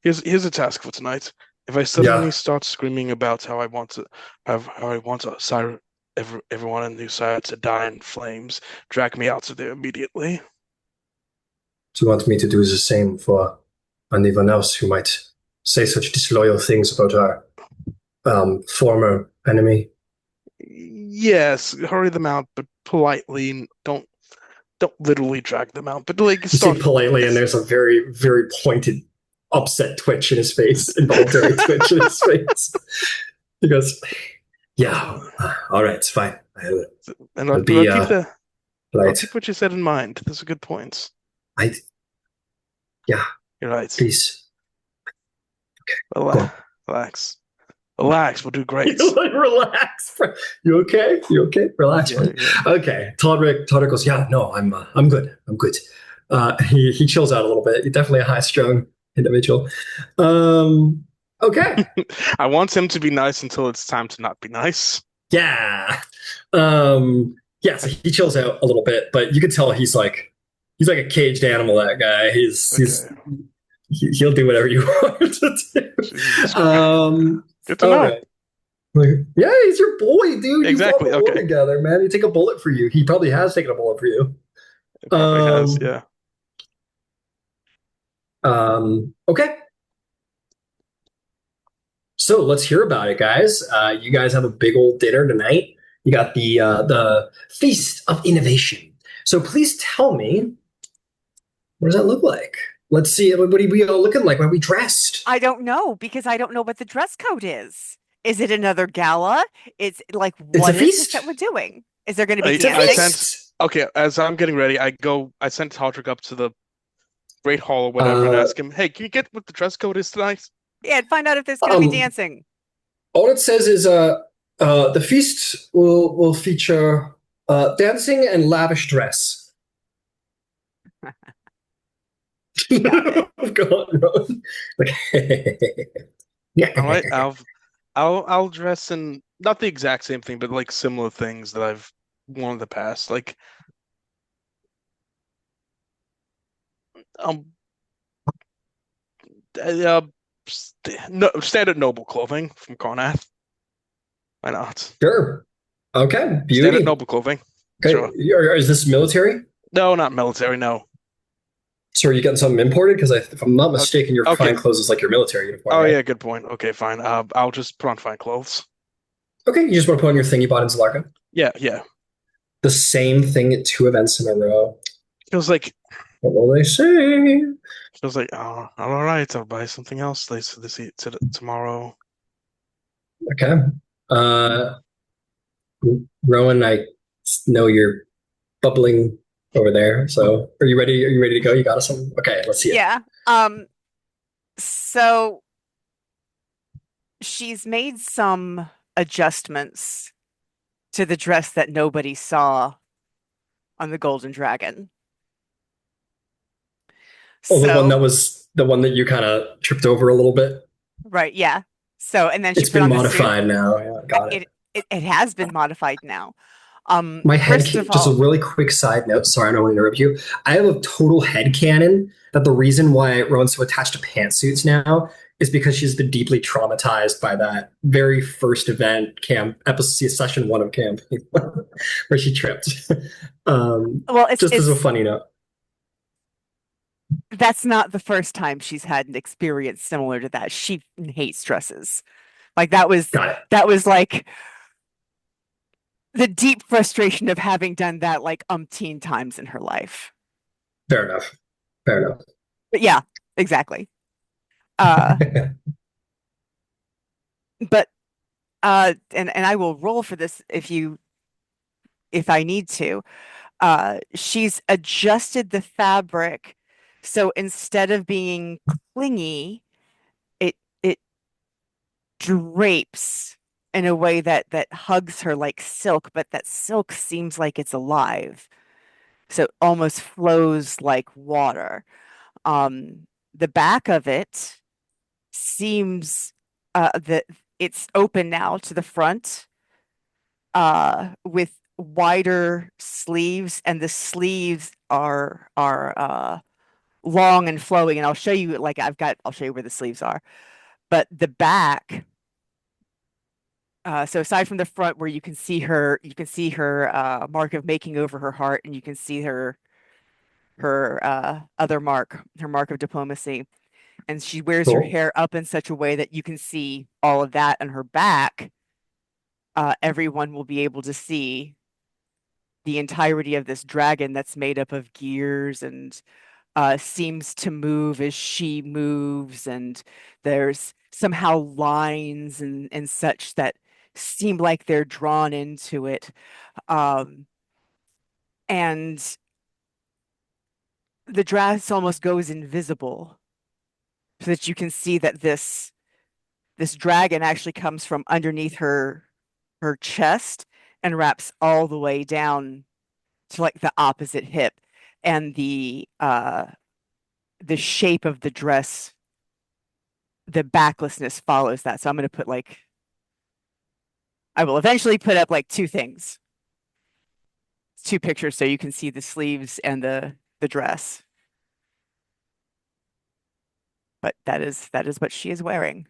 here's a task for tonight. If I suddenly start screaming about how I want everyone in New Sire to die in flames, drag me out of there immediately. Do you want me to do the same for anyone else who might say such disloyal things about our former enemy? Yes, hurry them out, but politely. Don't literally drag them out, but like start politely. And there's a very, very pointed, upset twitch in his face, involuntary twitch in his face. He goes, "Yeah, all right, it's fine." I'll keep what you said in mind. Those are good points. Yeah, you're right. Please. Okay. Relax. We'll do great. Relax. You okay? Relax. Yeah. Okay. Roderick goes, yeah, no, I'm good. He chills out a little bit. He's definitely a high-strung individual. Okay. I want him to be nice until it's time to not be nice. Yeah. So he chills out a little bit, but you can tell he's like a caged animal, that guy. He'll do whatever you want him to do. Good to know. Right. Yeah, he's your boy, dude. Exactly. You fought together, man. He'd take a bullet for you. He probably has taken a bullet for you. He probably has, yeah. Okay. So let's hear about it, guys. You guys have a big old dinner tonight. You got the Feast of Innovation. So please tell me, what does that look like? Let's see. What are we all looking like? What are we dressed? I don't know because I don't know what the dress code is. Is it another gala? It's like, It's a what is this that feast. we're doing? Is there going to be I It's a I dancing? sent feast. okay, as I'm getting ready, I sent Roderick up to the Great Hall or whatever and Uh, ask him, hey, can you get what the dress code is tonight? Yeah, and find out if there's going to be um, dancing. all it says is the feast will feature dancing and lavish dress. Got it. Go on, Ron. Like, All right, I'll dress in not the exact same thing, but like similar things that I've worn in the past. Like um uh, no, standard noble clothing from Karnath. Why not? sure. Okay, Standard beauty. noble clothing. Okay, Sure. is this military? No, not military, no. So are you getting something imported? Because if I'm not Okay. mistaken, your Okay. fine clothes is like your military uniform, Oh right? yeah, good point. Okay, fine. I'll just put on fine clothes. Okay, you just want to put on your thing you bought in Zalarka? Yeah, yeah. The same thing at 2 events in a row. Feels like What will they say? oh, all right. I'll buy something else tomorrow. Okay. Uh, Rowan, I know you're bubbling over there. So are you ready? Are you ready to go? You got us something? Okay, let's see it. Yeah. So she's made some adjustments to the dress that nobody saw on the Golden Dragon. Oh, So, the one that you kind of tripped over a little bit. right, yeah. So, and then she It's put been on the suit. modified now. Yeah, got it. It has been modified now. My First of just a all, really quick side note. Sorry, I don't want to interrupt you. I have a total head canon that the reason why Rowan's so attached to pantsuits now is because she's been deeply traumatized by that very first event camp episode session one of camp where she tripped. well, Just as a it's funny note. that's not the first time she's had an experience similar to that. She hates dresses. Like Got it. that was like the deep frustration of having done that like umpteen times in her life. Fair enough. Fair enough. But yeah, exactly. Uh, but and I will roll for this if I need to. She's adjusted the fabric so instead of being clingy, it drapes in a way that hugs her like silk, but that silk seems like it's alive. So it almost flows like water. The back of it seems that it's open now to the front with wider sleeves, and the sleeves are long and flowing. And I'll show you I'll show you where the sleeves are. But the back, so aside from the front where you can see her mark of making over her heart, and you can see her other mark, her mark of diplomacy. And she wears her Cool. hair up in such a way that you can see all of that on her back. Everyone will be able to see the entirety of this dragon that's made up of gears and seems to move as she moves, and there's somehow lines and such that seem like they're drawn into it. Um, and the dress almost goes invisible so that you can see that this dragon actually comes from underneath her chest and wraps all the way down to like the opposite hip, and the shape of the dress, the backlessness follows that. So I'm going to put like I will eventually put up like two pictures so you can see the sleeves and the dress. But that is what she is wearing.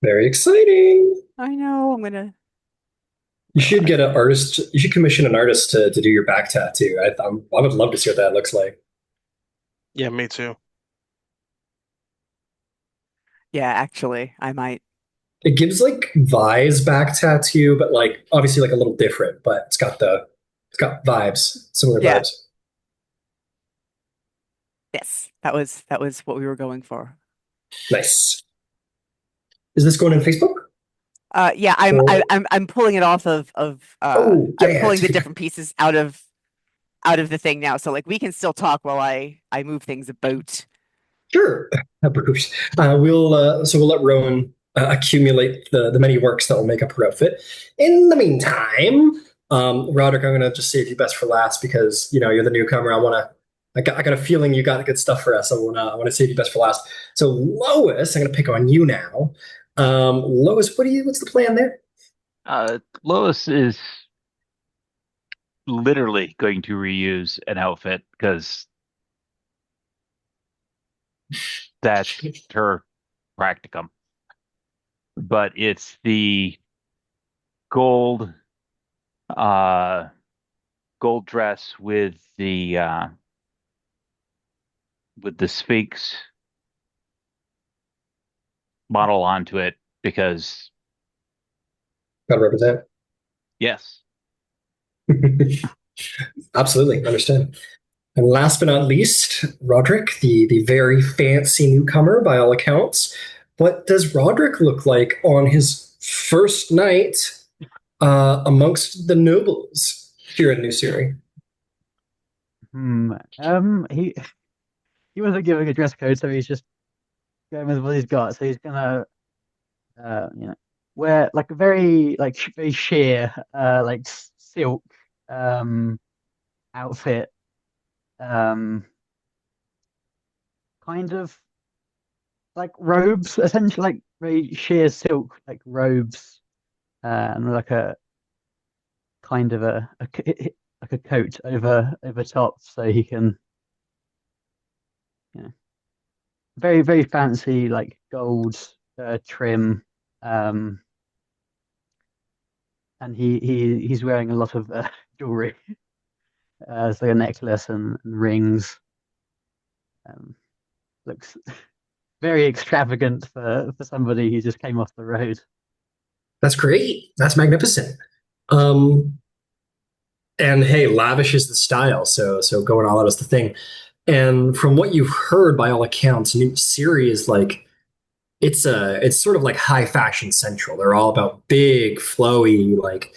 Very exciting. I know. I'm gonna. You Where should was get an it? artist. You should commission an artist to do your back tattoo. I would love to see what that looks like. Yeah, me too. Yeah, actually, I might. It gives like Vi's back tattoo, but like obviously like a little different, but it's got vibes, similar Yeah. vibes. Yes. That was what we were going for. Nice. Is this going on Facebook? Yeah, I'm I, Or I'm pulling it off of oh I'm yeah, pulling the different pieces out of the thing now. So like we can still talk while I move things about. sure. Bruce. We'll let Rowan accumulate the many works that will make up her outfit. In the meantime, Roderick, I'm gonna just save you best for last because you know you're the newcomer. I got a feeling you got good stuff for us. I wanna save you best for last. So Lois, I'm gonna pick on you now. Lois, what's the plan there? Lois is literally going to reuse an outfit because that's her practicum. But it's the gold uh gold dress with the Sphinx model onto it because Gotta represent. yes. Absolutely, understand. And last but not least, Roderick, the very fancy newcomer by all accounts. What does Roderick look like on his first night amongst the nobles here in New Siri? Hmm. He wasn't giving a dress code, so he's just going with what he's got. So he's gonna you know, wear like a very very sheer like silk um outfit, um kind of like robes, essentially like very sheer silk like robes, and like a kind of like a coat over top, so he can, you know, very very fancy like gold trim, um and he's wearing a lot of jewelry, so a necklace and rings. Um, looks very extravagant for somebody who just came off the road. That's great. That's magnificent. Um, and hey, lavish is the style, so going all out is the thing. And from what you've heard, by all accounts, New Siri is like it's sort of like high fashion central. They're all about big, flowy, like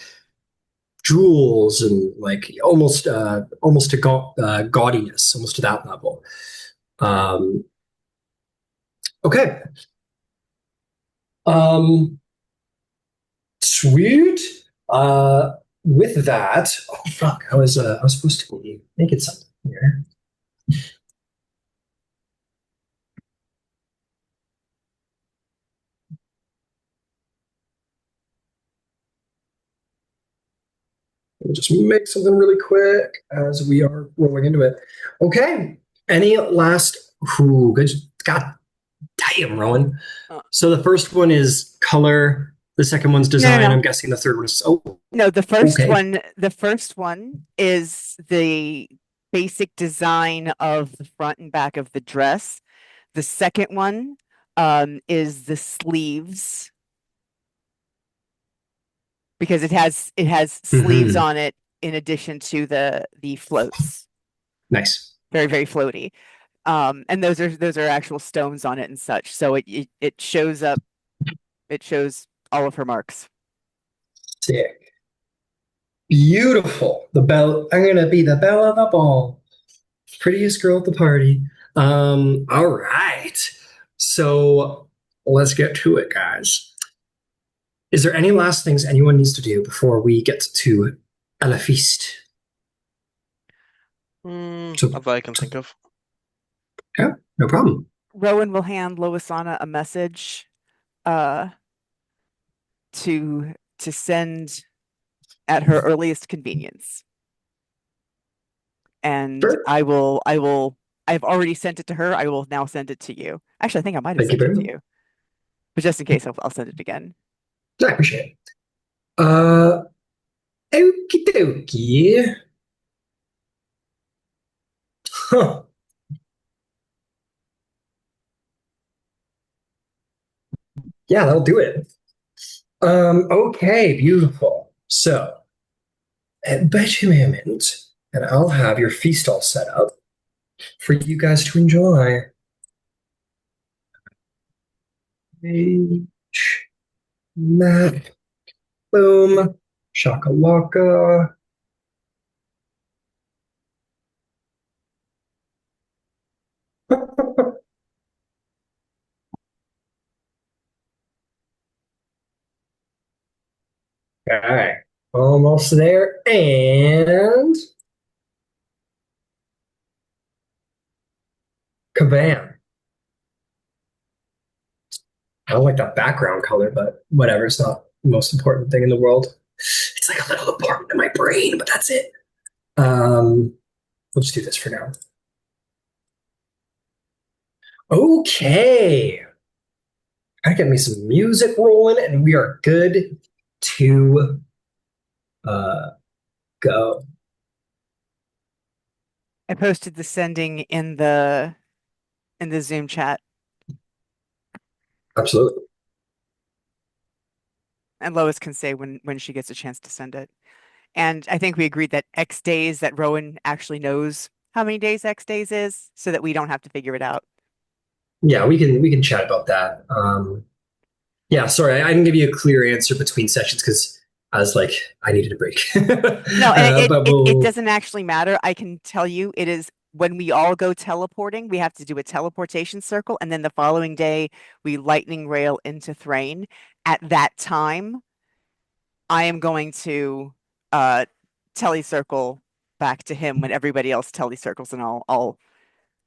jewels and like almost to gaudiness, almost to that level. Um, okay, um, sweet. Uh, with that, oh fuck, I was supposed to be making something here. Let me just make something really quick as we are rolling into it. Okay. Any last? Ooh, good. God damn, Rowan. Uh, So the first one is color. The second one's no, no, design. I'm no. guessing the third one is. Oh, No, okay. the first one is the basic design of the front and back of the dress. The second one is the sleeves because it has sleeves Hmm. on it in addition to the floats. Nice. Very, very floaty. And those are actual stones on it and such. So it shows up, it shows all of her marks. Sick. Beautiful. The belle. I'm gonna be the belle of the ball. Prettiest girl at the party. All right. So let's get to it, guys. Is there any last things anyone needs to do before we get to La Feast? So, Not that I can think of. yeah, no problem. Rowan will hand Loisana a message uh to send at her earliest convenience. And Sure. I've already sent it to her. I will now send it to you. Actually, I think I might have Thank you sent it very to much. you, but just in case, I'll send it again. I appreciate it. Uh, okie dokie. Huh. Yeah, that'll do it. Okay, beautiful. So, bet you a moment, and I'll have your feast all set up for you guys to enjoy. H, map, boom, shakalaka. Okay, almost there, and kabam. I don't like that background color, but whatever. It's not the most important thing in the world. It's like a little apartment in my brain, but that's it. Um, we'll just do this for now. Okay. Gotta get me some music rolling, and we are good to uh, go. I posted the sending in the Zoom chat, Absolutely. and Lois can say when she gets a chance to send it. And I think we agreed that X days that Rowan actually knows how many days X days is, so that we don't have to figure it out. Yeah, we can chat about that. Yeah, sorry, I didn't give you a clear answer between sessions because I was like, I needed a break. No, and But it we'll, doesn't actually matter. I can tell you it is when we all go teleporting, we have to do a teleportation circle, and then the following day we lightning rail into Thrain. At that time, I am going to uh telecircle back to him when everybody else telecircles, and I'll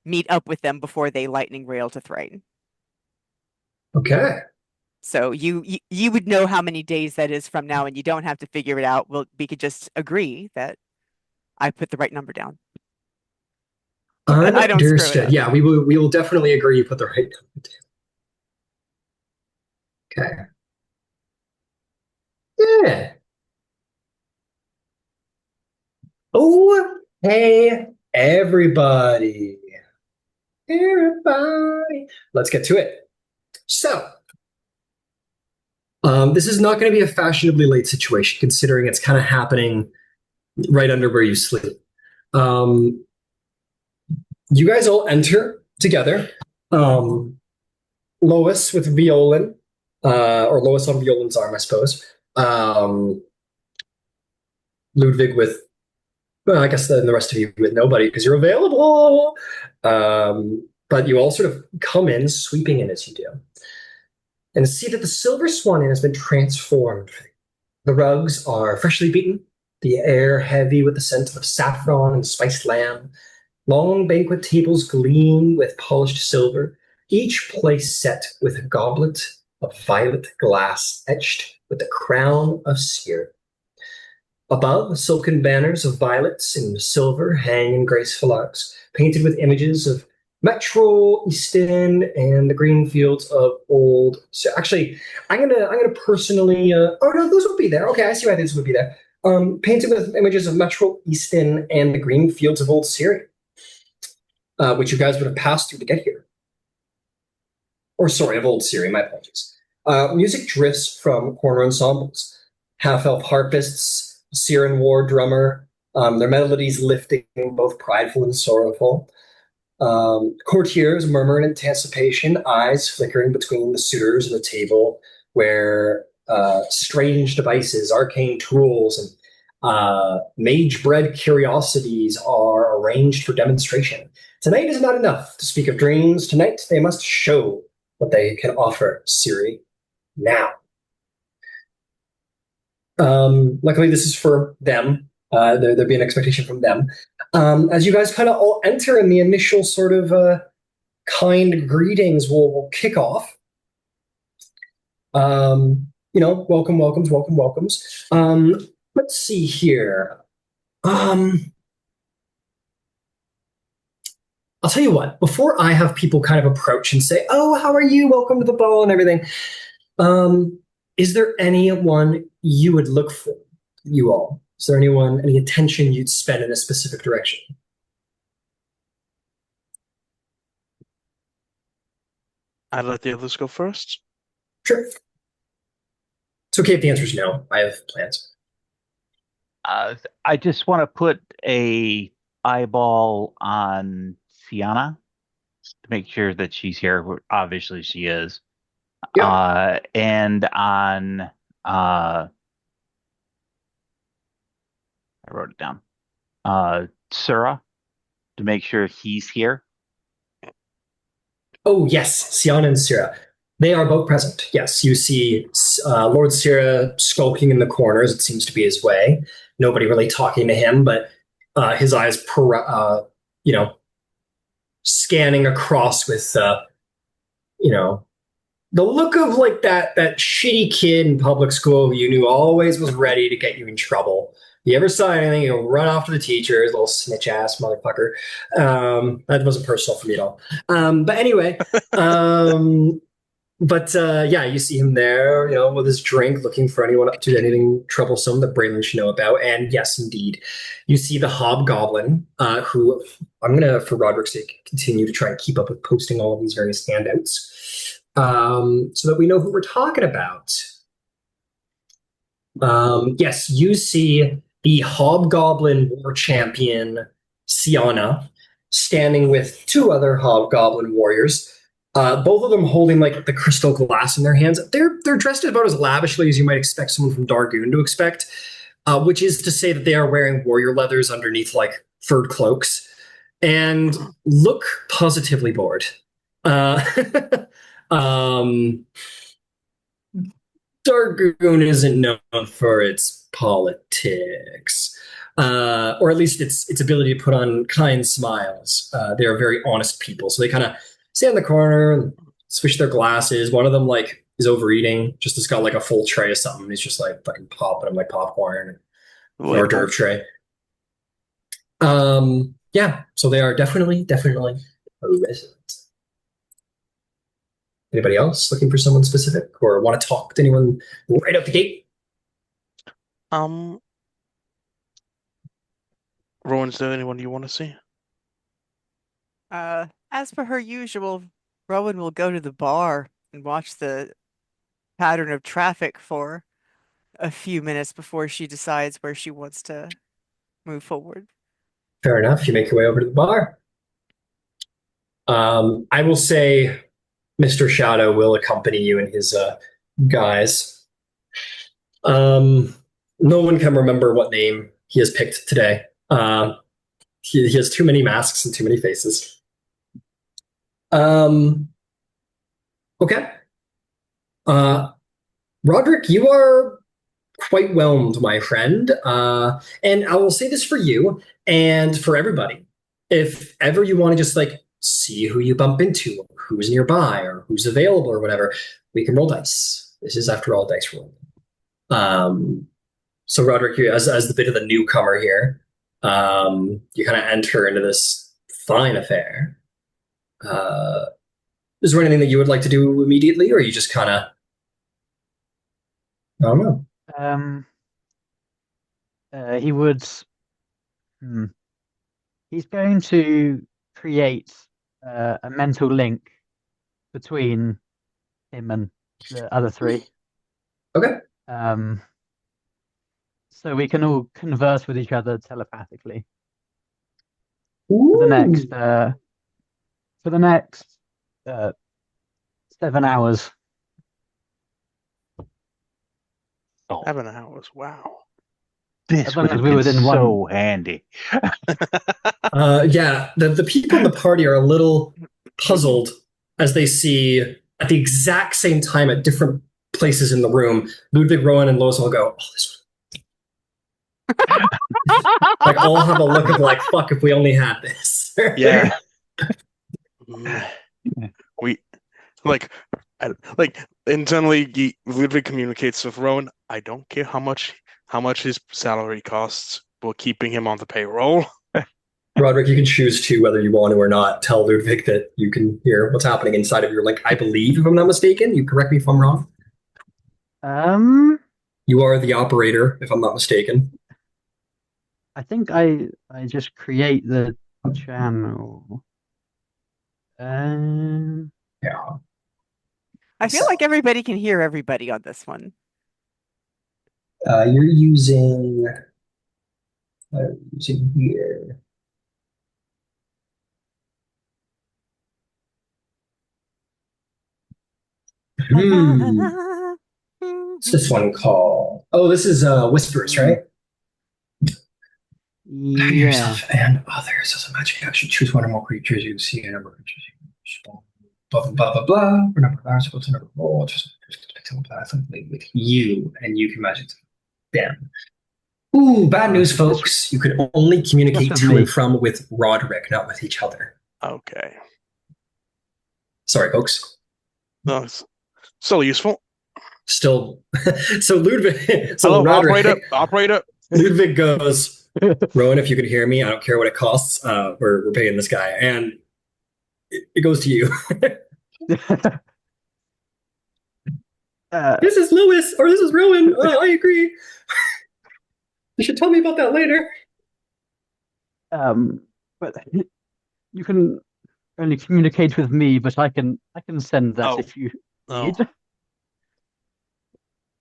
meet up with them before they lightning rail to Thrain. okay. So you would know how many days that is from now, and you don't have to figure it out. We could just agree that I put the right number down. And I don't screw it Understood. up. Yeah, we will definitely agree you put the right note. Okay. Yeah. Oh, hey, everybody. Everybody. Let's get to it. So, this is not going to be a fashionably late situation, considering it's kind of happening right under where you sleep. Um, you guys all enter together. Um, Lois with Violan, or Lois on Violan's arm, I suppose. Ludvig with, well, I guess then the rest of you with nobody because you're available. But you all sort of come in, sweeping in as you do, and see that the Silver Swan Inn has been transformed. The rugs are freshly beaten, the air heavy with the scent of saffron and spiced lamb. Long banquet tables gleam with polished silver, each place set with a goblet of violet glass etched with the crown of seer. Above, silken banners of violets and silver hang in graceful arcs, painted with images of Metro Easton and the green fields of old. So actually, I'm gonna personally. Oh no, those would be there. Okay, I see why these would be there. Painted with images of Metro Easton and the green fields of old Syria, which you guys would have passed through to get here. Or sorry, of old Syria. My apologies. Music drifts from corner ensembles, half-elf harpists, Syrian war drummer, their melodies lifting, both prideful and sorrowful. Courtiers murmur in anticipation, eyes flickering between the suitors and the table, where strange devices, arcane tools, and mage-bred curiosities are arranged for demonstration. Tonight is not enough to speak of dreams. Tonight they must show what they can offer Siri now. Luckily, this is for them. There'd be an expectation from them. As you guys kind of all enter in the initial sort of kind greetings will kick off. Welcome, welcomes, welcome, welcomes. Let's see here. I'll tell you what, before I have people kind of approach and say, oh, how are you? Welcome to the ball and everything. Is there anyone you would look for, you all? Is there anyone, any attention you'd spend in a specific direction? I'd let the others go first. Sure. It's okay if the answer is no. I have plans. I just want to put a eyeball on Sienna to make sure that she's here. Obviously, she is. Yeah. And on I wrote it down. Sura to make sure he's here. Oh, yes, Sian and Syrah. They are both present. Yes, you see Lord Syrah skulking in the corners. It seems to be his way. Nobody really talking to him, but his eyes, you know, scanning across with, you know, the look of like that shitty kid in public school who you knew always was ready to get you in trouble. You ever saw anything, you'll run off to the teachers, little snitch ass motherfucker. That wasn't personal for me at all. But anyway, um, yeah, you see him there, with his drink, looking for anyone up to anything troublesome that Braylon should know about. And yes, indeed, you see the hobgoblin, who I'm gonna, for Roderick's sake, continue to try and keep up with posting all of these various handouts, so that we know who we're talking about. Yes, you see the hobgoblin war champion Siana standing with two other hobgoblin warriors. Both of them holding like the crystal glass in their hands. They're dressed about as lavishly as you might expect someone from Dargoon to expect, which is to say that they are wearing warrior leathers underneath like furred cloaks and look positively bored. Uh, um, Dargoon isn't known for its politics, or at least its ability to put on kind smiles. They are very honest people, so they kind of stand in the corner and swish their glasses. One of them like is overeating, just has got like a full tray of something. He's just like fucking popping them like popcorn and hors d'oeuvre tray. Yeah, so they are definitely a resident. Anybody else looking for someone specific or want to talk to anyone right out the gate? Rowan, is there anyone you want to see? As per her usual, Rowan will go to the bar and watch the pattern of traffic for a few minutes before she decides where she wants to move forward. Fair enough. You make your way over to the bar. I will say Mr. Shadow will accompany you and his guys. No one can remember what name he has picked today. He has too many masks and too many faces. Okay. Roderick, you are quite whelmed, my friend. And I will say this for you and for everybody. If ever you want to just like see who you bump into, or who's nearby, or who's available, or whatever, we can roll dice. This is, after all, dice rolling. So Roderick, you, as the bit of the newcomer here, you kind of enter into this fine affair. Is there anything that you would like to do immediately, or you just kind of, I don't know. He would. He's going to create a mental link between him and the other three. Okay. So we can all converse with each other telepathically Ooh. For the next 7 hours. 7 hours. Wow. This As long would as have we're been within so handy. Yeah, the people in the party are a little puzzled as they see at the exact same time at different places in the room, Ludvig, Rowen, and Lois all go, oh, this one. Like, all have a look of like, fuck, if we only had this. Yeah. We like internally Ludwig communicates with Rowan. I don't care how much his salary costs. We're keeping him on the payroll. Roderick, you can choose to, whether you want to or not, tell Ludwig that you can hear what's happening inside of your link. I believe, if I'm not mistaken. You correct me if I'm wrong. You are the operator, if I'm not mistaken. I think I just create the channel. Yeah. I feel like everybody can hear everybody on this one. You're using here. Hmm. What's this one called? Oh, this is Whispers, right? Guide Yeah. yourself and others as a magic action. Choose one or more creatures you see a number of creatures. Blah blah blah blah blah. For number of hours, equal to number of roll. Just pick someone with you, and you can magic them. Ooh, bad Oh, news, so folks. You can only just communicate with to and me. from with Roderick, not with each other. Okay. Sorry, folks. No, it's still useful. Still, so Ludvig, so Hello, operator. Roderick, Operator. Ludvig goes, Rowan, if you could hear me, I don't care what it costs. We're paying this guy, and it goes to you. uh, This is Lois, or this is Rowan. I agree. You should tell me about that later. but you can only communicate with me, but I can send that Oh, if you oh, need.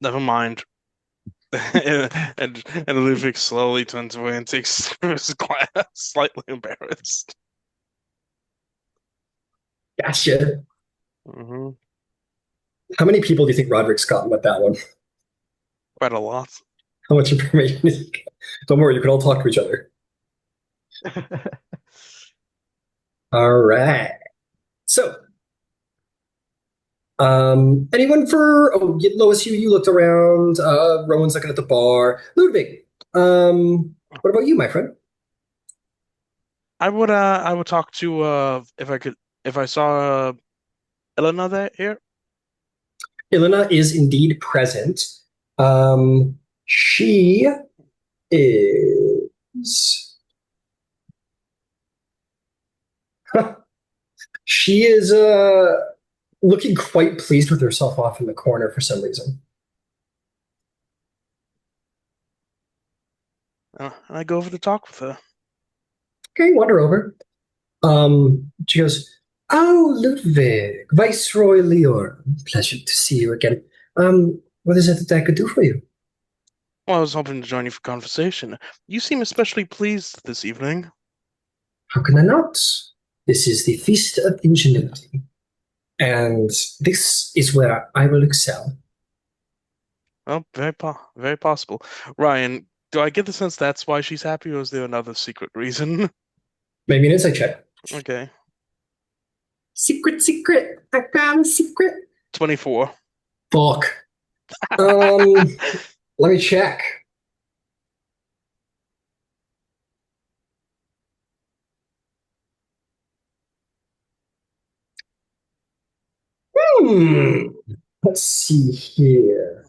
never mind. And Ludwig slowly turns away and takes his glass, slightly embarrassed. Gotcha. Hmm. How many people do you think Roderick's gotten with that one? Quite a lot. How much information is he got? Don't worry, you can all talk to each other. All right. So, anyone for Lois, you looked around. Rowan's looking at the bar. Ludwig, what about you, my friend? I would talk to if I saw Elena there here. Ilona is indeed present. She is. She is looking quite pleased with herself off in the corner for some reason. And I go over to talk with her. Okay, wander over. She goes, "Oh, Ludwig, Viceroy Leon, pleasure to see you again. What is it that I could do for you?" Well, I was hoping to join you for conversation. You seem especially pleased this evening. How can I not? This is the Feast of Ingenuity, and this is where I will excel. Well, very possible. Ryan, do I get the sense that's why she's happy, or is there another secret reason? Maybe an insight check. Okay. Secret, secret. I got a secret. 24. Fuck. Let me check. Hmm. Let's see here.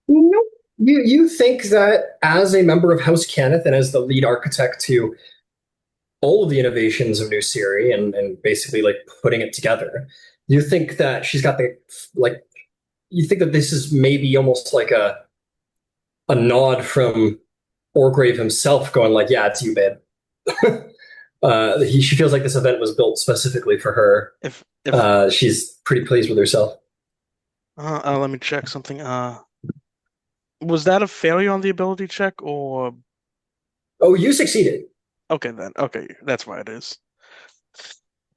Nope. You think that as a member of House Kenneth and as the lead architect to all of the innovations of New Siri and basically like putting it together, you think that she's got the like you think that this is maybe almost like a nod from Oargev himself going like, yeah, it's you, babe. She feels like this event was built specifically for her. If She's pretty pleased with herself. let me check something. Was that a failure on the ability check, or Oh, you succeeded. okay then? Okay, that's why it is.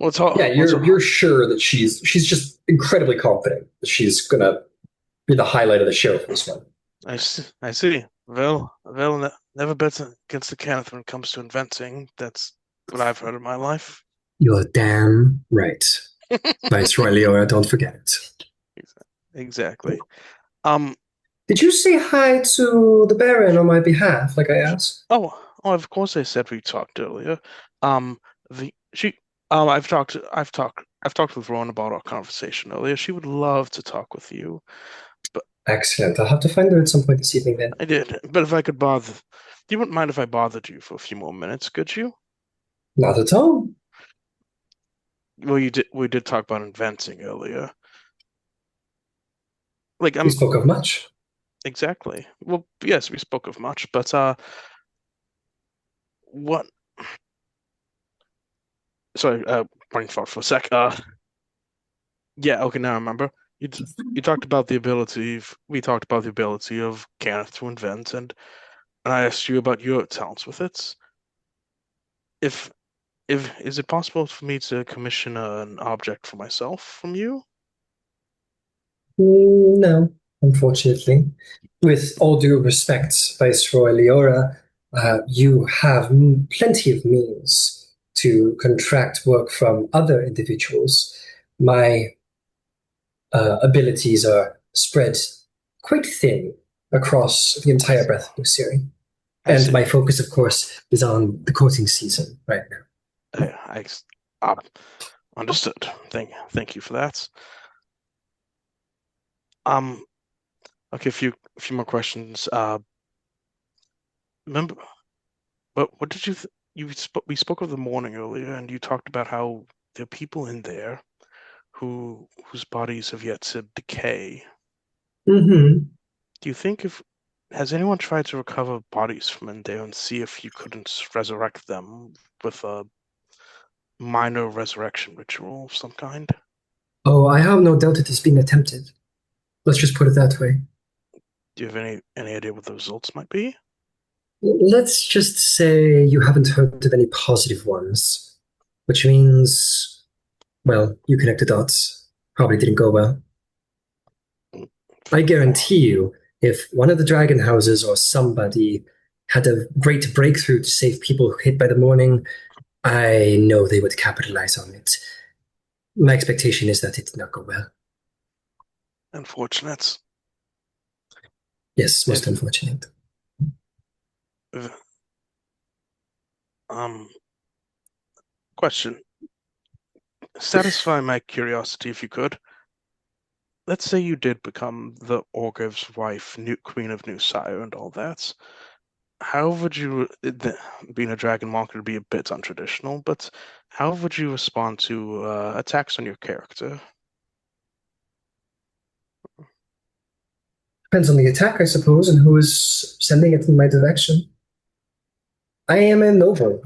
Yeah, you're sure that she's just incredibly confident that she's gonna be the highlight of the show for this one. I see. Well, never bet against the Kenneth when it comes to inventing. That's what I've heard in my life. You're damn right, Viceroy Leora. Don't forget it. Exactly. Um. Did you say hi to the Baron on my behalf, like I asked? Oh, of course I said we talked earlier. The she. I've talked with Rowan about our conversation earlier. She would love to talk with you. Excellent. I'll have to find her at some point this evening then. I did, but if I could bother, you wouldn't mind if I bothered you for a few more minutes, could you? Not at all. Well, you did. We did talk about inventing earlier. Like We spoke of much. Exactly. Well, yes, we spoke of much, but what? Sorry, brain fart for a sec. Yeah, okay, now I remember. You talked about the ability. We talked about the ability of Kenneth to invent, and I asked you about your talents with it. If if is it possible for me to commission an object for myself from you? No, unfortunately. With all due respect, Viceroy Leora, you have plenty of means to contract work from other individuals. My abilities are spread quite thin across the entire breadth of Luciri. I And my see. focus, of course, is on the courting season right now. I uh, understood. Thank you for that. Um, okay, a few more questions. Remember, but what did you th we spoke of the morning earlier, and you talked about how there are people in there whose bodies have yet to decay. Mm-hmm. Do you think if has anyone tried to recover bodies from in there and see if you couldn't resurrect them with a minor resurrection ritual of some kind? Oh, I have no doubt it is being attempted. Let's just put it that way. Do you have any idea what the results might be? Let's just say you haven't heard of any positive ones, which means, well, you connect the dots. Probably didn't go well. I guarantee you, if one of the dragon houses or somebody had a great breakthrough to save people hit by the morning, I know they would capitalize on it. My expectation is that it did not go well. Unfortunate. Yes, most If, unfortunate. if um question. Satisfy my curiosity if you could. Let's say you did become the Oargev's wife, new Queen of New Sire, and all that. How would you, being a dragon monk would be a bit untraditional, but how would you respond to attacks on your character? Depends on the attack, I suppose, and who is sending it in my direction. I am a noble.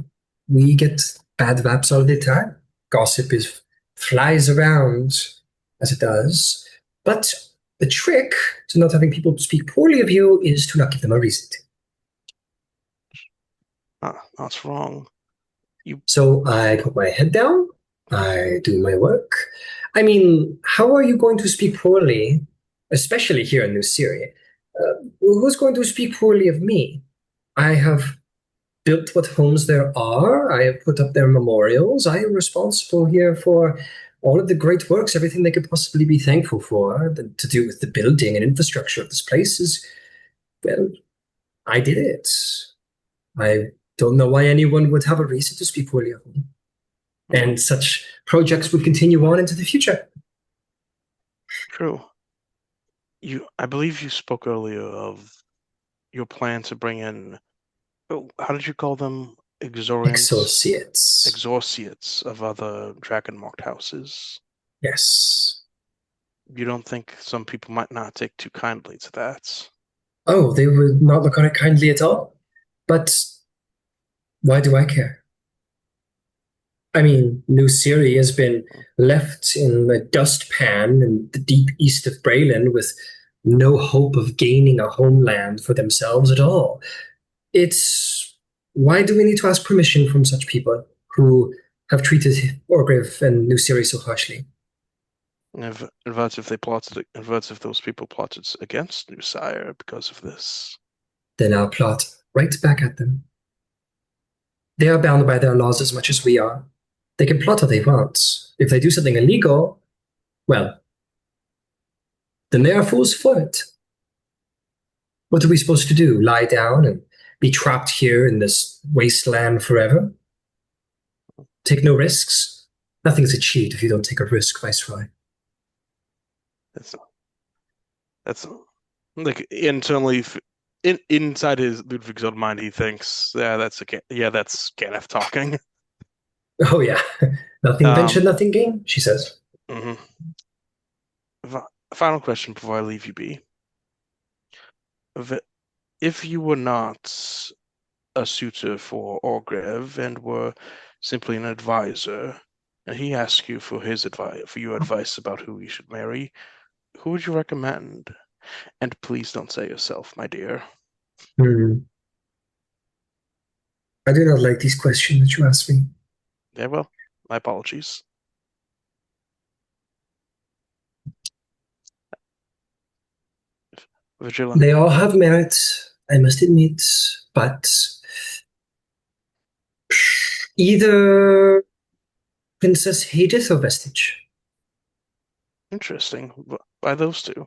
We get bad raps all the time. Gossip is flies around as it does. But the trick to not having people speak poorly of you is to not give them a reason to. That's wrong. So I put my head down. I do my work. I mean, how are you going to speak poorly, especially here in New Syria? Who's going to speak poorly of me? I have built what homes there are. I have put up their memorials. I am responsible here for all of the great works, everything they could possibly be thankful for. To do with the building and infrastructure of this place is, well, I did it. I don't know why anyone would have a reason to speak poorly of me. And such projects would continue on into the future. True. I believe you spoke earlier of your plan to bring in, how did you call them? Exorciates. Exorciates of other dragon marked houses. Yes. You don't think some people might not take too kindly to that? Oh, they would not look on it kindly at all. But why do I care? I mean, New Syria has been left in a dustpan in the deep east of Braylon with no hope of gaining a homeland for themselves at all. It's why do we need to ask permission from such people who have treated Oargev and New Syria so harshly? If if those people plotted against New Sire because of this. Then I'll plot right back at them. They are bound by their laws as much as we are. They can plot all they want. If they do something illegal, well, then they are fools for it. What are we supposed to do? Lie down and be trapped here in this wasteland forever? Take no risks? Nothing's achieved if you don't take a risk, Viceroy. That's like internally, inside his Ludvig's own mind, he thinks, yeah, that's Kenneth talking. Oh yeah, nothing ventured, nothing gained, she says. Mm-hmm. Final question before I leave you be. If you were not a suitor for Oargev and were simply an advisor, and he asked you for your advice about who you should marry, who would you recommend? And please don't say yourself, my dear. Hmm. I do not like these questions that you ask me. Yeah, well, my apologies. Vigilant. They all have merit, I must admit, but either Princess Hadith or Vestige, Interesting. Why those two?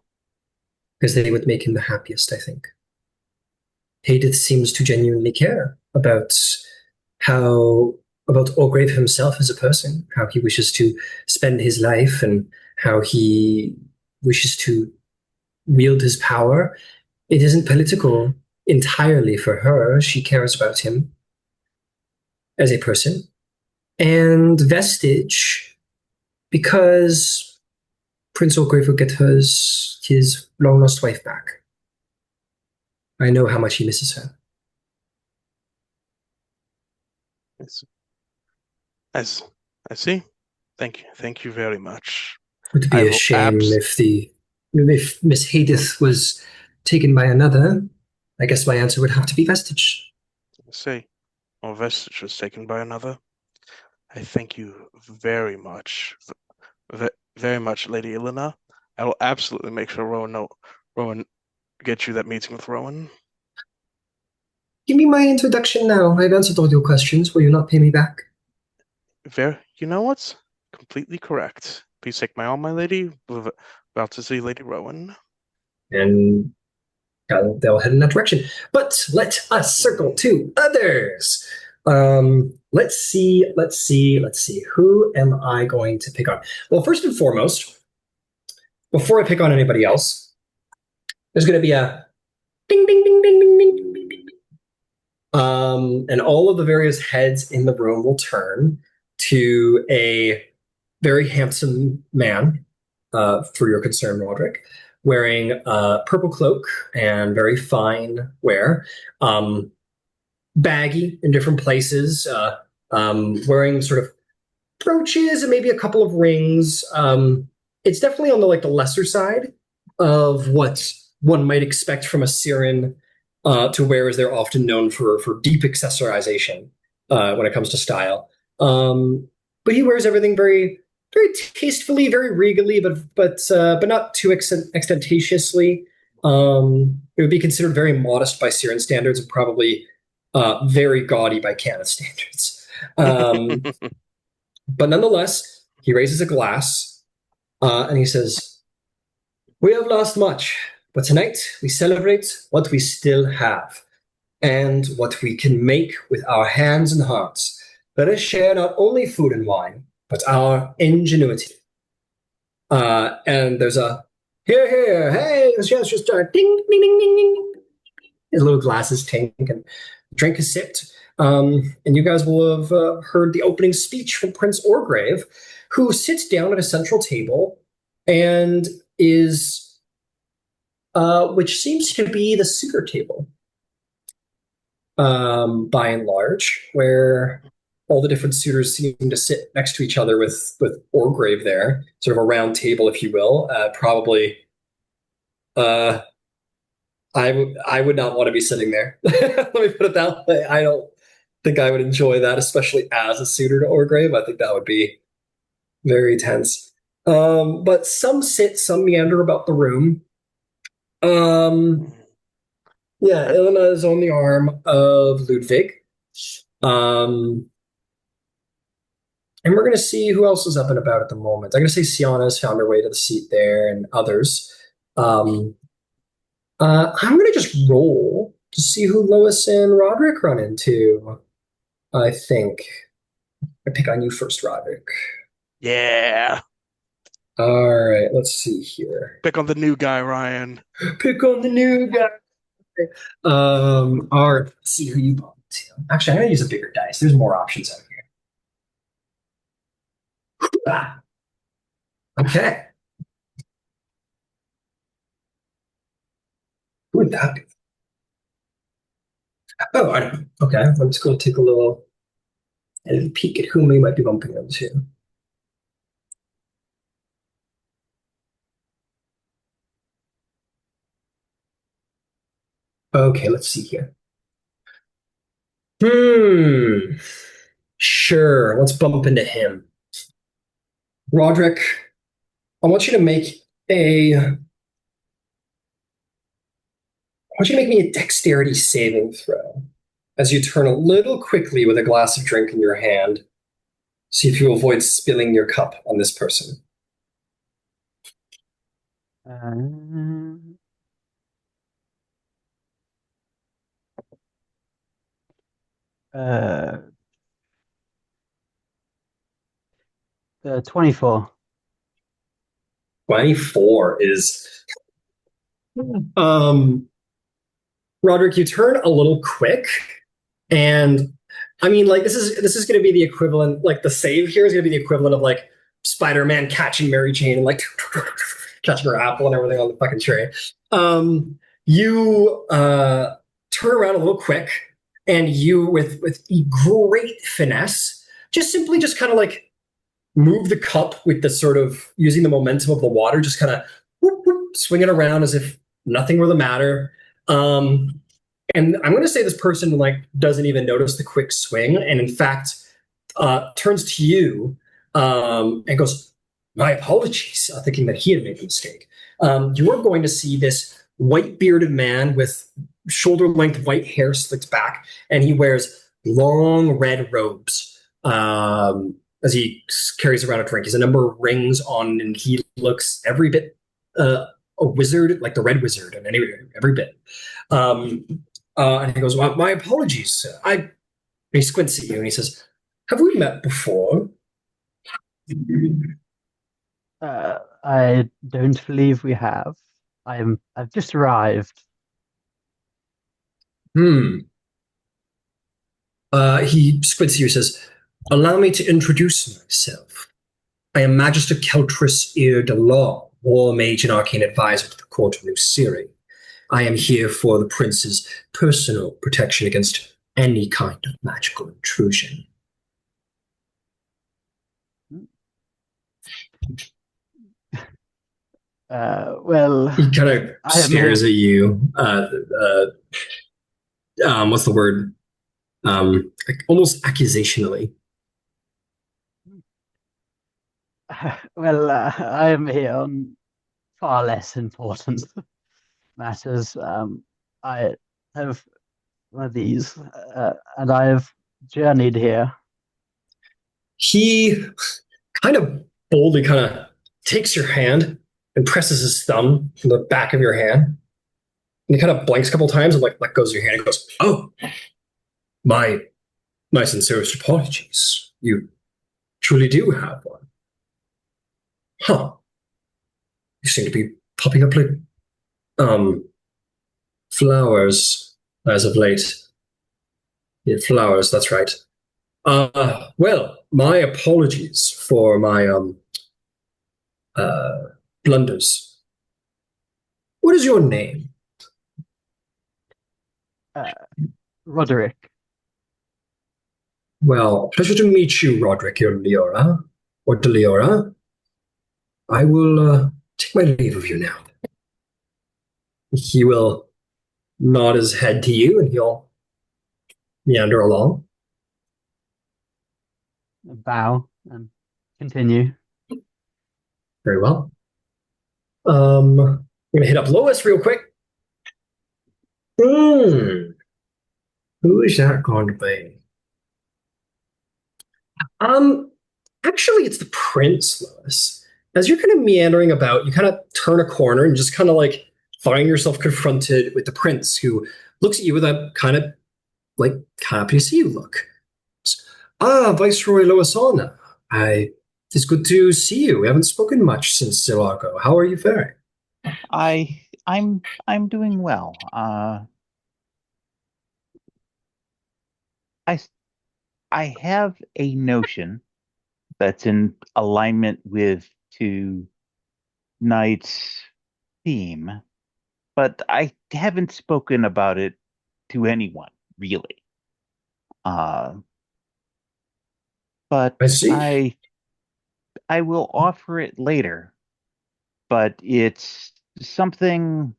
because they would make him the happiest, I think. Hadith seems to genuinely care how about Orgrave himself as a person, how he wishes to spend his life, and how he wishes to wield his power. It isn't political entirely for her. She cares about him as a person. And Vestige, because Prince Orgrave will get his long lost wife back. I know how much he misses her. As I see. Thank you very much. It would be I a will shame if Miss Hadith was taken by another. I guess my answer would have to be Vestige. say, or Vestige was taken by another. I thank you very much, very much, Lady Elena. I will absolutely make sure Rowen get you that meeting with Rowen. Give me my introduction now. I've answered all your questions. Will you not pay me back? You know what's completely correct. Please take my arm, my lady. We're about to see Lady Rowen. And they'll head in that direction. But let us circle to others. Let's see. Who am I going to pick on? Well, first and foremost, before I pick on anybody else, there's going to be a ding, ding, ding, ding, ding, ding, ding, ding, ding. And all of the various heads in the room will turn to a very handsome man, for your concern, Roderick, wearing a purple cloak and very fine wear, baggy in different places, wearing sort of brooches and maybe a couple of rings. It's definitely on the lesser side of what one might expect from a Siren to wear, as they're often known for deep accessorization when it comes to style. But he wears everything very very tastefully, very regally, but not too ostentatiously. It would be considered very modest by Siren standards, and probably very gaudy by Canon standards. But nonetheless, he raises a glass and he says, "We have lost much, but tonight we celebrate what we still have and what we can make with our hands and hearts. Let us share not only food and wine, but our ingenuity." And there's a hey, let's just start ding, ding, ding, ding, ding. His little glasses tink and drink is sipped. And you guys will have heard the opening speech from Prince Orgrave, who sits down at a central table and which seems to be the suitor table, by and large, where all the different suitors seem to sit next to each other with Orgrave there, sort of a round table, if you will. Probably, I would not want to be sitting there. Let me put it that way. I don't think I would enjoy that, especially as a suitor to Orgrave. I think that would be very tense. But some sit, some meander about the room. Yeah, Ilona is on the arm of Ludvig. And we're going to see who else is up and about at the moment. I'm going to say Sienna's found her way to the seat there, and others. I'm going to just roll to see who Lois and Roderick run into. I think I pick on you first, Roderick. Yeah. All right, let's see here. Pick on the new guy, Ryan. Pick on the new guy. All right, let's see who you bump to. Actually, I'm going to use a bigger dice. There's more options out here. Ah. Okay. Who would that be? Oh, I don't. Okay, I'm just going to take a little peek at whom we might be bumping into. Okay, let's see here. Hmm. Sure, let's bump into him. Roderick, I want you to make a. I want you to make me a dexterity saving throw as you turn a little quickly with a glass of drink in your hand. See if you avoid spilling your cup on this person. Uh, uh, 24. 24 is um Roderick, you turn a little quick, and I mean, like this is going to be the equivalent. Like the save here is going to be the equivalent of like Spider-Man catching Mary Jane and like catching her apple and everything on the fucking tray. You turn around a little quick, and you with great finesse, just simply just kind of like move the cup with the sort of using the momentum of the water, just kind of swing it around as if nothing were the matter. Um, and I'm going to say this person like doesn't even notice the quick swing, and in fact turns to you and goes, "My apologies," thinking that he had made a mistake. You are going to see this white bearded man with shoulder length white hair slicked back, and he wears long red robes. As he carries around a drink, he has a number of rings on, and he looks every bit a wizard, like the Red Wizard, and every bit. Um, and he goes, well, "My apologies, sir." He squints at you and he says, "Have we met before?" I don't believe we have. I've just arrived. Hmm. He squints at you and says, "Allow me to introduce myself. I am Magister Keltris Ir de Law, War Mage and Arcane Advisor to the Court of New Siri. I am here for the Prince's personal protection against any kind of magical intrusion." Well, He kind of I am here. stares at you. What's the word? Like almost accusationally. Well, I am here on far less important matters. I have one of these, and I have journeyed here. He kind of boldly kind of takes your hand and presses his thumb from the back of your hand. And he kind of blinks a couple times and like let goes of your hand and goes, "Oh, my my sincerest apologies. You truly do have one. Huh. You seem to be popping up like um flowers as of late." Yeah, flowers, that's right. Well, my apologies for my uh blunders. What is your name? Uh, Roderick. Well, pleasure to meet you, Roderick or Leora, or Deliora. I will take my leave of you now. He will nod his head to you and he'll meander along. Bow and continue. Very well. I'm going to hit up Lois real quick. Hmm. Who is that going to be? Um, Actually, it's the prince, Lois. As you're kind of meandering about, you kind of turn a corner and just kind of like find yourself confronted with the prince, who looks at you with a kind of like happy to see you look. "Ah, Viceroy Loisana. It's good to see you. We haven't spoken much since Zilargo. How are you faring?" I'm doing well. I I have a notion that's in alignment with tonight's theme, but I haven't spoken about it to anyone. really. Uh, but I see. I will offer it later, but it's something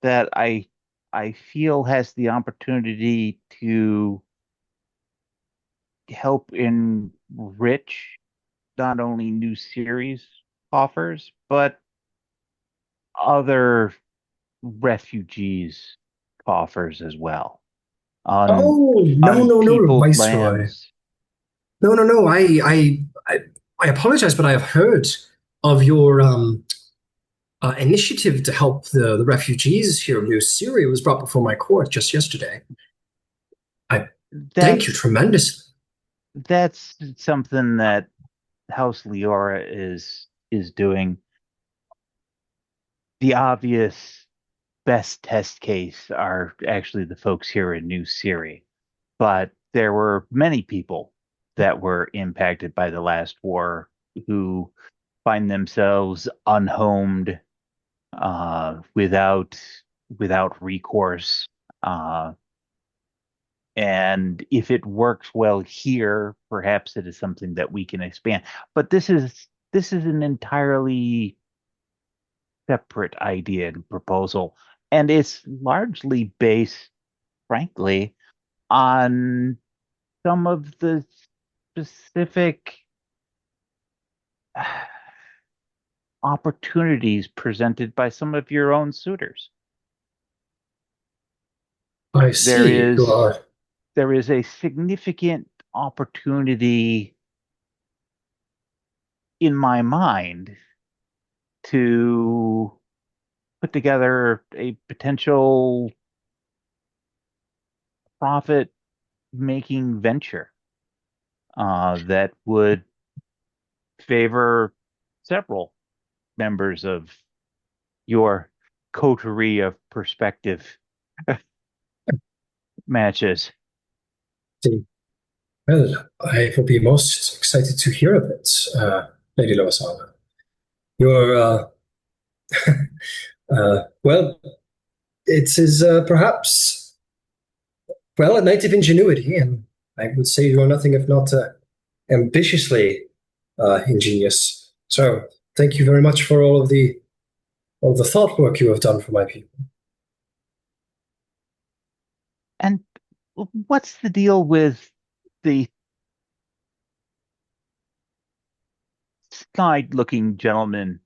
that I feel has the opportunity to help enrich not only new series offers, but other refugees coffers as well on Oh, no, no, no, unpeopled Viceroy. lands. No, no, no. I apologize, but I have heard of your initiative to help the refugees here of New Syria was brought before my court just yesterday. I thank you That's tremendously. that's something that House Leora is doing. The obvious best test case are actually the folks here in New Syria, but there were many people that were impacted by the last war who find themselves unhomed, without recourse. Uh, and if it works well here, perhaps it is something that we can expand. But this is an entirely separate idea and proposal, and it's largely based, frankly, on some of the specific opportunities presented by some of your own suitors. I There see. You is are. there is a significant opportunity in my mind to put together a potential profit making venture that would favor several members of your coterie of perspective matches. See. Well, I will be most excited to hear of it, Lady Lois. You're, well, it is perhaps, well, a knight of ingenuity, and I would say you're nothing if not ambitiously ingenious. So, thank you very much for all the thought work you have done for my people. And what's the deal with the snide looking gentleman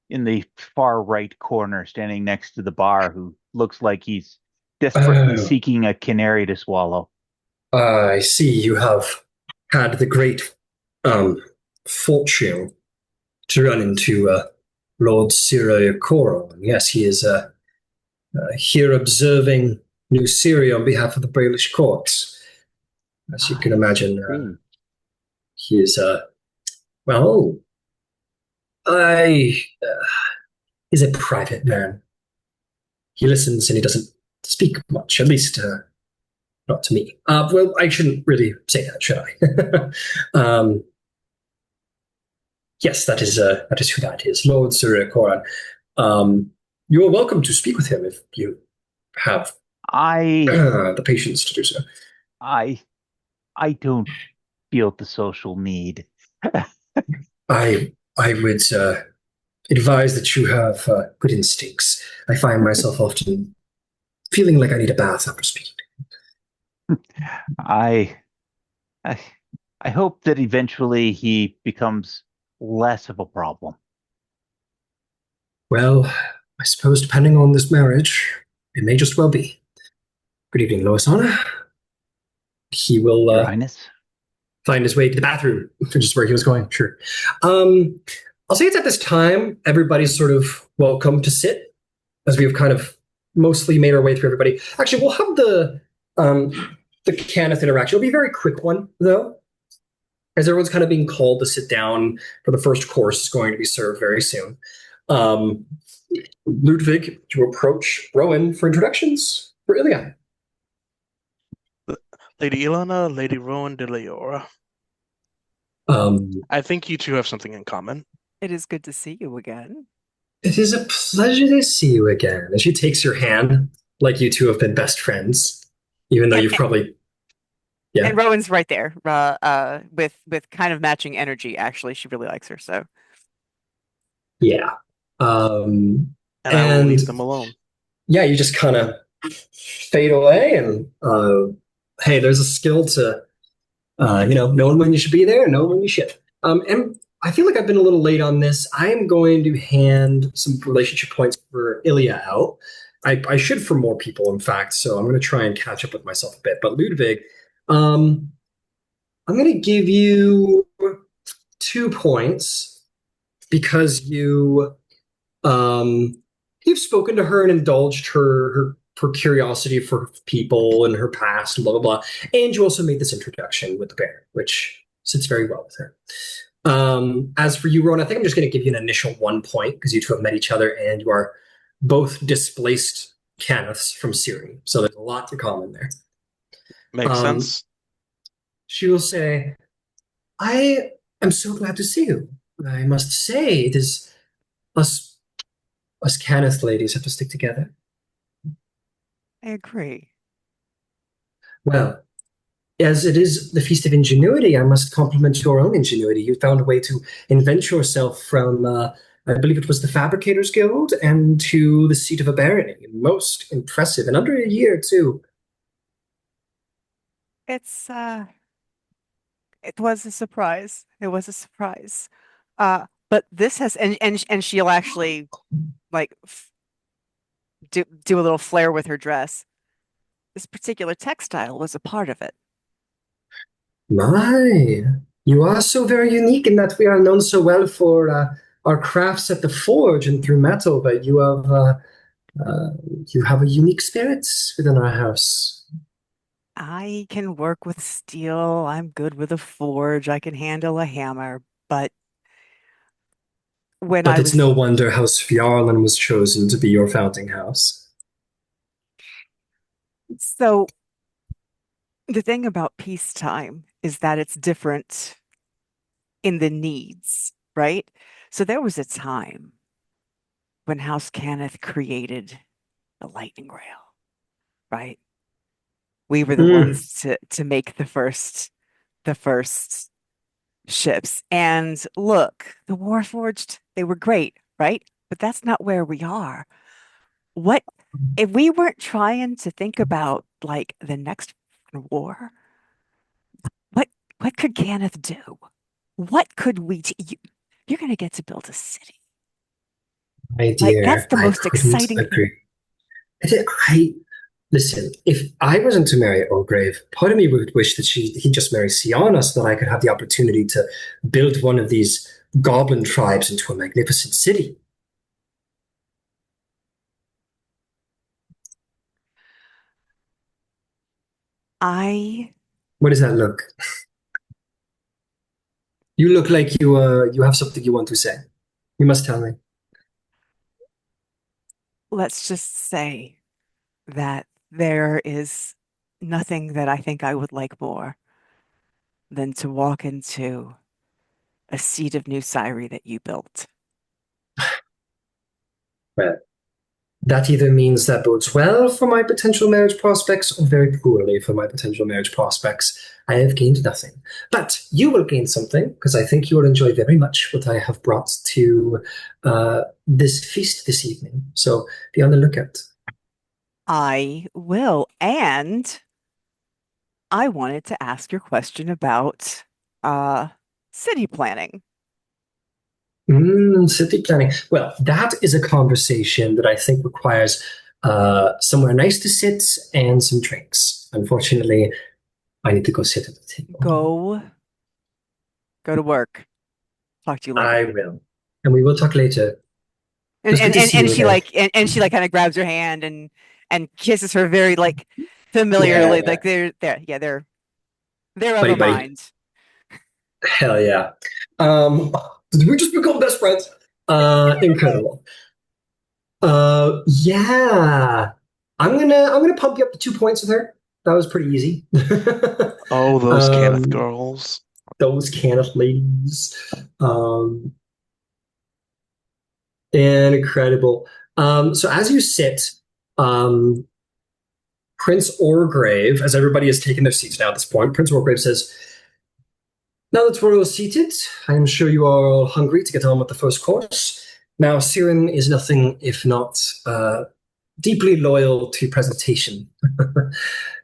in the far right corner standing next to the bar who looks like he's desperately Oh, seeking a canary to swallow? I see you have had the great um, fortune to run into Lord Cyril Coron. Yes, he is here observing New Syria on behalf of the Baelish courts. As you can I imagine, see. he is, well, I, he's a private man. He listens and he doesn't speak much, at least not to me. Well, I shouldn't really say that, should I? Yes, that is who that is, Lord Cyril Coron. Um, you are welcome to speak with him if you have I the patience to do so. I I don't feel the social need. I would advise that you have good instincts. I find myself often feeling like I need a bath after speaking. I I I hope that eventually he becomes less of a problem. Well, I suppose depending on this marriage, it may just well be. Good evening, Lois Anna. He will Your Highness. find his way to the bathroom, which is where he was going. Sure. Um, I'll say it's at this time everybody's sort of welcome to sit, as we've kind of mostly made our way through everybody. Actually, we'll have the Kenneth interaction. It'll be a very quick one, though, as everyone's kind of being called to sit down for the first course is going to be served very soon. Um, Ludvig, to approach Rowen for introductions for Ilya. Lady Ilana, Lady Rowan de Leora. Um, I think you two have something in common. It is good to see you again. it is a pleasure to see you again. And she takes your hand, like you two have been best friends. even though And, you've probably, yeah, and Rowan's right there, with kind of matching energy. Actually, she really likes her. So yeah. Um, And I will and leave them alone. yeah, you just kind of fade away, and hey, there's a skill to knowing when you should be there and knowing when you should. And I feel like I've been a little late on this. I am going to hand some relationship points for Ilya out. I should for more people, in fact. So I'm going to try and catch up with myself a bit. But Ludvig, um, I'm going to give you 2 points because um, you've spoken to her and indulged her curiosity for people and her past and blah blah blah. And you also made this introduction with the bear, which sits very well with her. As for you, Ron, I think I'm just going to give you an initial 1 point because you two have met each other and you are both displaced Kenneths from Syria. So there's a lot in common there. Makes Um, sense. she will say, I am so glad to see you. I must say, it is us, us Kenneth ladies have to stick together. I agree. Well, as it is the Feast of Ingenuity, I must compliment your own ingenuity. You found a way to invent yourself from, I believe it was the Fabricators Guild, and to the seat of a barony. Most impressive, in under a year, too. It's it was a surprise. It was a surprise. But this has and she'll actually like do a little flare with her dress. This particular textile was a part of it. My, you are so very unique in that we are known so well for our crafts at the forge and through metal, but uh, you have a unique spirit within our house. I can work with steel. I'm good with a forge. I can handle a hammer. But when But I it's was no wonder House Fjarlan was chosen to be your founding house. so the thing about peacetime is that it's different in the needs, right? So there was a time when House Cannith created the lightning rail, right? We were the Mm, ones to make the first ships. And look, the Warforged, they were great, right? But that's not where we are. What if we weren't trying to think about like the next war? What what could Cannith do? What could you're going to get to build a city. my Like that's dear, the I most couldn't exciting thing. agree. I listen. If I wasn't to marry Oargev, part of me would wish that he just marry Sienna so that I could have the opportunity to build one of these goblin tribes into a magnificent city. I What does that look? You look like you have something you want to say. You must tell me. let's just say that there is nothing that I think I would like more than to walk into a seat of New Syrie that you built. Well, that either means that bodes well for my potential marriage prospects or very poorly for my potential marriage prospects. I have gained nothing. But you will gain something because I think you will enjoy very much what I have brought to this feast this evening. So be on the lookout. I will. And I wanted to ask your question about uh city planning. City planning. Well, that is a conversation that I think requires somewhere nice to sit and some drinks. Unfortunately, I need to go sit at the table. Go go to work. Talk to you I later. will. And we will talk later. It And was good and to and, see and you she again. like and she like kind of grabs her hand and kisses her very like Yeah, familiarly. yeah. Like they're of Buddy, a buddy. mind. Hell yeah. Did we just become best friends? Incredible. Yeah. I'm gonna pump you up to 2 points with her. That was pretty easy. Oh, those Kenneth um, girls. those can of ladies. Um, and incredible. So as you sit, um, Prince Oargev, as everybody has taken their seats now at this point, Prince Oargev says, now that we're all seated, I'm sure you are all hungry to get on with the first course. Now, Siren is nothing if not deeply loyal to presentation.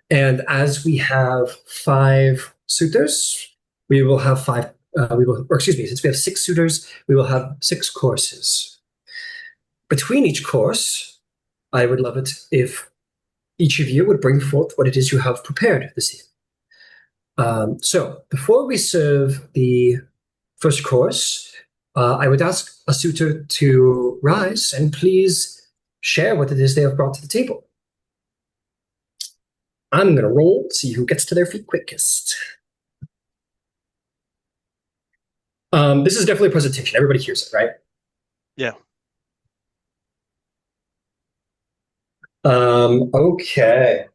And as we have 5 suitors, we will have 5, since we have 6 suitors, we will have 6 courses. Between each course, I would love it if each of you would bring forth what it is you have prepared this evening. So before we serve the first course, I would ask a suitor to rise and please share what it is they have brought to the table. I'm going to roll to see who gets to their feet quickest. This is definitely a presentation. Everybody hears it, right? Yeah. Okay.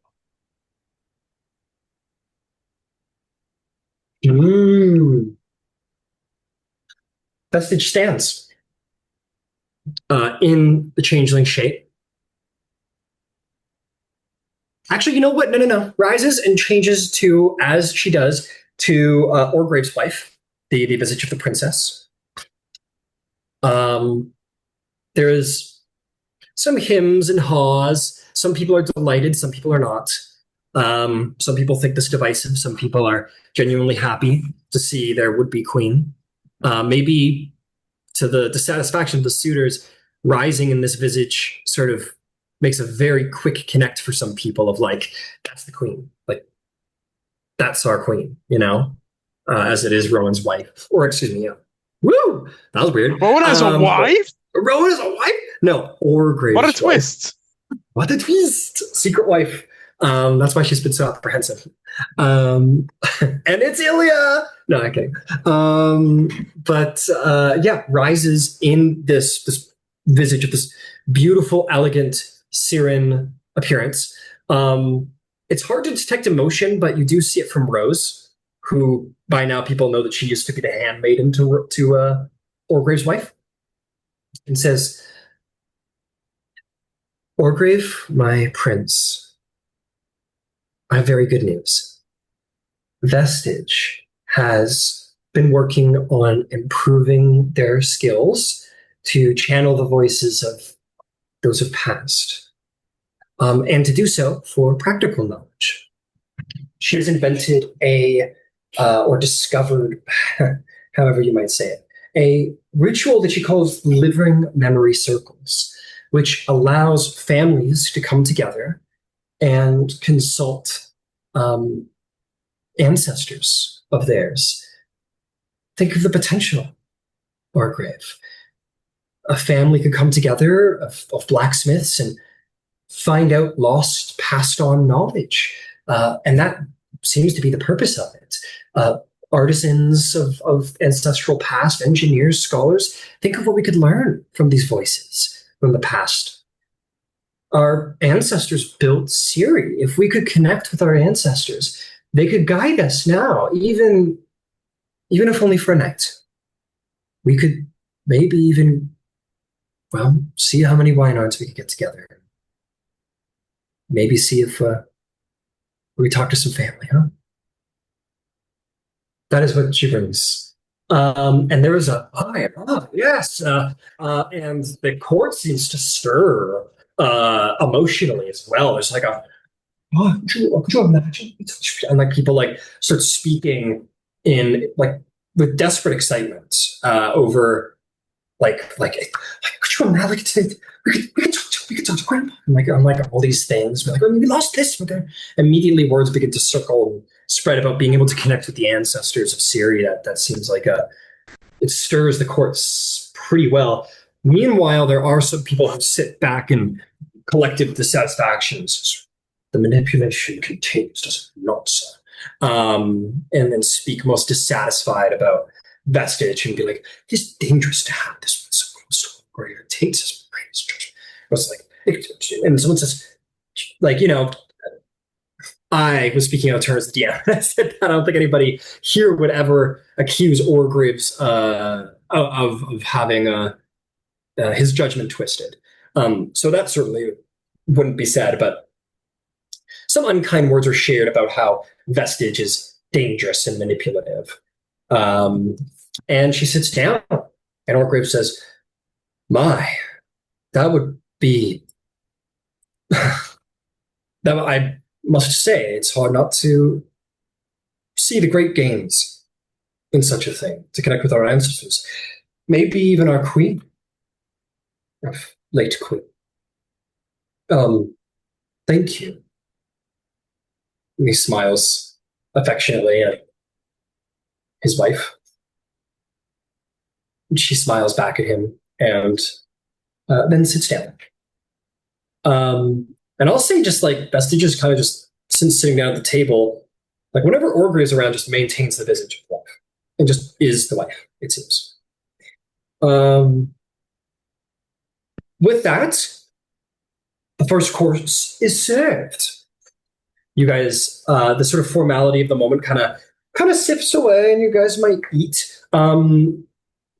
Vestige stands in the changeling shape. Actually, you know what? No. Rises and changes to, as she does, to Oargev's wife, the visage of the princess. There is some hymns and haws. Some people are delighted, some people are not. Some people think this divisive. Some people are genuinely happy to see their would-be queen. Maybe to the dissatisfaction of the suitors, rising in this visage sort of makes a very quick connect for some people of like, that's the queen. Like, that's our queen, as it is Rowan's wife. Or, excuse me, yeah. Woo! That was weird. Rowan has a wife? Rowan has a wife? No, Oargev's What a wife. twist. What a twist! Secret wife. That's why she's been so apprehensive. And it's Ilya! No, I'm kidding. Rises in this visage of this beautiful, elegant Siren appearance. It's hard to detect emotion, but you do see it from Rose, who by now people know that she used to be the handmaiden to Oargev's wife, and says, Oargev, my prince, I have very good news. Vestige has been working on improving their skills to channel the voices of those who've passed, and to do so for practical knowledge. She has invented or discovered, however you might say it, a ritual that she calls living memory circles, which allows families to come together and consult ancestors of theirs. Think of the potential, Oargev. A family could come together of blacksmiths and find out lost, passed on knowledge. And that seems to be the purpose of it. Artisans of ancestral past, engineers, scholars, think of what we could learn from these voices from the past. Our ancestors built Siri. If we could connect with our ancestors, they could guide us now, even if only for a night. We could maybe even, see how many Weinards we could get together. Maybe see if we talk to some family, huh? That is what she brings. And there is yes. And the court seems to stir emotionally as well. There's like could you imagine? And like people like start speaking in like with desperate excitement over like could you imagine? We could talk to grandpa. I'm like all these things. We're like, we lost this. Immediately words begin to circle and spread about being able to connect with the ancestors of Syria. That seems like it stirs the courts pretty well. Meanwhile, there are some people who sit back in collective dissatisfactions. The manipulation continues, does it not, sir? And then speak most dissatisfied about Vestige and be like, it's dangerous to have this one so close to where it takes his brain's judgment. I was like, and someone says, I was speaking out of turn as the DM. I said that I don't think anybody here would ever accuse Oargev's of having his judgment twisted. So that certainly wouldn't be said. But some unkind words are shared about how Vestige is dangerous and manipulative. And she sits down, and Oargev says, "My, that would be that I must say, it's hard not to see the great gains in such a thing, to connect with our ancestors, maybe even our queen, our late queen. Thank you." And he smiles affectionately at his wife. And she smiles back at him and then sits down. And I'll say, just like Vestige is kind of just since sitting down at the table, like whenever Oargev is around, just maintains the visage of the wife and just is the wife, it seems. With that, the first course is served. You guys, the sort of formality of the moment kind of sips away, and you guys might eat.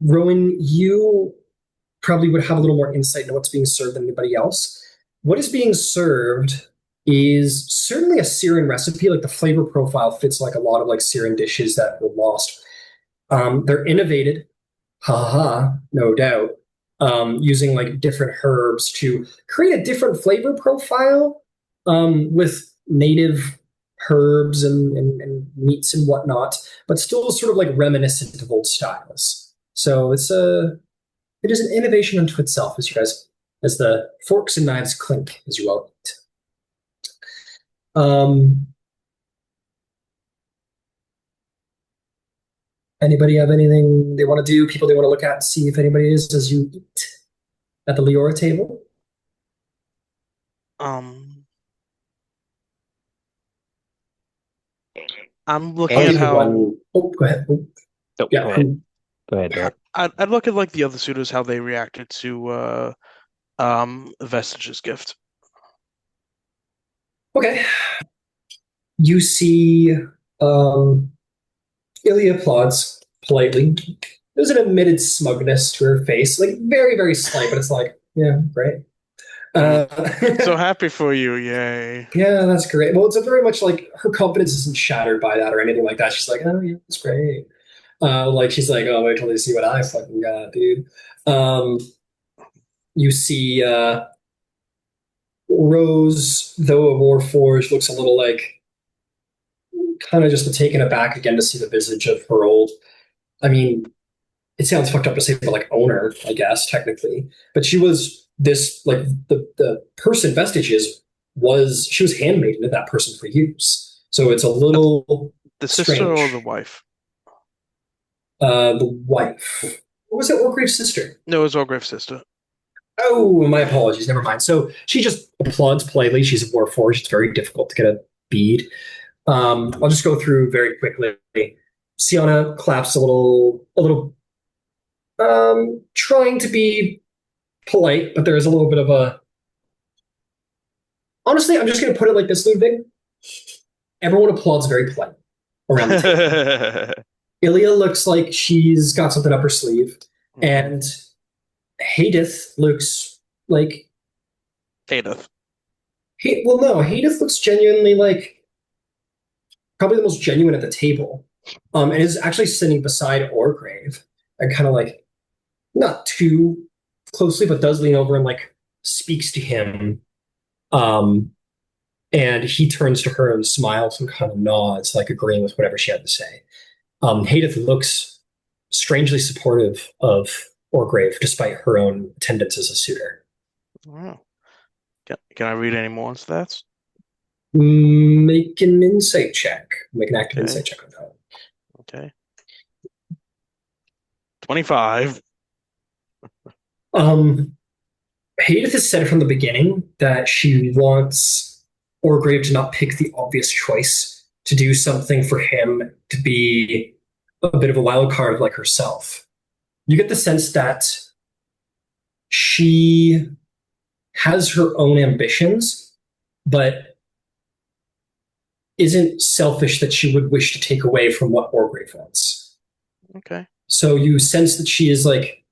Rowan, you probably would have a little more insight into what's being served than anybody else. What is being served is certainly a Syrian recipe. Like the flavor profile fits like a lot of like Syrian dishes that were lost. They're innovated, no doubt, using like different herbs to create a different flavor profile with native herbs and meats and whatnot, but still sort of like reminiscent of old styles. So it is an innovation unto itself, as the forks and knives clink as you all eat. Anybody have anything they want to do? People they want to look at, see if anybody is as you eat at the Leora table? I'm looking I'll at give you how. one. Oh, go ahead. Oh, Oh, yeah. Go ahead, Derek. I'd look at like the other suitors, how they reacted to Vestige's gift. Okay. You see Ilya applauds politely. There's an admitted smugness to her face, like very, very slight, but it's like, yeah, great. So happy for you, yay. Yeah, that's great. Well, it's a very much like her confidence isn't shattered by that or anything like that. She's like, oh, yeah, that's great. Like, she's like, oh, wait till they see what I fucking got, dude. You see Rose, though a Warforged, looks a little like kind of just taken aback again to see the visage of her old, I mean, it sounds fucked up to say, but like owner, I guess, technically. But she was this, like, the person Vestiges was, she was handmaiden to that person for use. So it's a little The sister strange. or the wife? The wife. What was it, Oargev's sister? No, it was Oargev's sister. Oh, my apologies. Never mind. So she just applauds politely. She's a Warforged. It's very difficult to get a bead. I'll just go through very quickly. Sienna claps a little, trying to be polite, but there's a little bit of a. Honestly, I'm just going to put it like this, Ludvig. Everyone applauds very polite around the table. Ilya looks like she's got something up her sleeve, and Hadith looks like. Hadith. Hadith looks genuinely like. Probably the most genuine at the table. And is actually sitting beside Oargev and kind of like, not too closely, but does lean over and like speaks to him. And he turns to her and smiles and kind of nods, like agreeing with whatever she had to say. Hadith looks strangely supportive of Oargev, despite her own attendance as a suitor. Wow. Can I read any more on stats? Make an insight check. Make an active insight check on that. Okay. 25. Hadith has said from the beginning that she wants Oargev to not pick the obvious choice, to do something for him, to be a bit of a wild card like herself. You get the sense that she has her own ambitions, but isn't selfish that she would wish to take away from what Oargev wants. Okay. So you sense that she is like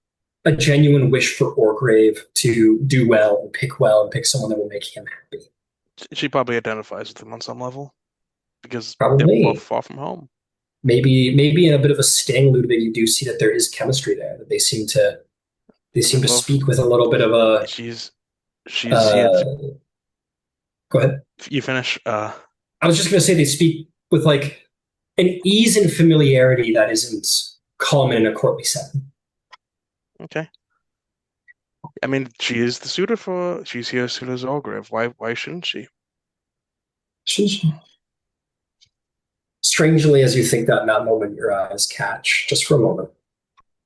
a genuine wish for Oargev to do well and pick someone that will make him happy. She probably identifies with him on some level because they're both Probably. far from home. Maybe in a bit of a sting, Ludvig, you do see that there is chemistry there. That they I seem mean, to both. speak with a little bit of a. She's you know, Uh, Go ahead. you finish. I was just going to say they speak with like an ease and familiarity that isn't common in a courtly setting. Okay. I mean, she is the suitor for. She's here as suitor as Oargev. Why shouldn't she? Strangely, as you think that in that moment, your eyes catch just for a moment.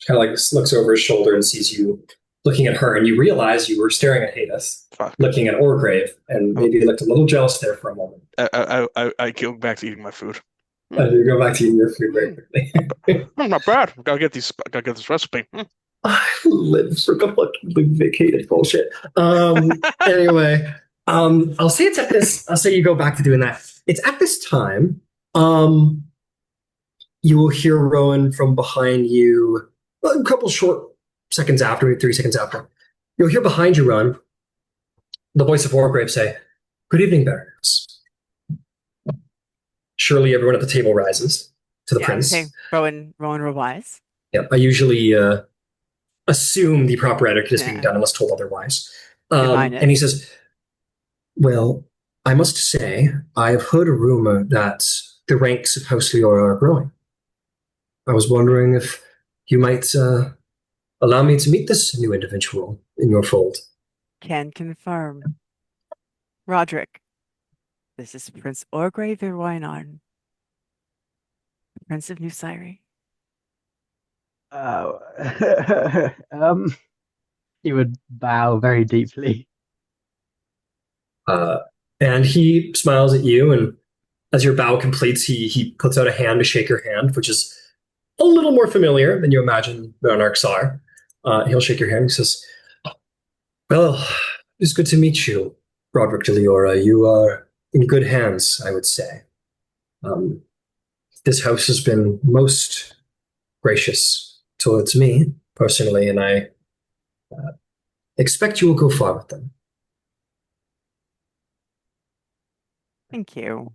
Kind of like looks over his shoulder and sees you looking at her, and you realize you were staring at Hades, Fuck. looking at Oargev, and maybe looked a little jealous there for a moment. I go back to eating my food. And you go back to eating your food very quickly. Not bad. Gotta get this recipe. I live for the fucking vacated bullshit. Anyway, I'll say it's at this. I'll say you go back to doing that. It's at this time. You will hear Rowen from behind you. A couple short seconds after, maybe 3 seconds after. You'll hear behind you, Rowen, the voice of Oargev say, "Good evening, Barons." Surely everyone at the table rises to the prince. Okay. Rowen Rewise. Yep. I usually assume the proper etiquette is being done unless told otherwise. And he says, "Well, I must say, I have heard a rumor that the ranks of House Leora are growing. I was wondering if you might allow me to meet this new individual in your fold." Can confirm. Roderick, this is Prince Oargev Irwainar, Prince of New Syri. He would bow very deeply. And he smiles at you, and as your bow completes, he puts out a hand to shake your hand, which is a little more familiar than you imagine monarchs are. He'll shake your hand and says, "Well, it's good to meet you, Roderick de Leora. You are in good hands, I would say. This house has been most gracious towards me, personally, and I expect you will go far with them." Thank you.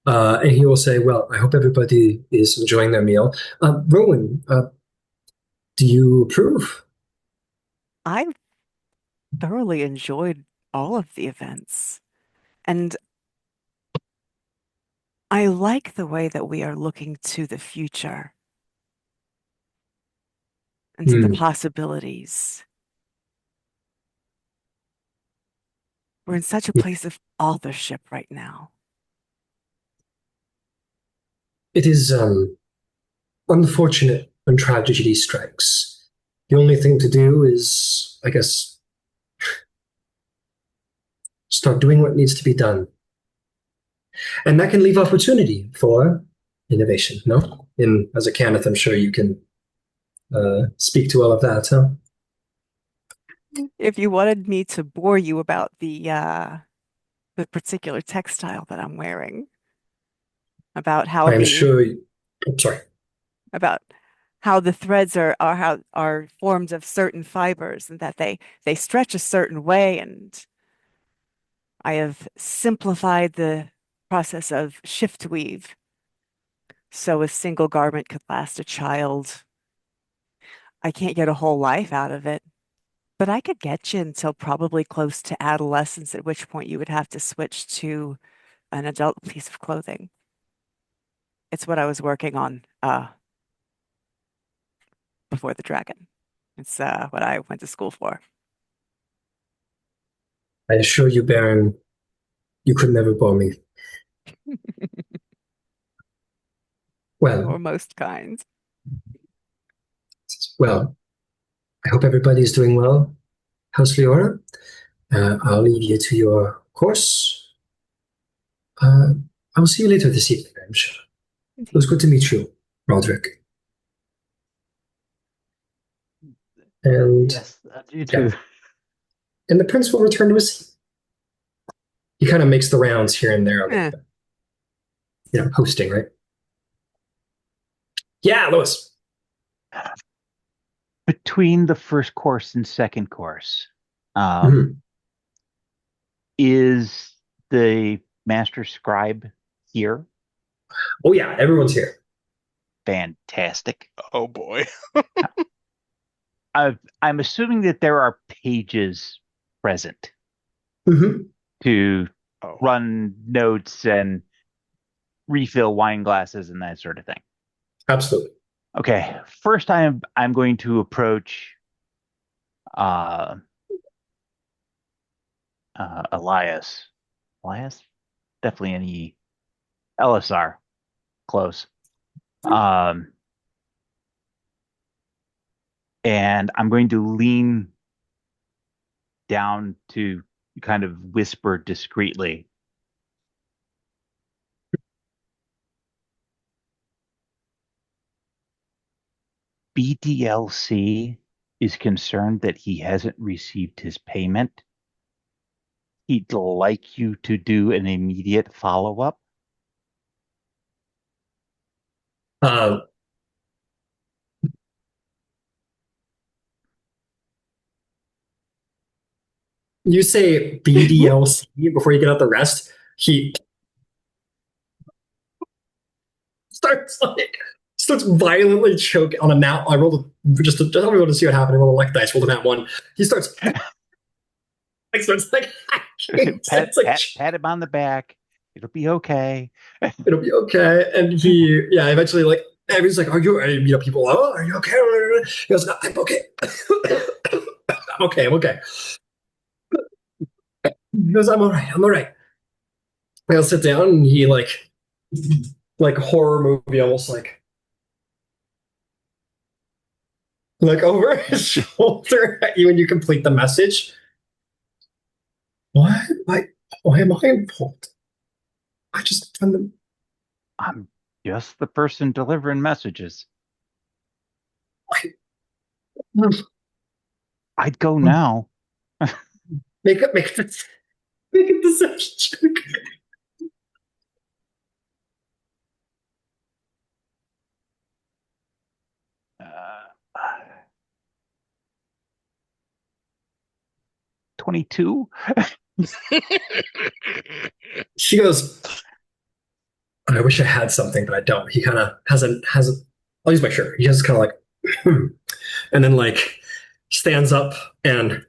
And he will say, "Well, I hope everybody is enjoying their meal. Rowen, do you approve?" I thoroughly enjoyed all of the events. And I like the way that we are looking to the future and to the possibilities. We're in such a place of authorship right now. It is unfortunate when tragedy strikes. The only thing to do is, I guess, start doing what needs to be done. And that can leave opportunity for innovation, no? And as a Caneth, I'm sure you can speak to all of that, huh? If you wanted me to bore you about the particular textile that I'm wearing, about how I'm sure. I'm sorry. About how the threads are formed of certain fibers and that they stretch a certain way, and I have simplified the process of shift weave so a single garment could last a child. I can't get a whole life out of it, but I could get you until probably close to adolescence, at which point you would have to switch to an adult piece of clothing. It's what I was working on before the dragon. It's what I went to school for. I assure you, Baron, you could never bore me. Well, You're most kind. Well, I hope everybody is doing well. House Leora, I'll leave you to your course. I will see you later this evening, I'm sure. It was good to meet you, Roderick. And yes, you too. And the prince will return to his seat. He kind of makes the rounds here and there a little bit. You know, hosting, right? Yeah, Lois. Between the first course and second course, Mhm. Is the master scribe here? Oh yeah, everyone's here. Fantastic. Oh boy. I'm assuming that there are pages present Hmm. to Oh. run notes and refill wine glasses and that sort of thing. Absolutely. Okay, first I'm going to approach uh, Elias. Elias, definitely an E. LSR, close. Um, and I'm going to lean down to kind of whisper discreetly. BDLC is concerned that he hasn't received his payment. He'd like you to do an immediate follow-up. Uh, you say BDLC before you get out the rest. He starts violently choking on a nat. I rolled just to tell everyone to see what happened. I rolled a luck dice, rolled a nat one. He starts like Pat, it's like pat him on the back. It'll be okay. it'll be okay. And he eventually like everyone's like, people, oh, are you okay? He goes, I'm okay. I'm okay. I'm okay. He goes, I'm all right. I'm all right. I'll sit down and he like horror movie almost like over his shoulder at you when you complete the message. What? Why am I involved? I just found them. I'm just the person delivering messages. I'd go now. Make it make it make a deception check. 22. She goes, I wish I had something, but I don't. He kind of has a. I'll use my shirt. He just kind of like, and then like stands up and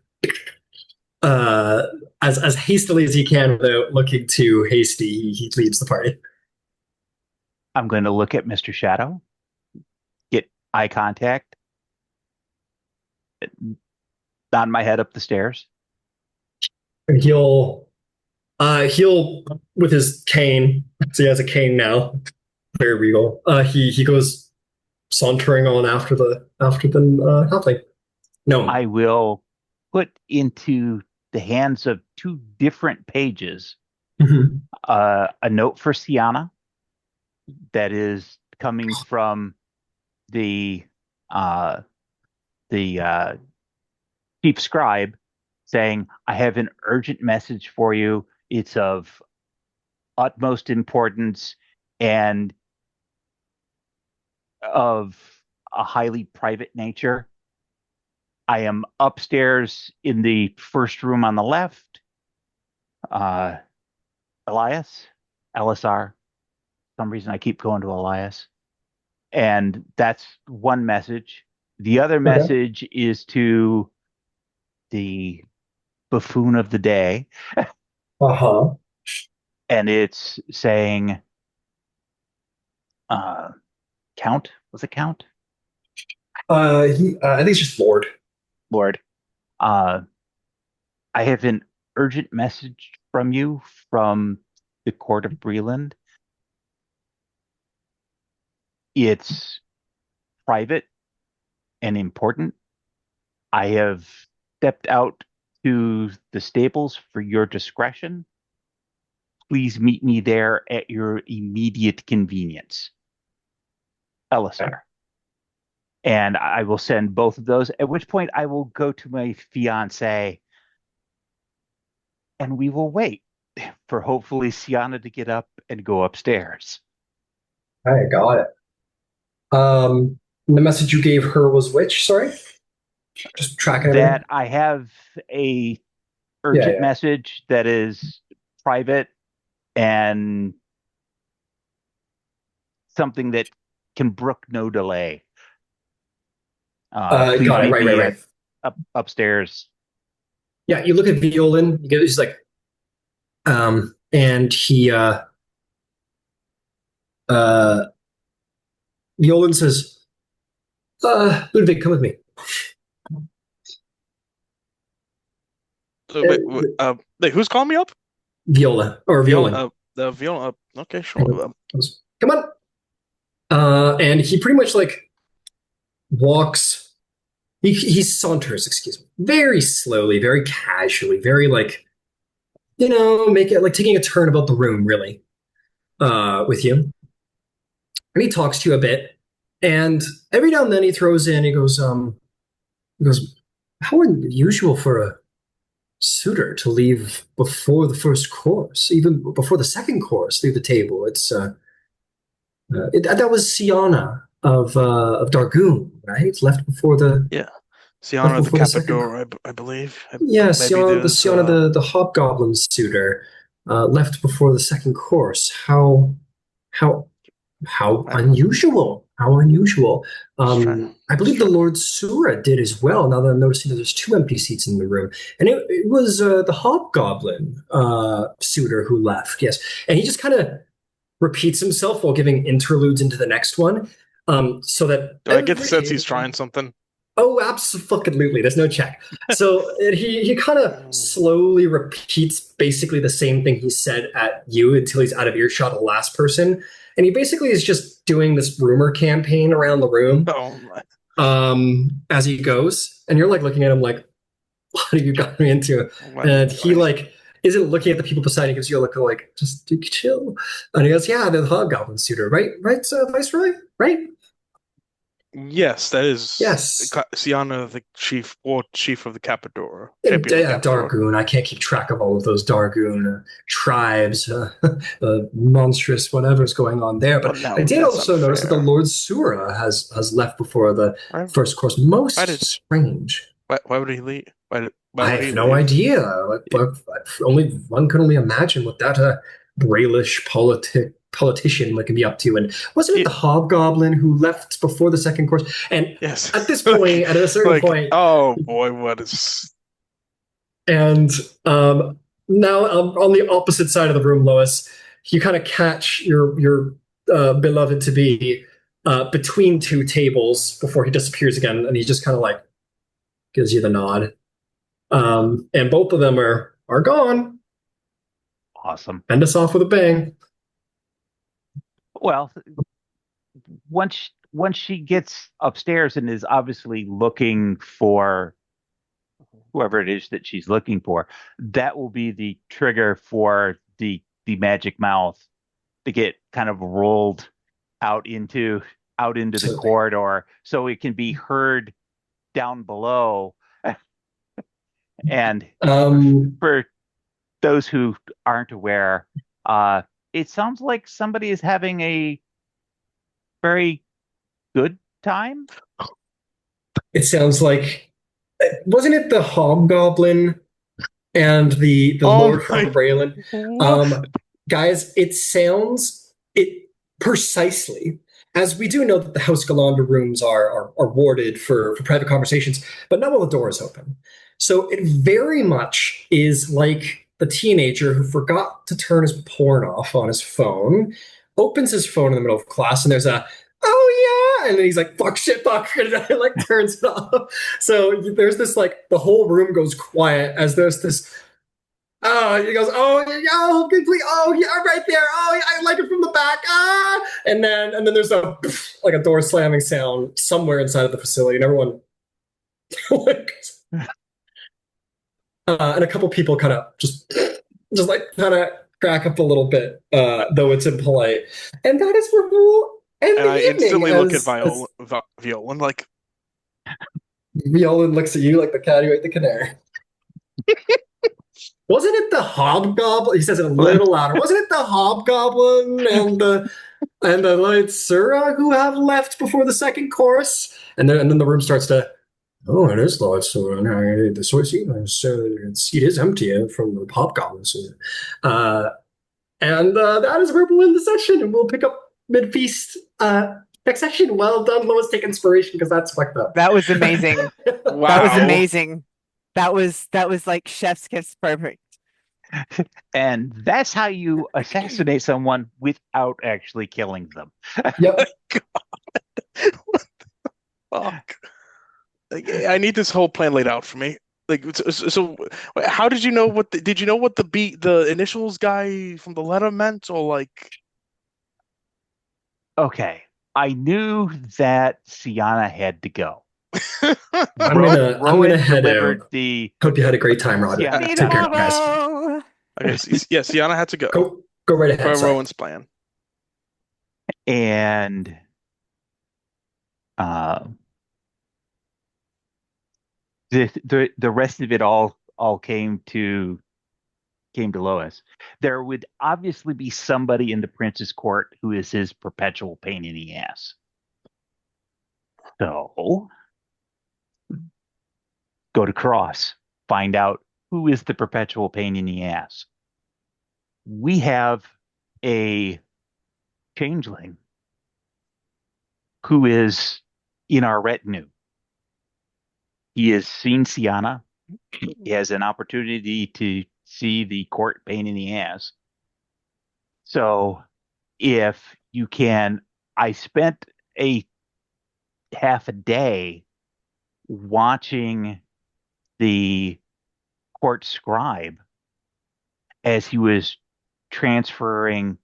uh, as hastily as he can without looking too hasty, he leaves the party. I'm going to look at Mr. Shadow, get eye contact, nod my head up the stairs. And he'll with his cane. So he has a cane now. Very regal. He goes sauntering on after the halfling. No. I will put into the hands of two different pages Mhm. a note for Sienna that is coming from the uh, the chief scribe saying, I have an urgent message for you. It's of utmost importance and of a highly private nature. I am upstairs in the first room on the left. Uh, Elias, LSR. For some reason I keep going to Elias. And that's one message. The other Okay. message is to the buffoon of the day. Uh-huh. And it's saying, uh, Count? Was it Count? I think it's just Lord. Lord. Uh, I have an urgent message from you from the court of Breland. It's private and important. I have stepped out to the stables for your discretion. Please meet me there at your immediate convenience. LSR. And I will send both of those, at which point I will go to my fiance and we will wait for hopefully Sienna to get up and go upstairs. I got it. The message you gave her was which? Sorry. Just tracking everything. that I have a Yeah, urgent yeah. message that is private and something that can brook no delay. Please Got it. meet Right, right, me right. at upstairs. Yeah, you look at Violin. He's like, and uh, Violin says, Ludvig, come with me. Wait, who's calling me up? Viola or Violin. The Viola. Okay, sure. Come on. And he pretty much like walks. He saunters, excuse me, very slowly, very casually, very like make it like taking a turn about the room, really, with you. And he talks to you a bit, and every now and then he throws in. He goes, how unusual for a suitor to leave before the first course, even before the second course, leave the table. That was Siana of Dargoon, right? Left before the Yeah, left Siana the before the second. Capador, I believe. Yeah, Maybe there's Siana the hobgoblin suitor left before the second course. How how unusual! How unusual! I believe the Lord Sura did as well. Now that I'm noticing that there's 2 empty seats in the room, and it was the hobgoblin suitor who left. Yes, and he just kind of repeats himself while giving interludes into the next one, so that do I get the sense he's trying something? Oh, absolutely. There's no check. So he kind of slowly repeats basically the same thing he said at you until he's out of earshot of the last person. And he basically is just doing this rumor campaign around the room as he goes. And you're like looking at him like, what have you got me into? And he like isn't looking at the people beside him. He gives you a look of like, just chill. And he goes, yeah, the hobgoblin suitor, right? Right, Viceroy? Right? Yes, that is. Yes. Siana, the chief of the Capador. Dargoon. I can't keep track of all of those Dargoon tribes, monstrous whatever's going on there. But I did also notice that the Lord Sura has left before the first course. Most strange. Why would he leave? I have no idea. Only one can only imagine what that Brayllish politician can be up to. And wasn't it the hobgoblin who left before the second course? And yes. At this point, at a certain point, oh boy, what is? And now on the opposite side of the room, Lois, you kind of catch your beloved to be between 2 tables before he disappears again, and he just kind of like gives you the nod. And both of them are gone. Awesome. End us off with a bang. Well, once she gets upstairs and is obviously looking for whoever it is that she's looking for, that will be the trigger for the magic mouth to get kind of rolled out into the corridor so it can be heard down below. And for those who aren't aware, it sounds like somebody is having a very good time. It sounds like, wasn't it the hobgoblin and the Lord from Braylon? Guys, it sounds precisely, as we do know that the House Galanda rooms are warded for private conversations, but not while the door is open. So it very much is like the teenager who forgot to turn his porn off on his phone, opens his phone in the middle of class, and there's a, oh yeah, and then he's like, fuck, shit, fuck, and it like turns it off. So there's this like, the whole room goes quiet as there's this, he goes, oh yeah, complete, oh yeah, right there, oh yeah, I like it from the back, and then there's a like a door slamming sound somewhere inside of the facility, and everyone like, and a couple people kind of just like kind of crack up a little bit, though it's impolite, and that is where we'll end the evening. Instantly look at Viola like, Viola looks at you like the cat who ate the canary. Wasn't it the hobgoblin? He says it a little louder. Wasn't it the hobgoblin and the Lord Sura who have left before the second course? And then the room starts to Oh, it is Lois. So the source, so the seat is empty from the pop goblins. Uh, and that is where we'll end the session, and we'll pick up mid feast next session. Well done, Lois. Take inspiration because that's fucked up. That was amazing. That was Wow. amazing. That was like chef's kiss perfect. And that's how you assassinate someone without actually killing them. Yep. Fuck. Like, I need this whole plan laid out for me. Like, so how did you know did you know what the initials guy from the letter meant, or like? Okay. I knew that Sienna had to go. I'm gonna Rowan head delivered out. the Hope you had a great time, Roderick. Sienna's See you Take care, package. guys. tomorrow. Okay, yeah, Sienna had to go Go right ahead. per Sorry. Rowan's plan. And uh, the rest of it all came to Lois. There would obviously be somebody in the prince's court who is his perpetual pain in the ass. So go to Cross, find out who is the perpetual pain in the ass. We have a changeling who is in our retinue. He has seen Sienna. He has an opportunity to see the court pain in the ass. So if you can, I spent a half a day watching the court scribe as he was transferring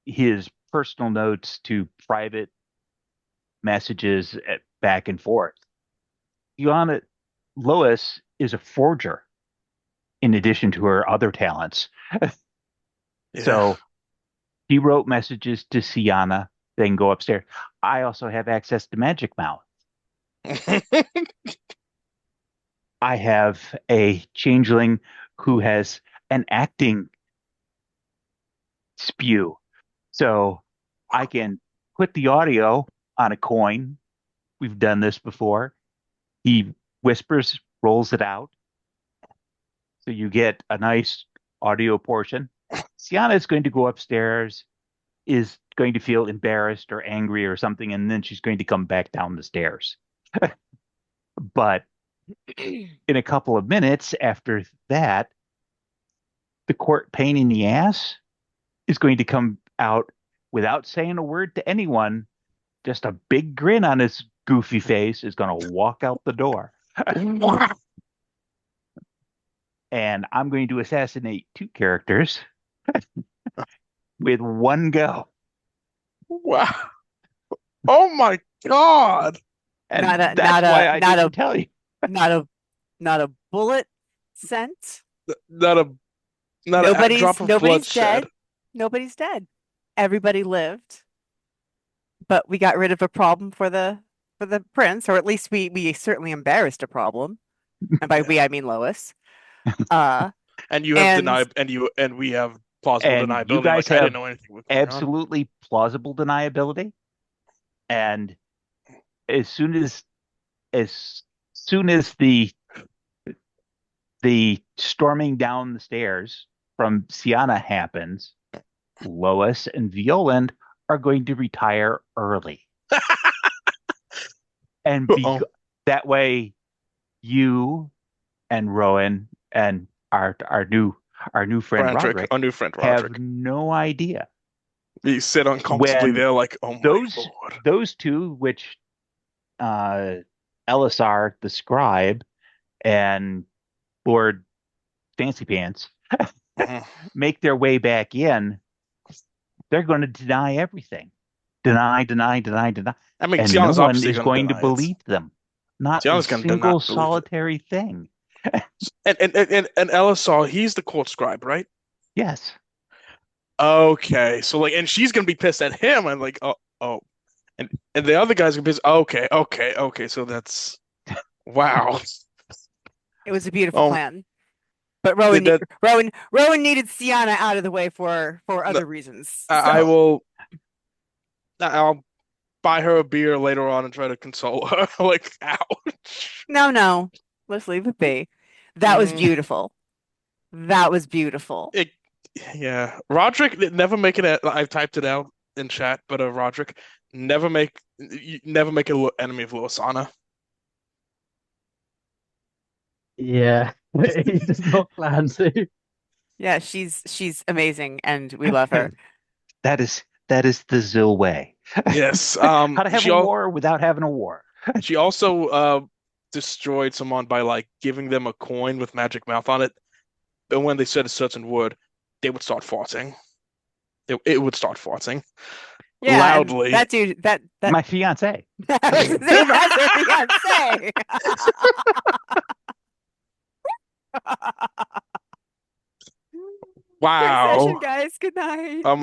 his personal notes to private messages back and forth. Fiona Lois is a forger in addition to her other talents. Yeah. So he wrote messages to Sienna, then go upstairs. I also have access to Magic Mouth. I have a changeling who has an acting spew. So I can put the audio on a coin. We've done this before. He whispers, rolls it out. So you get a nice audio portion. Sienna is going to go upstairs, is going to feel embarrassed or angry or something, and then she's going to come back down the stairs. But in a couple of minutes after that, the court pain in the ass is going to come out without saying a word to anyone. Just a big grin on his goofy face is going to walk out the door. And I'm going to assassinate two characters with one go. Wow. Oh my God. And Not a that's not why a I not didn't a tell you. not a not a bullet sent. Not a drop of Nobody's bloodshed. dead. Nobody's dead. Everybody lived, but we got rid of a problem for the prince, or at least we certainly embarrassed a problem. And by we I mean Lois. Uh And you have and denied, and we have plausible And you deniability. guys Like, I didn't have know anything was going on. absolutely plausible deniability. And as soon as soon as the storming down the stairs from Sienna happens, Lois and Violand are going to retire early. And Oh, that way you and Rowan and our new friend Roderick, Roderick our new friend have Roderick. no idea You sit uncomfortably when there, like, oh my those Lord. those two, which uh Elisar the scribe and Lord Fancy Pants Mhm. make their way back in, they're going to deny everything. Deny, deny, deny, deny. I mean, And no Tiana's one obviously is going to going to deny it. believe them. Not a Tiana's going to single not believe it. solitary thing. And Elisar, he's the court scribe, right? Yes. Okay, so like, and she's going to be pissed at him, and like, oh, and the other guys are going to be pissed. Okay. So that's wow. it was a beautiful Oh, plan. But that Rowan needed Sienna out of the way for no, other reasons. I So will. I'll buy her a beer later on and try to console her. Like, ouch. No, let's leave it be. That was Mhm. beautiful. That was beautiful. Yeah, Roderick never make it. I've typed it out in chat, but Roderick never make an enemy of Loisana. Yeah, he does not plan to. Yeah, she's amazing and we love her. That is the Zill way. Yes. How to have She a war without having a war. she also destroyed someone by like giving them a coin with magic mouth on it, and when they said a certain word, they would start farting. It would start farting Yeah, and loudly. that dude, that My fiance. I was gonna say that's her fiance. Great Wow. session, guys. Good night. Oh my